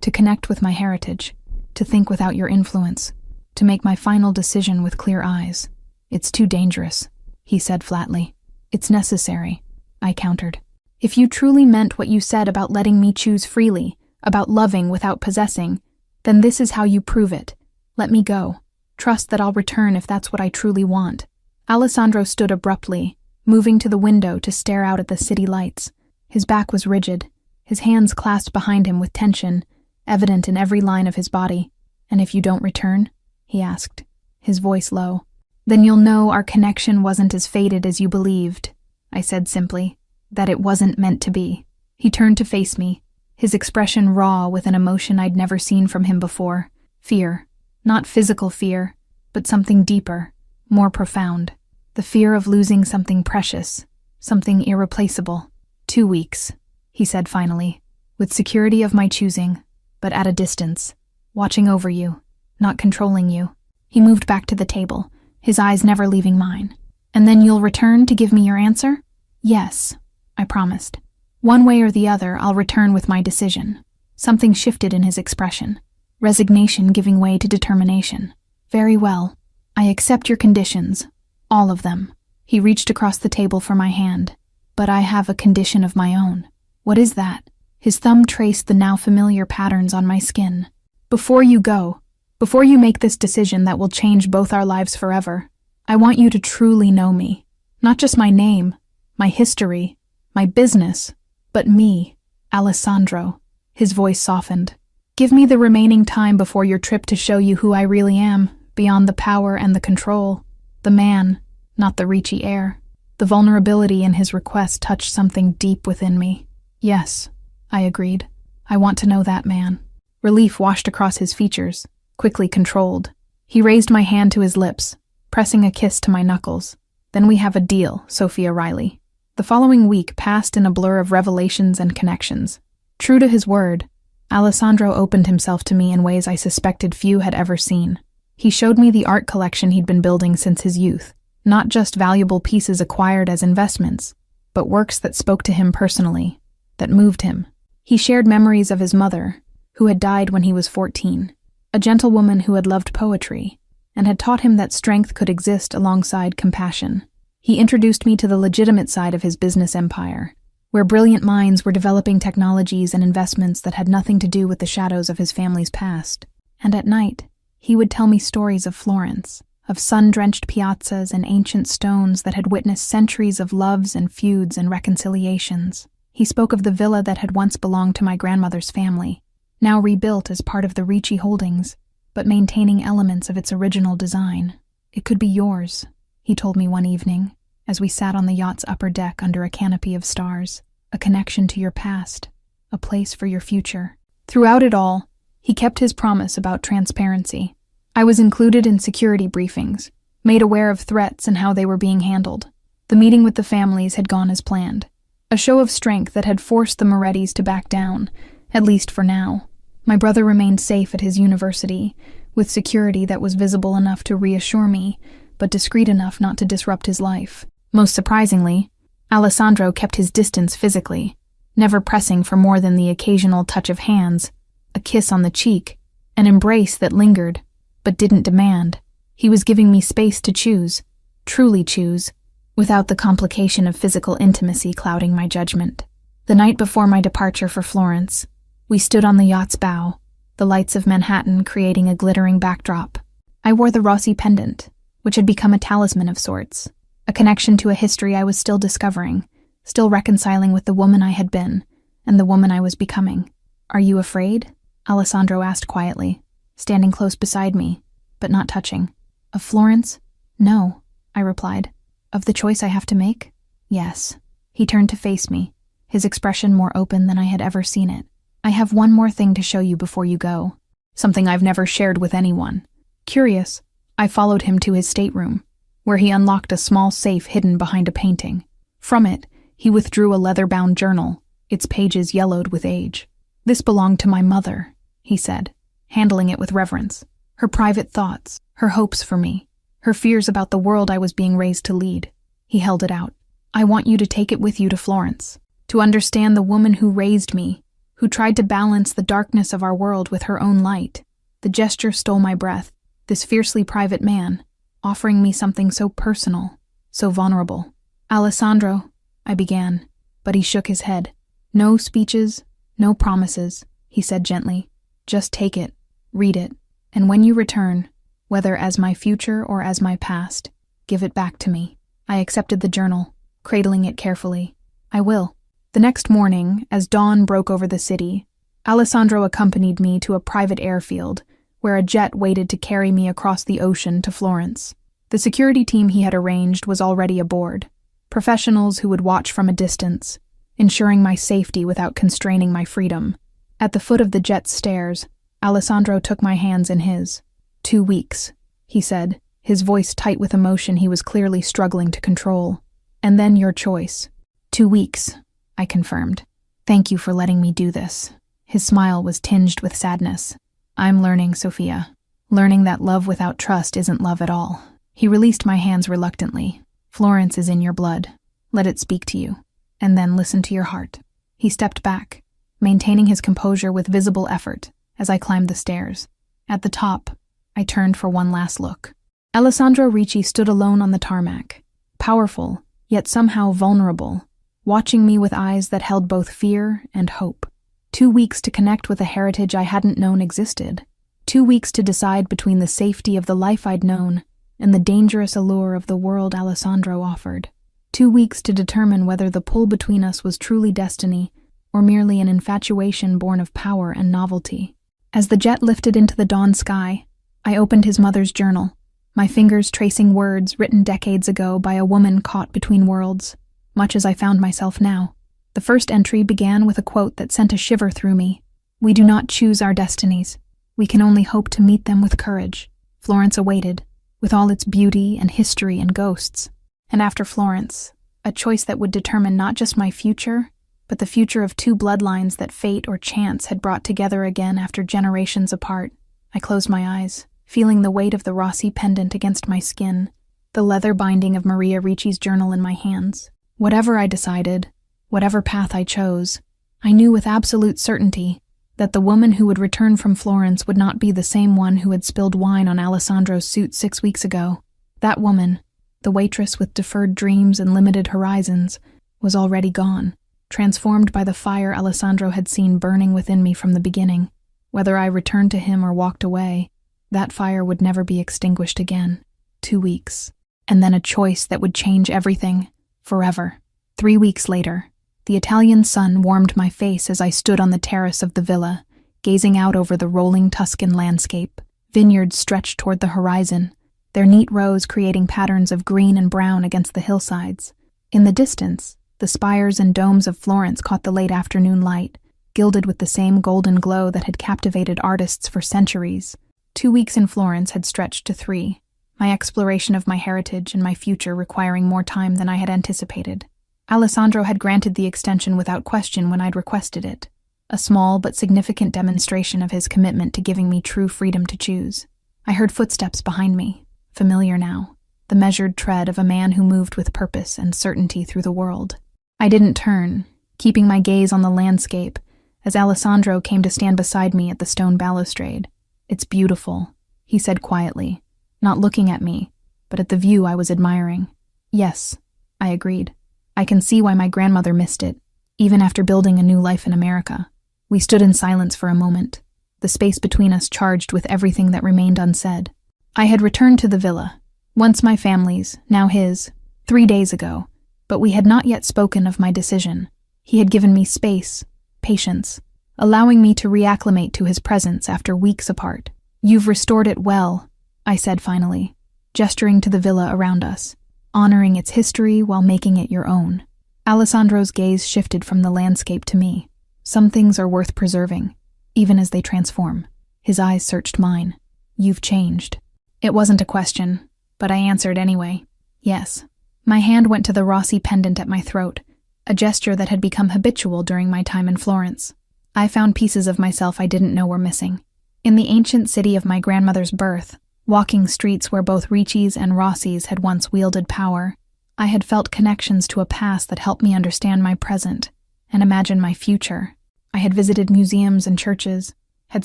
to connect with my heritage, to think without your influence, to make my final decision with clear eyes. It's too dangerous, he said flatly. It's necessary, I countered. If you truly meant what you said about letting me choose freely, about loving without possessing, then this is how you prove it. Let me go. Trust that I'll return if that's what I truly want. Alessandro stood abruptly, moving to the window to stare out at the city lights. His back was rigid, his hands clasped behind him with tension, evident in every line of his body. And if you don't return? He asked, his voice low. Then you'll know our connection wasn't as faded as you believed, I said simply, that it wasn't meant to be. He turned to face me, his expression raw with an emotion I'd never seen from him before. Fear. Not physical fear, but something deeper, more profound. The fear of losing something precious, something irreplaceable. 2 weeks, he said finally, with security of my choosing, but at a distance, watching over you, not controlling you. He moved back to the table, his eyes never leaving mine. And then you'll return to give me your answer? Yes, I promised. One way or the other, I'll return with my decision. Something shifted in his expression, resignation giving way to determination. Very well. I accept your conditions, all of them. He reached across the table for my hand. But I have a condition of my own. What is that? His thumb traced the now familiar patterns on my skin. Before you go, before you make this decision that will change both our lives forever, I want you to truly know me. Not just my name, my history, my business, but me, Alessandro. His voice softened. Give me the remaining time before your trip to show you who I really am, beyond the power and the control. The man, not the Ricci heir. The vulnerability in his request touched something deep within me. Yes, I agreed. I want to know that man. Relief washed across his features, quickly controlled. He raised my hand to his lips, pressing a kiss to my knuckles. Then we have a deal, Sophia Riley. The following week passed in a blur of revelations and connections. True to his word, Alessandro opened himself to me in ways I suspected few had ever seen. He showed me the art collection he'd been building since his youth, not just valuable pieces acquired as investments, but works that spoke to him personally, that moved him. He shared memories of his mother, who had died when he was 14, a gentlewoman who had loved poetry, and had taught him that strength could exist alongside compassion. He introduced me to the legitimate side of his business empire, where brilliant minds were developing technologies and investments that had nothing to do with the shadows of his family's past. And at night, he would tell me stories of Florence, of sun-drenched piazzas and ancient stones that had witnessed centuries of loves and feuds and reconciliations. He spoke of the villa that had once belonged to my grandmother's family, now rebuilt as part of the Ricci holdings, but maintaining elements of its original design. It could be yours, he told me one evening, as we sat on the yacht's upper deck under a canopy of stars, a connection to your past, a place for your future. Throughout it all, he kept his promise about transparency. I was included in security briefings, made aware of threats and how they were being handled. The meeting with the families had gone as planned, a show of strength that had forced the Morettis to back down, at least for now. My brother remained safe at his university, with security that was visible enough to reassure me, but discreet enough not to disrupt his life. Most surprisingly, Alessandro kept his distance physically, never pressing for more than the occasional touch of hands, a kiss on the cheek, an embrace that lingered, but didn't demand. He was giving me space to choose, truly choose, without the complication of physical intimacy clouding my judgment. The night before my departure for Florence, we stood on the yacht's bow, the lights of Manhattan creating a glittering backdrop. I wore the Rossi pendant, which had become a talisman of sorts, a connection to a history I was still discovering, still reconciling with the woman I had been, and the woman I was becoming. Are you afraid? Alessandro asked quietly, standing close beside me, but not touching. Of Florence? No, I replied. Of the choice I have to make? Yes. He turned to face me, his expression more open than I had ever seen it. I have one more thing to show you before you go, something I've never shared with anyone. Curious, I followed him to his stateroom, where he unlocked a small safe hidden behind a painting. From it, he withdrew a leather-bound journal, its pages yellowed with age. This belonged to my mother, he said, handling it with reverence. Her private thoughts, her hopes for me, her fears about the world I was being raised to lead. He held it out. I want you to take it with you to Florence, to understand the woman who raised me, who tried to balance the darkness of our world with her own light. The gesture stole my breath, this fiercely private man, offering me something so personal, so vulnerable. Alessandro, I began, but he shook his head. No speeches, no promises, he said gently. Just take it, read it, and when you return, whether as my future or as my past, give it back to me. I accepted the journal, cradling it carefully. I will. The next morning, as dawn broke over the city, Alessandro accompanied me to a private airfield, where a jet waited to carry me across the ocean to Florence. The security team he had arranged was already aboard, professionals who would watch from a distance, ensuring my safety without constraining my freedom. At the foot of the jet's stairs, Alessandro took my hands in his. 2 weeks, he said, his voice tight with emotion he was clearly struggling to control. And then your choice. 2 weeks, I confirmed. Thank you for letting me do this. His smile was tinged with sadness. I'm learning, Sophia. Learning that love without trust isn't love at all. He released my hands reluctantly. Florence is in your blood. Let it speak to you. And then listen to your heart. He stepped back, maintaining his composure with visible effort as I climbed the stairs. At the top, I turned for one last look. Alessandro Ricci stood alone on the tarmac, powerful, yet somehow vulnerable, watching me with eyes that held both fear and hope. 2 weeks to connect with a heritage I hadn't known existed. 2 weeks to decide between the safety of the life I'd known and the dangerous allure of the world Alessandro offered. 2 weeks to determine whether the pull between us was truly destiny or merely an infatuation born of power and novelty. As the jet lifted into the dawn sky, I opened his mother's journal, my fingers tracing words written decades ago by a woman caught between worlds, much as I found myself now. The first entry began with a quote that sent a shiver through me. We do not choose our destinies. We can only hope to meet them with courage. Florence awaited, with all its beauty and history and ghosts. And after Florence, a choice that would determine not just my future, but the future of 2 bloodlines that fate or chance had brought together again after generations apart. I closed my eyes, feeling the weight of the Rossi pendant against my skin, the leather binding of Maria Ricci's journal in my hands. Whatever I decided, whatever path I chose, I knew with absolute certainty that the woman who would return from Florence would not be the same one who had spilled wine on Alessandro's suit 6 weeks ago. That woman, the waitress with deferred dreams and limited horizons, was already gone, transformed by the fire Alessandro had seen burning within me from the beginning. Whether I returned to him or walked away, that fire would never be extinguished again. 2 weeks. And then a choice that would change everything, forever. 3 weeks later, the Italian sun warmed my face as I stood on the terrace of the villa, gazing out over the rolling Tuscan landscape. Vineyards stretched toward the horizon, their neat rows creating patterns of green and brown against the hillsides. In the distance, the spires and domes of Florence caught the late afternoon light, gilded with the same golden glow that had captivated artists for centuries. 2 weeks in Florence had stretched to 3, my exploration of my heritage and my future requiring more time than I had anticipated. Alessandro had granted the extension without question when I'd requested it, a small but significant demonstration of his commitment to giving me true freedom to choose. I heard footsteps behind me, familiar now, the measured tread of a man who moved with purpose and certainty through the world. I didn't turn, keeping my gaze on the landscape, as Alessandro came to stand beside me at the stone balustrade. It's beautiful, he said quietly, not looking at me, but at the view I was admiring. Yes, I agreed. I can see why my grandmother missed it, even after building a new life in America. We stood in silence for a moment, the space between us charged with everything that remained unsaid. I had returned to the villa, once my family's, now his, 3 days ago, but we had not yet spoken of my decision. He had given me space, patience, allowing me to reacclimate to his presence after weeks apart. You've restored it well, I said finally, gesturing to the villa around us, honoring its history while making it your own. Alessandro's gaze shifted from the landscape to me. Some things are worth preserving, even as they transform. His eyes searched mine. You've changed. It wasn't a question, but I answered anyway. Yes. My hand went to the Rossi pendant at my throat, a gesture that had become habitual during my time in Florence. I found pieces of myself I didn't know were missing. In the ancient city of my grandmother's birth, walking streets where both Ricci's and Rossi's had once wielded power, I had felt connections to a past that helped me understand my present and imagine my future. I had visited museums and churches, had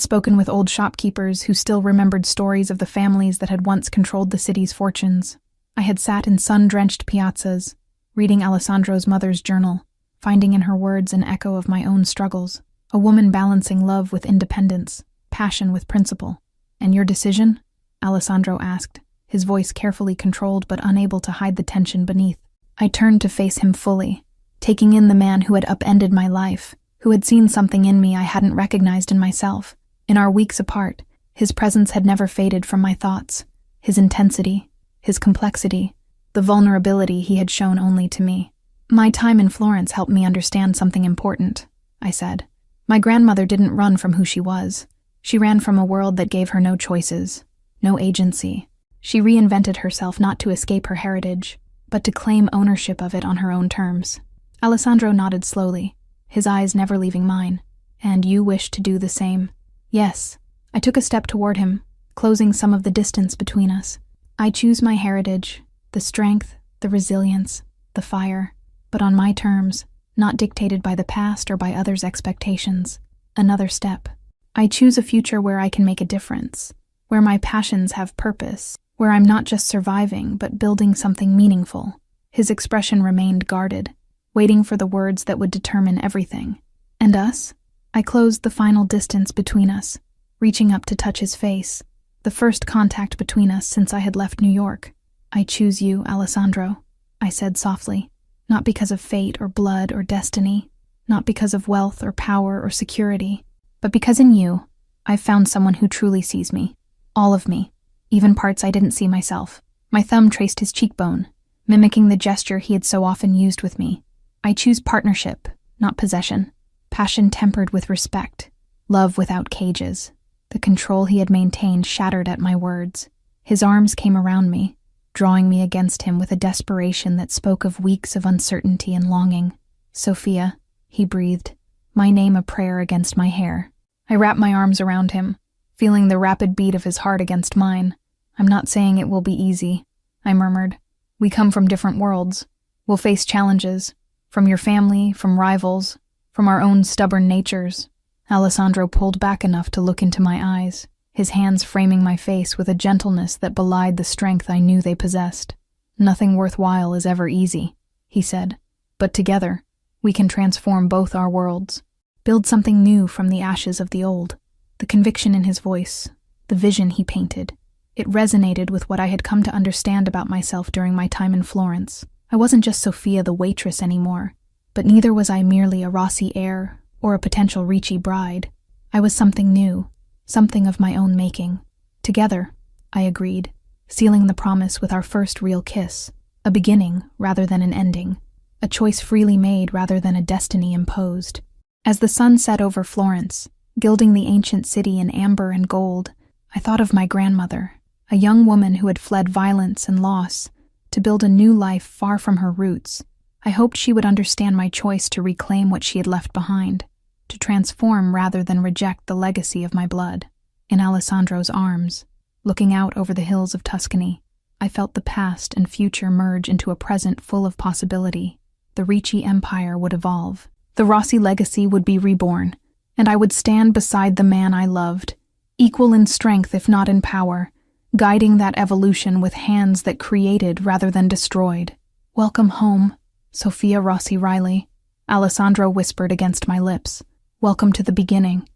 spoken with old shopkeepers who still remembered stories of the families that had once controlled the city's fortunes. I had sat in sun-drenched piazzas, reading Alessandro's mother's journal, finding in her words an echo of my own struggles, a woman balancing love with independence, passion with principle. "And your decision?" Alessandro asked, his voice carefully controlled but unable to hide the tension beneath. I turned to face him fully, taking in the man who had upended my life, who had seen something in me I hadn't recognized in myself. In our weeks apart, his presence had never faded from my thoughts, his intensity, his complexity, the vulnerability he had shown only to me. "My time in Florence helped me understand something important," I said. "My grandmother didn't run from who she was. She ran from a world that gave her no choices, no agency. She reinvented herself not to escape her heritage, but to claim ownership of it on her own terms." Alessandro nodded slowly, his eyes never leaving mine. "And you wish to do the same?" "Yes." I took a step toward him, closing some of the distance between us. "I choose my heritage, the strength, the resilience, the fire, but on my terms, not dictated by the past or by others' expectations. Another step. I choose a future where I can make a difference, where my passions have purpose, where I'm not just surviving but building something meaningful." His expression remained guarded, waiting for the words that would determine everything. "And us?" I closed the final distance between us, reaching up to touch his face, the first contact between us since I had left New York. "I choose you, Alessandro," I said softly, "not because of fate or blood or destiny, not because of wealth or power or security, but because in you, I've found someone who truly sees me, all of me, even parts I didn't see myself." My thumb traced his cheekbone, mimicking the gesture he had so often used with me. "I choose partnership, not possession. Passion tempered with respect, love without cages." The control he had maintained shattered at my words. His arms came around me, drawing me against him with a desperation that spoke of weeks of uncertainty and longing. "Sophia," he breathed, my name a prayer against my hair. I wrapped my arms around him, feeling the rapid beat of his heart against mine. "I'm not saying it will be easy," I murmured. "We come from different worlds. We'll face challenges, from your family, from rivals, from our own stubborn natures." Alessandro pulled back enough to look into my eyes, his hands framing my face with a gentleness that belied the strength I knew they possessed. "Nothing worthwhile is ever easy," he said, "but together, we can transform both our worlds, build something new from the ashes of the old." The conviction in his voice, the vision he painted, it resonated with what I had come to understand about myself during my time in Florence. I wasn't just Sophia the waitress anymore, but neither was I merely a Rossi heir or a potential Ricci bride. I was something new, something of my own making. "Together," I agreed, sealing the promise with our first real kiss, a beginning rather than an ending, a choice freely made rather than a destiny imposed. As the sun set over Florence, gilding the ancient city in amber and gold, I thought of my grandmother, a young woman who had fled violence and loss to build a new life far from her roots. I hoped she would understand my choice to reclaim what she had left behind, to transform rather than reject the legacy of my blood. In Alessandro's arms, looking out over the hills of Tuscany, I felt the past and future merge into a present full of possibility. The Ricci Empire would evolve, the Rossi legacy would be reborn, and I would stand beside the man I loved, equal in strength if not in power, guiding that evolution with hands that created rather than destroyed. "Welcome home, Sophia Rossi Riley," Alessandro whispered against my lips. "Welcome to the beginning."